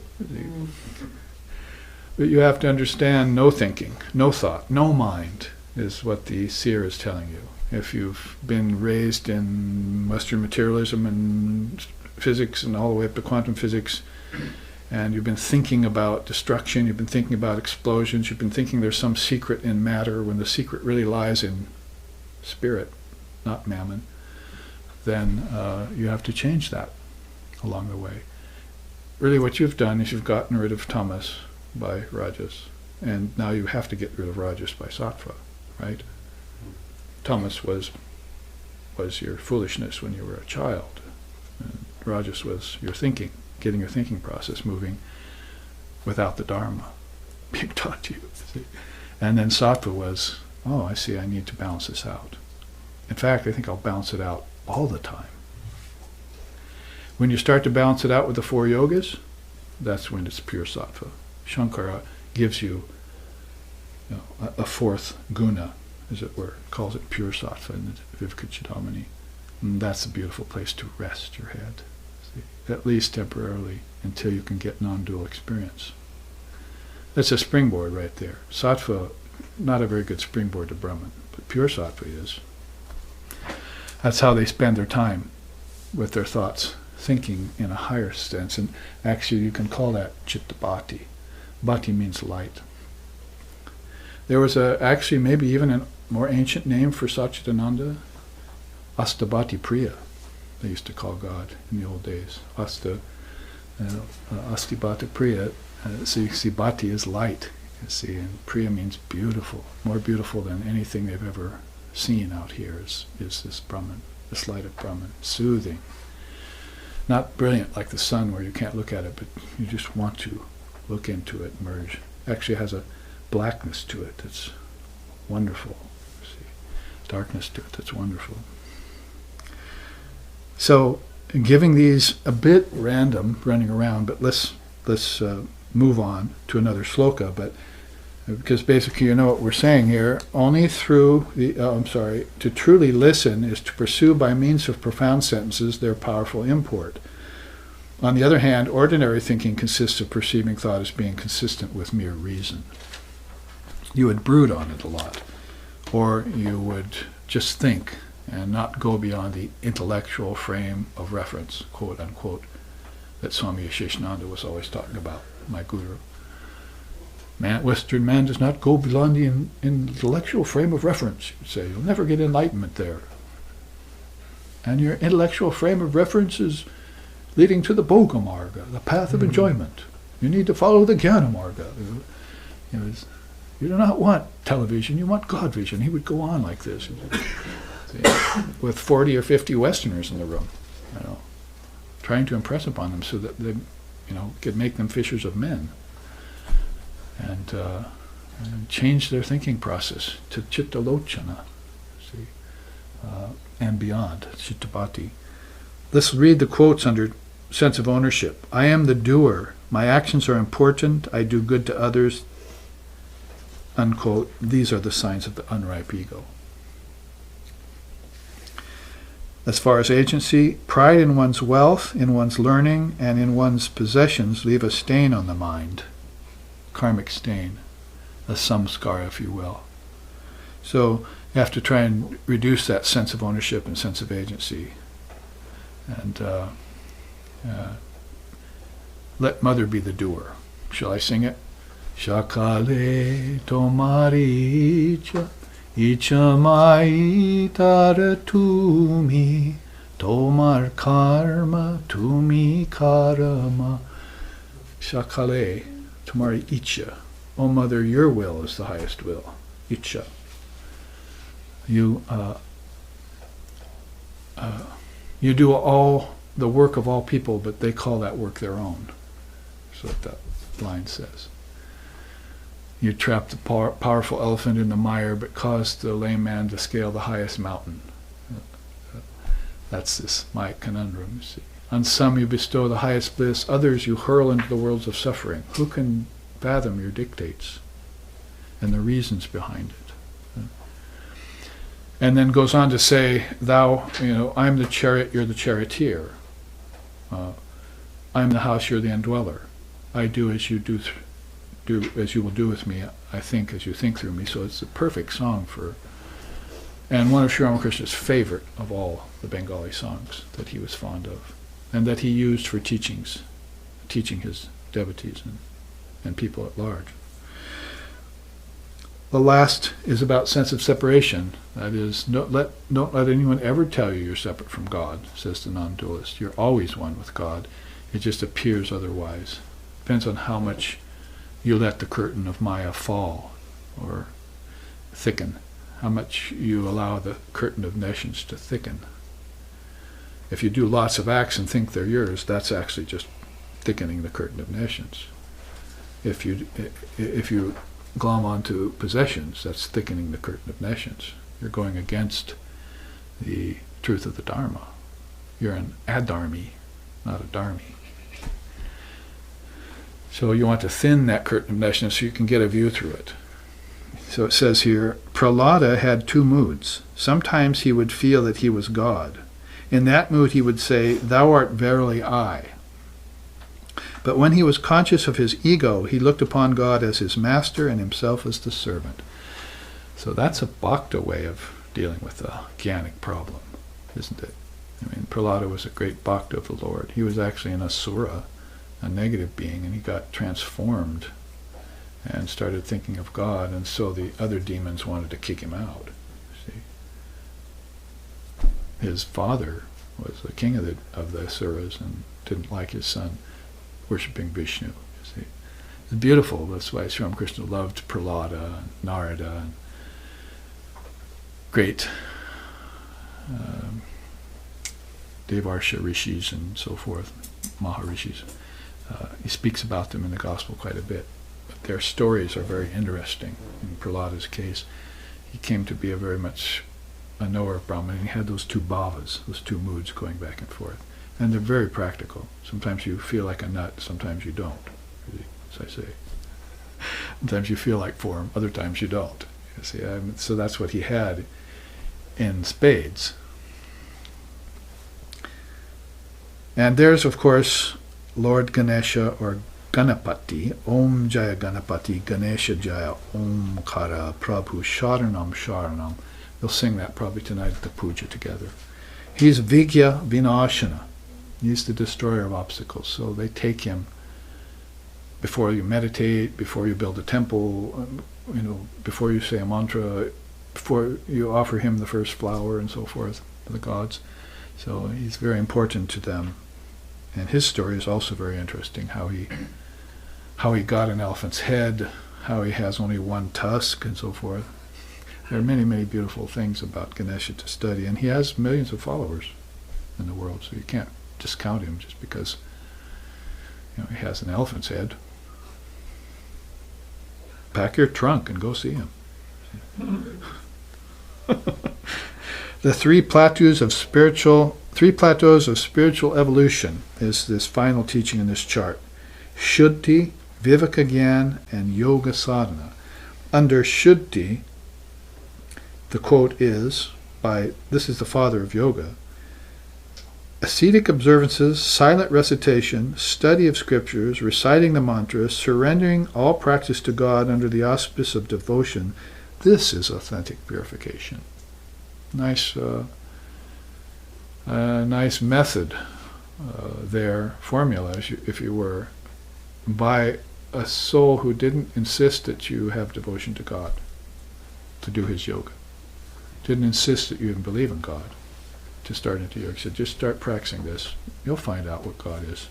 But you have to understand no thinking, no thought, no mind is what the seer is telling you. If you've been raised in Western materialism and physics and all the way up to quantum physics, and you've been thinking about destruction, you've been thinking about explosions, you've been thinking there's some secret in matter when the secret really lies in spirit, not mammon, then you have to change that along the way. Really what you've done is you've gotten rid of tamas by rajas, and now you have to get rid of rajas by sattva, right? Tamas was your foolishness when you were a child. And rajas was your thinking, getting your thinking process moving without the dharma being taught to you. See? And then sattva was, oh, I see, I need to balance this out. In fact, I think I'll balance it out all the time. When you start to balance it out with the 4 yogas, that's when it's pure sattva. Shankara gives you, a 4th guna, as it were, calls it pure sattva in the Vivekachidamani. And that's a beautiful place to rest your head, see? At least temporarily, until you can get non-dual experience. That's a springboard right there. Sattva, not a very good springboard to Brahman, but pure sattva is. That's how they spend their time with their thoughts, thinking in a higher sense. And actually you can call that chitta bhati. Bhati means light. There was actually maybe even a more ancient name for Satchidananda, Astabhati Priya, they used to call God in the old days. Astibhata Priya. So you see, Bhati is light, you see, and Priya means beautiful, more beautiful than anything they've ever seen out here is this Brahman, this light of Brahman, soothing. Not brilliant like the sun where you can't look at it, but you just want to look into it, merge. Actually has a blackness to it that's wonderful. See, darkness to it that's wonderful. So, giving these a bit random, running around, but let's move on to another sloka. But because basically, you know what we're saying here. Only through to truly listen is to pursue by means of profound sentences their powerful import. On the other hand, ordinary thinking consists of perceiving thought as being consistent with mere reason. You would brood on it a lot, or you would just think and not go beyond the intellectual frame of reference, quote unquote, that Swami Yesheshananda was always talking about, my guru. Western man does not go beyond the intellectual frame of reference, you would say. You'll never get enlightenment there. And your intellectual frame of reference is leading to the Bhoga Marga, the path of enjoyment. You need to follow the Jnana Marga. You do not want television, you want God vision. He would go on like this. With 40 or 50 Westerners in the room, trying to impress upon them so that they, could make them fishers of men, and change their thinking process to chitta lochana, and beyond, chitta bhati. Let's read the quotes under sense of ownership. I am the doer. My actions are important. I do good to others. unquote, these are the signs of the unripe ego. As far as agency, pride in one's wealth, in one's learning, and in one's possessions leave a stain on the mind, karmic stain, a samskara, if you will. So you have to try and reduce that sense of ownership and sense of agency. And let Mother be the doer. Shall I sing it? Shakale tomari icha, icha mai tara tumi, tomar karma tumi karma. Shakale tomari icha. Oh Mother, your will is the highest will. Icha. You do all the work of all people, but they call that work their own. That's what that line says. You trap the powerful elephant in the mire, but cause the lame man to scale the highest mountain. That's this Maya conundrum, you see. On some you bestow the highest bliss, others you hurl into the worlds of suffering. Who can fathom your dictates and the reasons behind it? And then goes on to say, thou, I'm the chariot, you're the charioteer. I'm the house, you're the indweller. I do as you do as you will do with me. I think as you think through me. So it's the perfect song for, and one of Sri Ramakrishna's favorite of all the Bengali songs that he was fond of, and that he used for teaching his devotees and people at large. The last is about sense of separation. That is, don't let anyone ever tell you you're separate from God, says the non-dualist. You're always one with God. It just appears otherwise. Depends on how much you let the curtain of Maya fall or thicken, how much you allow the curtain of nescience to thicken. If you do lots of acts and think they're yours, that's actually just thickening the curtain of nescience. If you glom onto possessions, that's thickening the curtain of nescience. You're going against the truth of the Dharma. You're an adharmi, not a dharmi. So you want to thin that curtain of nescience so you can get a view through it. So it says here, Prahlada had two moods. Sometimes he would feel that he was God. In that mood he would say, "Thou art verily I." But when he was conscious of his ego, he looked upon God as his master and himself as the servant. So that's a bhakta way of dealing with the jnanic problem, isn't it? I mean, Prahlada was a great bhakta of the Lord. He was actually an asura, a negative being, and he got transformed and started thinking of God, and so the other demons wanted to kick him out. See, his father was the king of the asuras and didn't like his son worshipping Vishnu. You see, it's beautiful. That's why Sri Ramakrishna loved Prahlada and Narada and great Devarsha rishis and so forth, Maharishis. He speaks about them in the Gospel quite a bit. But their stories are very interesting. In Prahlada's case, he came to be very much a knower of Brahman, and he had those two bhavas, those two moods going back and forth. And they're very practical. Sometimes you feel like a nut, sometimes you don't, as I say. Sometimes you feel like form, other times you don't. You see, so that's what he had in spades. And there's, of course, Lord Ganesha or Ganapati, Om Jaya Ganapati, Ganesha Jaya, Om Kara, Prabhu, Sharanam, Sharanam. They'll sing that probably tonight at the puja together. He's Vigya Vinashana. He's the destroyer of obstacles. So they take him before you meditate, before you build a temple, before you say a mantra, before you offer him the first flower and so forth to the gods. So he's very important to them. And his story is also very interesting, how he got an elephant's head, how he has only one tusk and so forth. There are many, many beautiful things about Ganesha to study, and he has millions of followers in the world, so you can't discount him just because he has an elephant's head. Pack your trunk and go see him. The three plateaus of spiritual evolution is this final teaching in this chart. Shuddhi, Viveka Gyan, and Yoga Sadhana. under Shuddhi, the quote is this is the father of yoga: ascetic observances, silent recitation, study of scriptures, reciting the mantras, surrendering all practice to God under the auspice of devotion. This is authentic purification. Nice method there, formula, if you were, by a soul who didn't insist that you have devotion to God, to do his yoga. Didn't insist that you even believe in God to start into yoga. He said, just start practicing this. You'll find out what God is.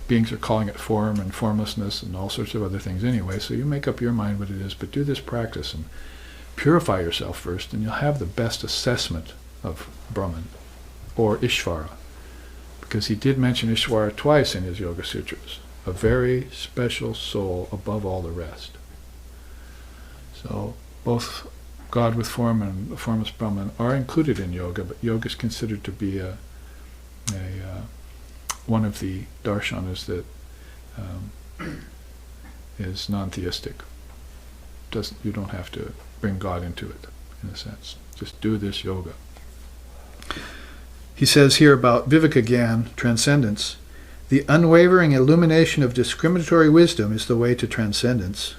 Beings are calling it form and formlessness and all sorts of other things anyway, so you make up your mind what it is, but do this practice and purify yourself first, and you'll have the best assessment of Brahman or Ishvara, because he did mention Ishvara twice in his Yoga Sutras, a very special soul above all the rest. So both God with form and the formless Brahman are included in yoga, but yoga is considered to be one of the darshanas that is non-theistic. You don't have to bring God into it, in a sense. Just do this yoga. He says here about Viveka Gyan, transcendence: the unwavering illumination of discriminatory wisdom is the way to transcendence.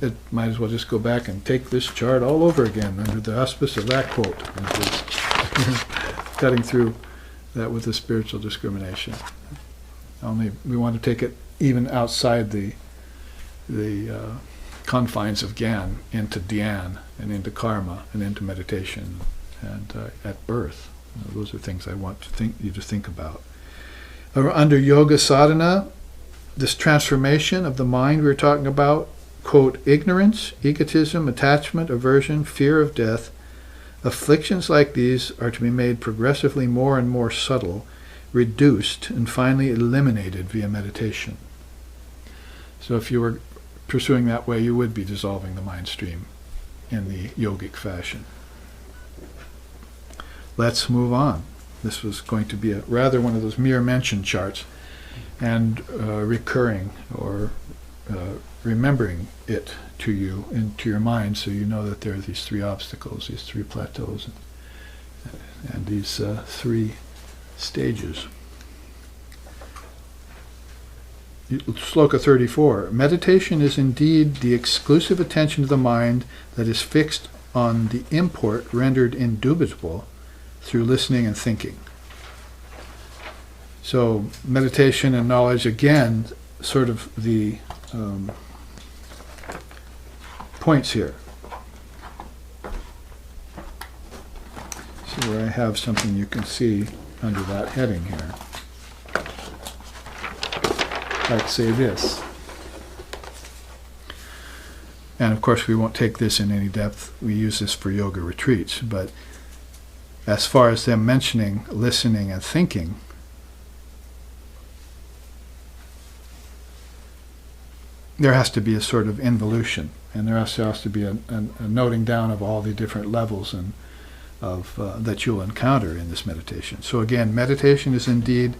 It might as well just go back and take this chart all over again under the auspice of that quote. Cutting through that with the spiritual discrimination. Only we want to take it even outside the confines of Gyan into Dhyan and into karma and into meditation and at birth. Those are things I want you to think about. Under yoga sadhana, this transformation of the mind we were talking about, quote, ignorance, egotism, attachment, aversion, fear of death, afflictions like these are to be made progressively more and more subtle, reduced, and finally eliminated via meditation. So if you were pursuing that way, you would be dissolving the mind stream in the yogic fashion. Let's move on. This was going to be rather one of those mere mention charts, and recurring or remembering it to you into your mind, so you know that there are these three obstacles, these three plateaus, and these three stages. Sloka 34. Meditation is indeed the exclusive attention of the mind that is fixed on the import rendered indubitable through listening and thinking. So meditation and knowledge, again, sort of the points here. So where I have something you can see under that heading here. Like say this. And of course we won't take this in any depth. We use this for yoga retreats, but as far as them mentioning listening and thinking, there has to be a sort of involution, and there also has to be a noting down of all the different levels and of that you'll encounter in this meditation. So again, meditation is indeed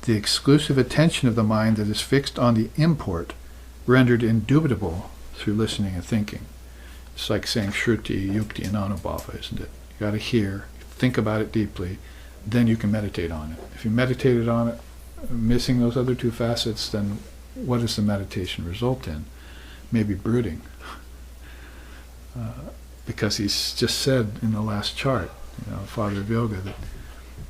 the exclusive attention of the mind that is fixed on the import rendered indubitable through listening and thinking. It's like saying Shruti, Yukti, and Anubhava, isn't it? You got to hear, think about it deeply, then you can meditate on it. If you meditated on it, missing those other two facets, then what does the meditation result in? Maybe brooding. Because he's just said in the last chart, Father of Yoga,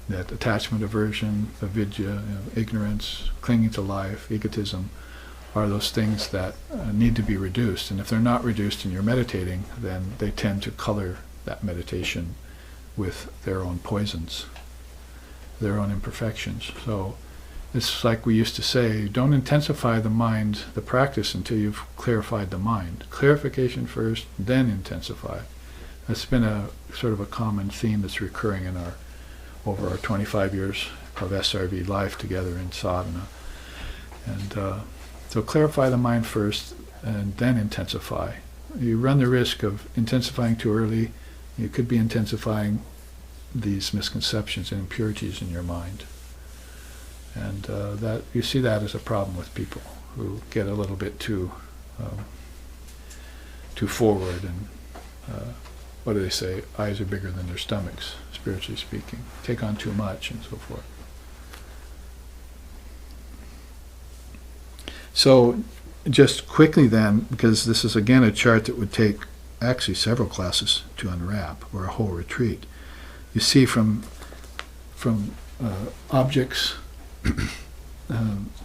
that attachment, aversion, avidya, ignorance, clinging to life, egotism, are those things that need to be reduced. And if they're not reduced and you're meditating, then they tend to color that meditation with their own poisons, their own imperfections. So it's like we used to say, don't intensify the mind, the practice, until you've clarified the mind. Clarification first, then intensify. That's been a sort of a common theme that's recurring in over our 25 years of SRV life together in sadhana. And so clarify the mind first, and then intensify. You run the risk of intensifying too early. You could be intensifying these misconceptions and impurities in your mind. And that you see that as a problem with people who get a little bit too too forward, and what do they say? Eyes are bigger than their stomachs, spiritually speaking. Take on too much, and so forth. So, just quickly then, because this is again a chart that would take actually several classes to unwrap, or a whole retreat. You see from objects,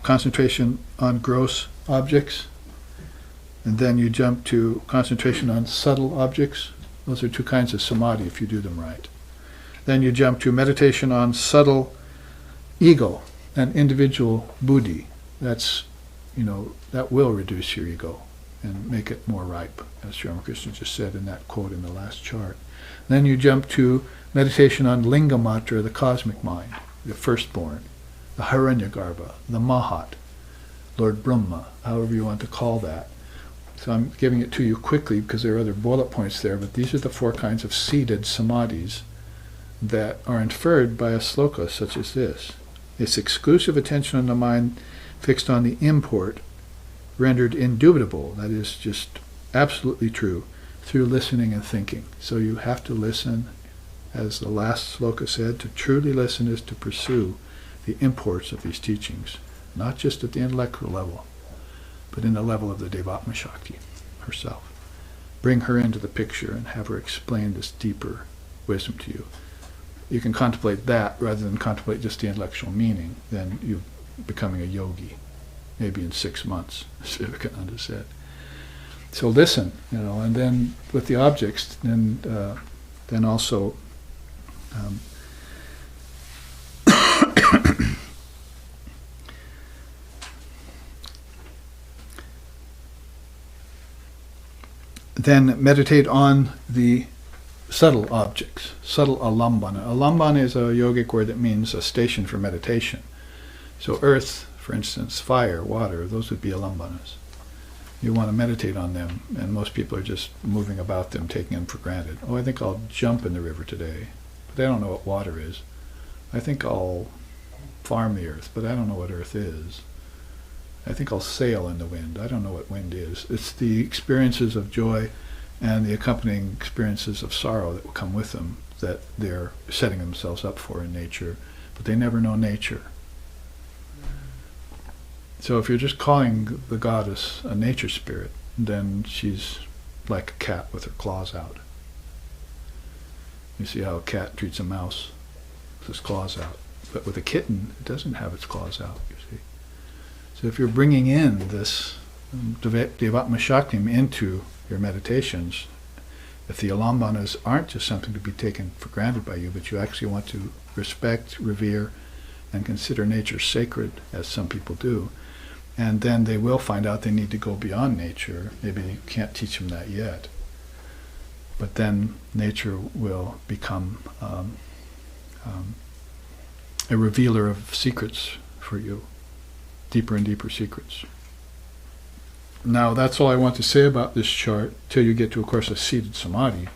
concentration on gross objects, and then you jump to concentration on subtle objects. Those are two kinds of samadhi if you do them right. Then you jump to meditation on subtle ego and individual buddhi. That's, that will reduce your ego and make it more ripe, as Sri Ramakrishna just said in that quote in the last chart. Then you jump to meditation on lingamatra, the cosmic mind, the firstborn, the Hiranyagarbha, the Mahat, Lord Brahma, however you want to call that. So I'm giving it to you quickly because there are other bullet points there, but these are the 4 kinds of seated samadhis that are inferred by a sloka such as this. It's exclusive attention on the mind fixed on the import, rendered indubitable, that is just absolutely true, through listening and thinking. So you have to listen, as the last sloka said, to truly listen is to pursue the imports of these teachings, not just at the intellectual level, but in the level of the Adhyatma Shakti herself. Bring her into the picture and have her explain this deeper wisdom to you. You can contemplate that rather than contemplate just the intellectual meaning, then you're becoming a yogi, maybe in 6 months, as Vivekananda said. So listen, and then with the objects, then also then meditate on the subtle objects, subtle alambana. Alambana is a yogic word that means a station for meditation. So earth, for instance, fire, water, those would be alambanas. You want to meditate on them, and most people are just moving about them, taking them for granted. Oh, I think I'll jump in the river today, but they don't know what water is. I think I'll farm the earth, but I don't know what earth is. I think I'll sail in the wind. I don't know what wind is. It's the experiences of joy and the accompanying experiences of sorrow that will come with them that they're setting themselves up for in nature, but they never know nature. So if you're just calling the goddess a nature spirit, then she's like a cat with her claws out. You see how a cat treats a mouse with its claws out. But with a kitten, it doesn't have its claws out, you see. So if you're bringing in this Adhyatma Shakti into your meditations, if the alambanas aren't just something to be taken for granted by you, but you actually want to respect, revere, and consider nature sacred, as some people do, and then they will find out they need to go beyond nature. Maybe you can't teach them that yet. But then nature will become a revealer of secrets for you, deeper and deeper secrets. Now, that's all I want to say about this chart till you get to, of course, a seated samadhi.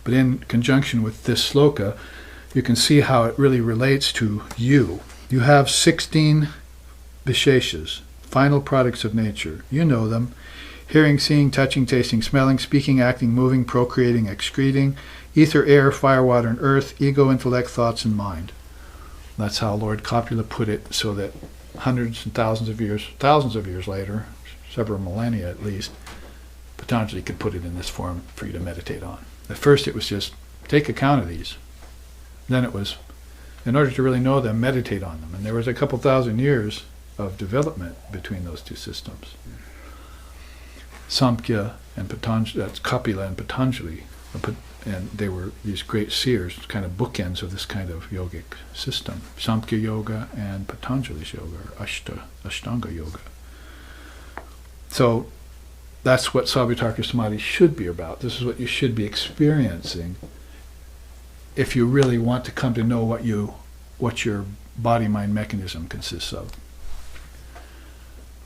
But in conjunction with this sloka, you can see how it really relates to you. You have 16 visheshas, final products of nature. You know them: hearing, seeing, touching, tasting, smelling, speaking, acting, moving, procreating, excreting, ether, air, fire, water, and earth, ego, intellect, thoughts, and mind. That's how Lord Copula put it, so that hundreds and thousands of years later, several millennia at least, Patanjali could put it in this form for you to meditate on. At first it was just, take account of these. Then it was, in order to really know them, meditate on them. And there was a couple thousand years of development between those two systems. Samkhya and Patanjali, that's Kapila and Patanjali, and they were these great seers, kind of bookends of this kind of yogic system. Samkhya Yoga and Patanjali's yoga, or Ashtanga Yoga. So that's what Savitarka Samadhi should be about. This is what you should be experiencing if you really want to come to know what your body-mind mechanism consists of.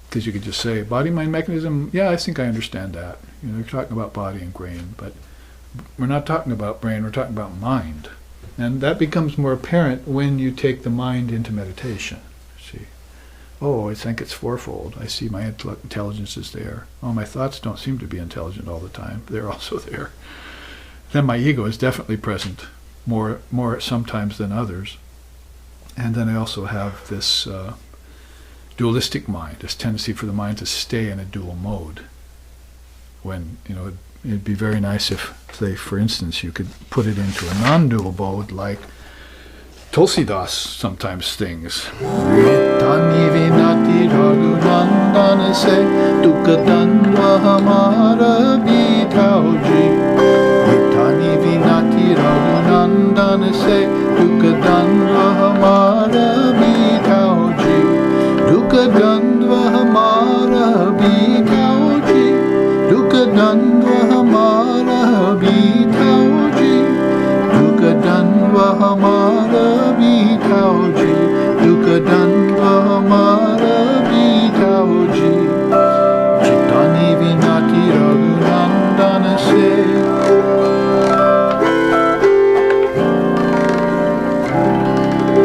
Because you could just say, body-mind mechanism, yeah, I think I understand that. You're talking about body and brain, but we're not talking about brain, we're talking about mind. And that becomes more apparent when you take the mind into meditation, see. Oh, I think it's fourfold. I see my intelligence is there. Oh, my thoughts don't seem to be intelligent all the time. They're also there. Then my ego is definitely present, more sometimes than others. And then I also have this dualistic mind, this tendency for the mind to stay in a dual mode. When, it'd be very nice if, say, for instance, you could put it into a non-dual mode like Tulsidas sometimes sings. Vitani vinati raghunandana se dukhadanva hamara bitauji. Vitani vinati raghunandana se dukhadanva hamara bitauji. Dukhadanva hamara bitauji. Dukhadanva hamara bitauji. Dukhadanva hamara bitauji. Dukhadanva hamara bitauji. Chitani vinati raghunandana se.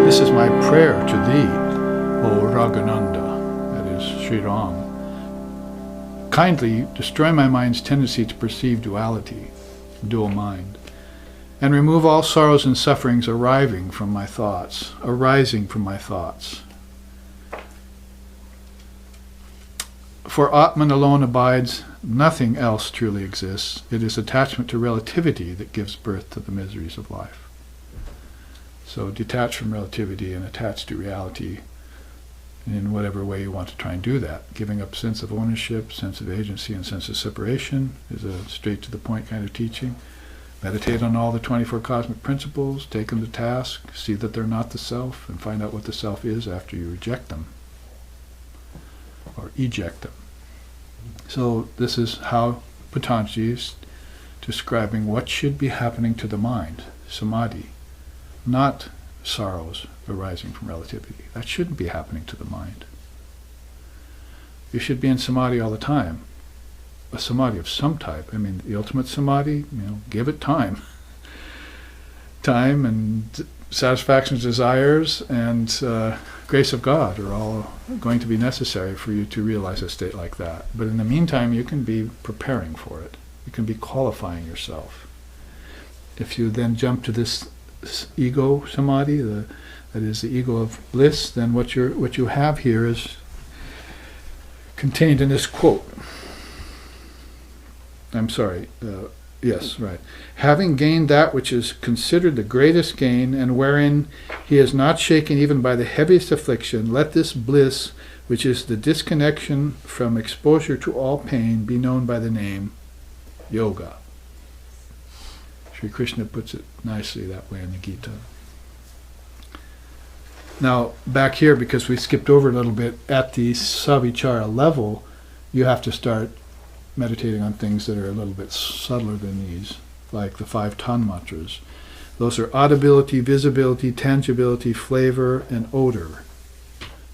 This is my prayer to thee, O Raghunanda, that is Sri Ram. Kindly destroy my mind's tendency to perceive duality, dual mind, and remove all sorrows and sufferings arising from my thoughts. For Atman alone abides, nothing else truly exists. It is attachment to relativity that gives birth to the miseries of life. So detach from relativity and attach to reality in whatever way you want to try and do that. Giving up sense of ownership, sense of agency, and sense of separation is a straight to the point kind of teaching. Meditate on all the 24 cosmic principles, take them to task, see that they're not the self, and find out what the self is after you reject them, or eject them. So this is how Patanjali is describing what should be happening to the mind, samadhi, not sorrows arising from relativity. That shouldn't be happening to the mind. You should be in samadhi all the time. A samadhi of some type. I mean, the ultimate samadhi, give it time. Time and satisfaction of desires and grace of God are all going to be necessary for you to realize a state like that. But in the meantime, you can be preparing for it. You can be qualifying yourself. If you then jump to this ego samadhi, that is the ego of bliss, then what you have here is contained in this quote. Yes, right. Having gained that which is considered the greatest gain, and wherein he is not shaken even by the heaviest affliction, let this bliss, which is the disconnection from exposure to all pain, be known by the name yoga. Sri Krishna puts it nicely that way in the Gita. Now, back here, because we skipped over a little bit, at the savichara level, you have to start meditating on things that are a little bit subtler than these, like the 5 tanmatras. Those are audibility, visibility, tangibility, flavor, and odor.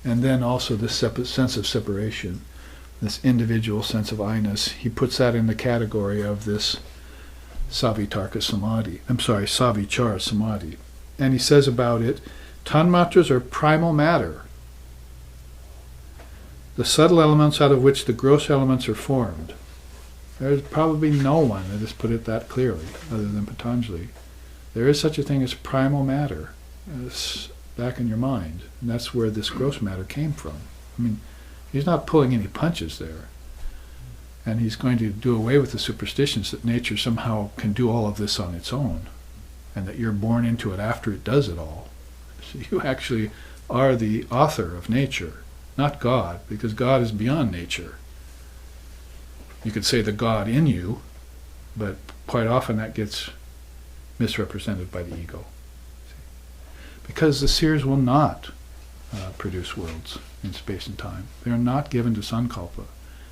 And then also this sense of separation, this individual sense of I-ness. He puts that in the category of this savichara samadhi. And he says about it, tanmatras are primal matter, the subtle elements out of which the gross elements are formed. There's probably no one that has put it that clearly, other than Patanjali. There is such a thing as primal matter. It's back in your mind. And that's where this gross matter came from. I mean, he's not pulling any punches there. And he's going to do away with the superstitions that nature somehow can do all of this on its own, and that you're born into it after it does it all. So you actually are the author of nature, not God, because God is beyond nature. You could say the God in you, but quite often that gets misrepresented by the ego. Because the seers will not produce worlds in space and time. They are not given to sankalpa.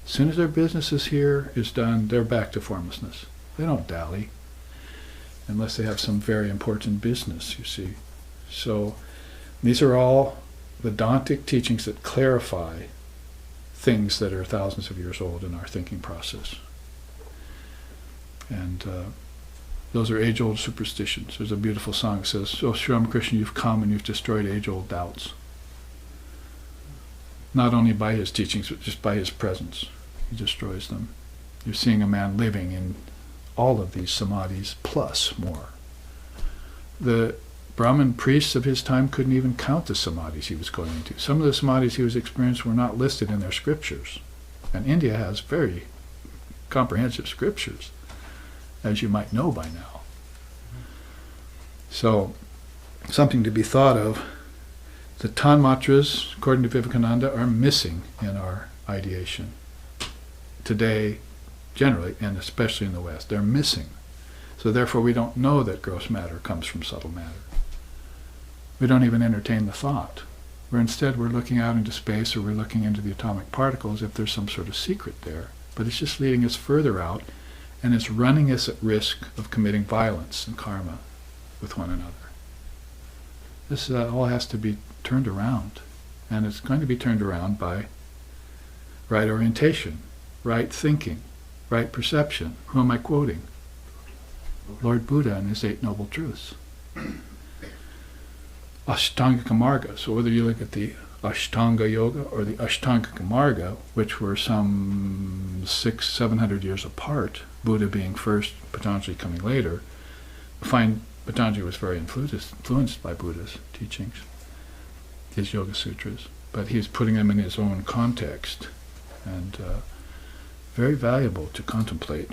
As soon as their business is done, they're back to formlessness. They don't dally, unless they have some very important business, you see. So these are all Vedantic teachings that clarify things that are thousands of years old in our thinking process. And those are age-old superstitions. There's a beautiful song that says, "Oh, Sri Ramakrishna, you've come and you've destroyed age-old doubts." not only by his teachings, but just by his presence. He destroys them. You're seeing a man living in all of these samadhis plus more. The Brahmin priests of his time couldn't even count the samadhis he was going into. Some of the samadhis he was experiencing were not listed in their scriptures. And India has very comprehensive scriptures, as you might know by now. So, something to be thought of. The Tanmatras, according to Vivekananda, are missing in our ideation today, generally, and especially in the West. They're missing. So therefore we don't know that gross matter comes from subtle matter. We don't even entertain the thought. We're looking out into space, or we're looking into the atomic particles if there's some sort of secret there. But it's just leading us further out, and it's running us at risk of committing violence and karma with one another. This all has to be turned around, and it's going to be turned around by right orientation, right thinking, right perception. Who am I quoting? Lord Buddha and his 8 Noble Truths. Ashtanga Marga. So whether you look at the Ashtanga Yoga or the Ashtanga Marga, which were some 600-700 years apart, Buddha being first, Patanjali coming later, find Patanjali was very influenced by Buddha's teachings, his Yoga Sutras, but he's putting them in his own context, and very valuable to contemplate.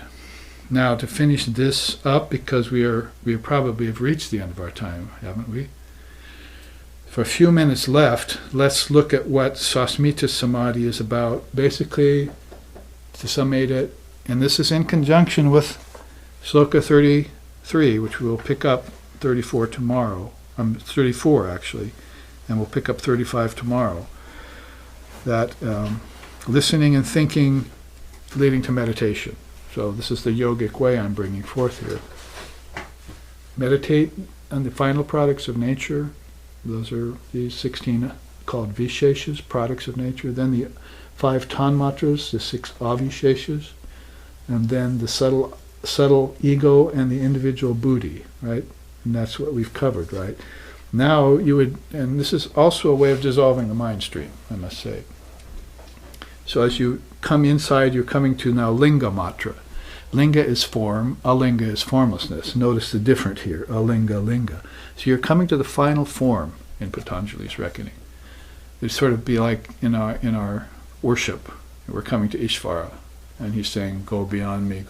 Now, to finish this up, because we probably have reached the end of our time, haven't we? For a few minutes left, let's look at what Sasmita Samadhi is about. Basically, to summate it, and this is in conjunction with Sloka 33, which we'll pick up 34 tomorrow. 34 actually, and we'll pick up 35 tomorrow. That listening and thinking leading to meditation. So this is the yogic way I'm bringing forth here. Meditate on the final products of nature. Those are the 16 called Visheshas, products of nature. Then the 5 Tanmatras, the 6 Avisheshas. And then the subtle ego and the individual buddhi, right? And that's what we've covered, right? Now you would, and this is also a way of dissolving the mind stream, I must say. So as you come inside, you're coming to now Linga Matra. Linga is form, Alinga is formlessness. Notice the difference here, Alinga, Linga. So you're coming to the final form in Patanjali's reckoning. It'd sort of be like in our worship, we're coming to Ishvara, and he's saying, go beyond me,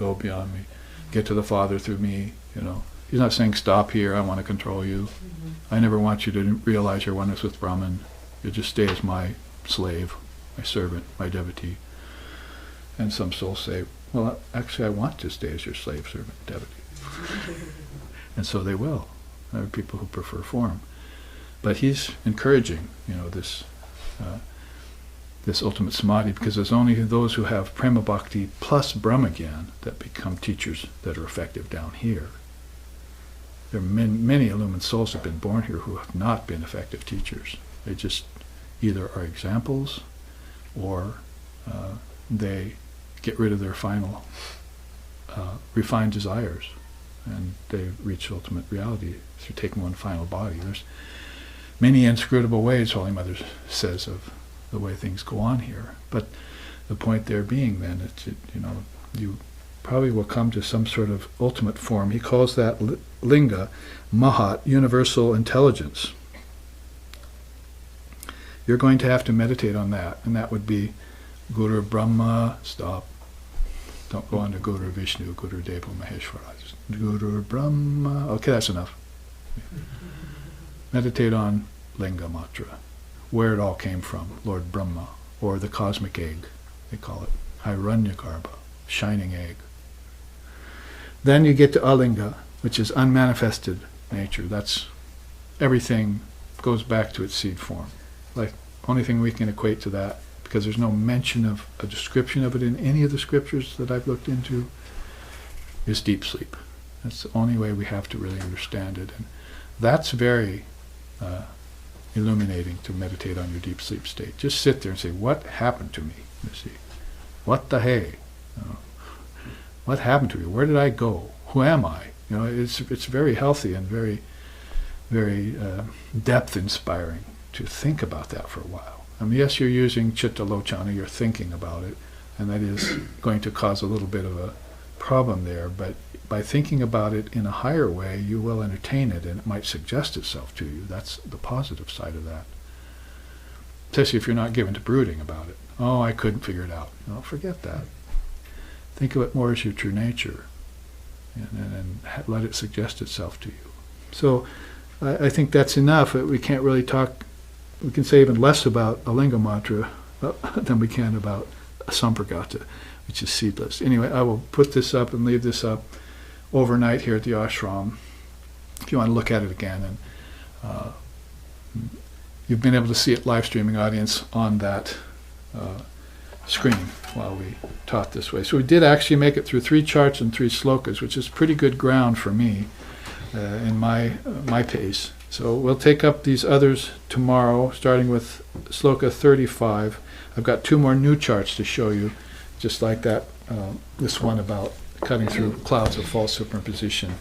get to the Father through me, you know. He's not saying, stop here, I want to control you. I never want you to realize your oneness with Brahman. You just stay as my slave, my servant, my devotee. And some souls say, well, actually I want to stay as your slave, servant, devotee. And so they will. There are people who prefer form. But he's encouraging, this ultimate samadhi, because it's only those who have prema bhakti plus brahmagyan that become teachers that are effective down here. There are many illumined souls have been born here who have not been effective teachers. They just either are examples, or they get rid of their final refined desires, and they reach ultimate reality through taking one final body. There's many inscrutable ways, Holy Mother says, of the way things go on here. But the point there being, then, you probably will come to some sort of ultimate form. He calls that linga, mahat, universal intelligence. You're going to have to meditate on that, and that would be Guru Brahma, stop. Don't go on to Guru Vishnu, Guru Deva Maheshwara. Just Guru Brahma, okay, that's enough. Meditate on Linga Matra, where it all came from, Lord Brahma, or the cosmic egg, they call it, Hiranyagarbha, shining egg. Then you get to Alinga, which is unmanifested nature. That's everything goes back to its seed form. Like, only thing we can equate to that, because there's no mention of a description of it in any of the scriptures that I've looked into, is deep sleep. That's the only way we have to really understand it. And that's very illuminating, to meditate on your deep sleep state. Just sit there and say, what happened to me? You see, what the hey? What happened to me? Where did I go? Who am I? It's very healthy and very, very depth inspiring to think about that for a while. Yes, you're using chitta lochana, you're thinking about it, and that is going to cause a little bit of a problem there, but by thinking about it in a higher way, you will entertain it, and it might suggest itself to you. That's the positive side of that. Especially if you're not given to brooding about it. Oh, I couldn't figure it out. No, forget that. Think of it more as your true nature, and let it suggest itself to you. So I think that's enough. We can't really talk, we can say even less about a linga mantra than we can about a sampragata, which is seedless. Anyway, I will put this up and leave this up overnight here at the ashram if you want to look at it again. And you've been able to see it live streaming audience on that screen while we taught this way. So we did actually make it through 3 charts and 3 slokas, which is pretty good ground for me in my pace. So we'll take up these others tomorrow, starting with sloka 35. I've got 2 more new charts to show you, just like that. This one about cutting through clouds of false superimposition.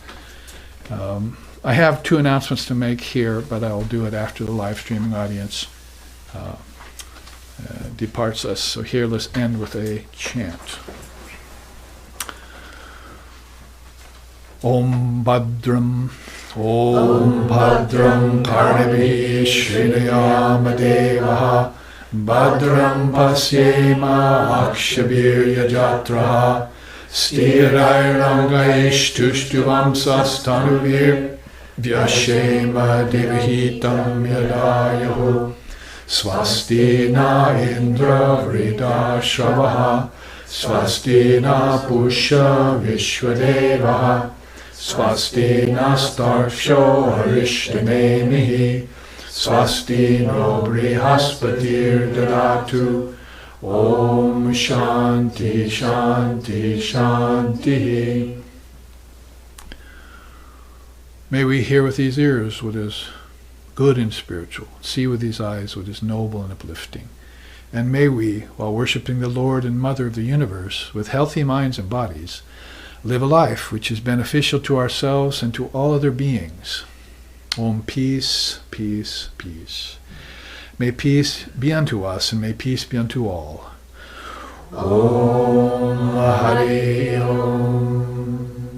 I have 2 announcements to make here, but I will do it after the live streaming audience departs us. So here, let's end with a chant. Om Bhadram, Om Bhadram Karnavih Shriyama Devaha, Bhadram Pasyema Akshabir Yajatraha, Sthirairangayish Tushtuvam Sastanuvir, Vyashema Devahitam Yadayahu, Swasti na Indra Vrida Shravaha, Swasti na Pusha Vishwadevaha, Swasti na Starsho Arishtanemihi, Swasti no Brihaspatir Dadatu. Om Shanti Shanti Shanti. May we hear with these ears what is good and spiritual, see with these eyes what is noble and uplifting. And may we, while worshipping the Lord and Mother of the universe, with healthy minds and bodies, live a life which is beneficial to ourselves and to all other beings. Om, peace, peace, peace. May peace be unto us, and may peace be unto all. Om Hari Om.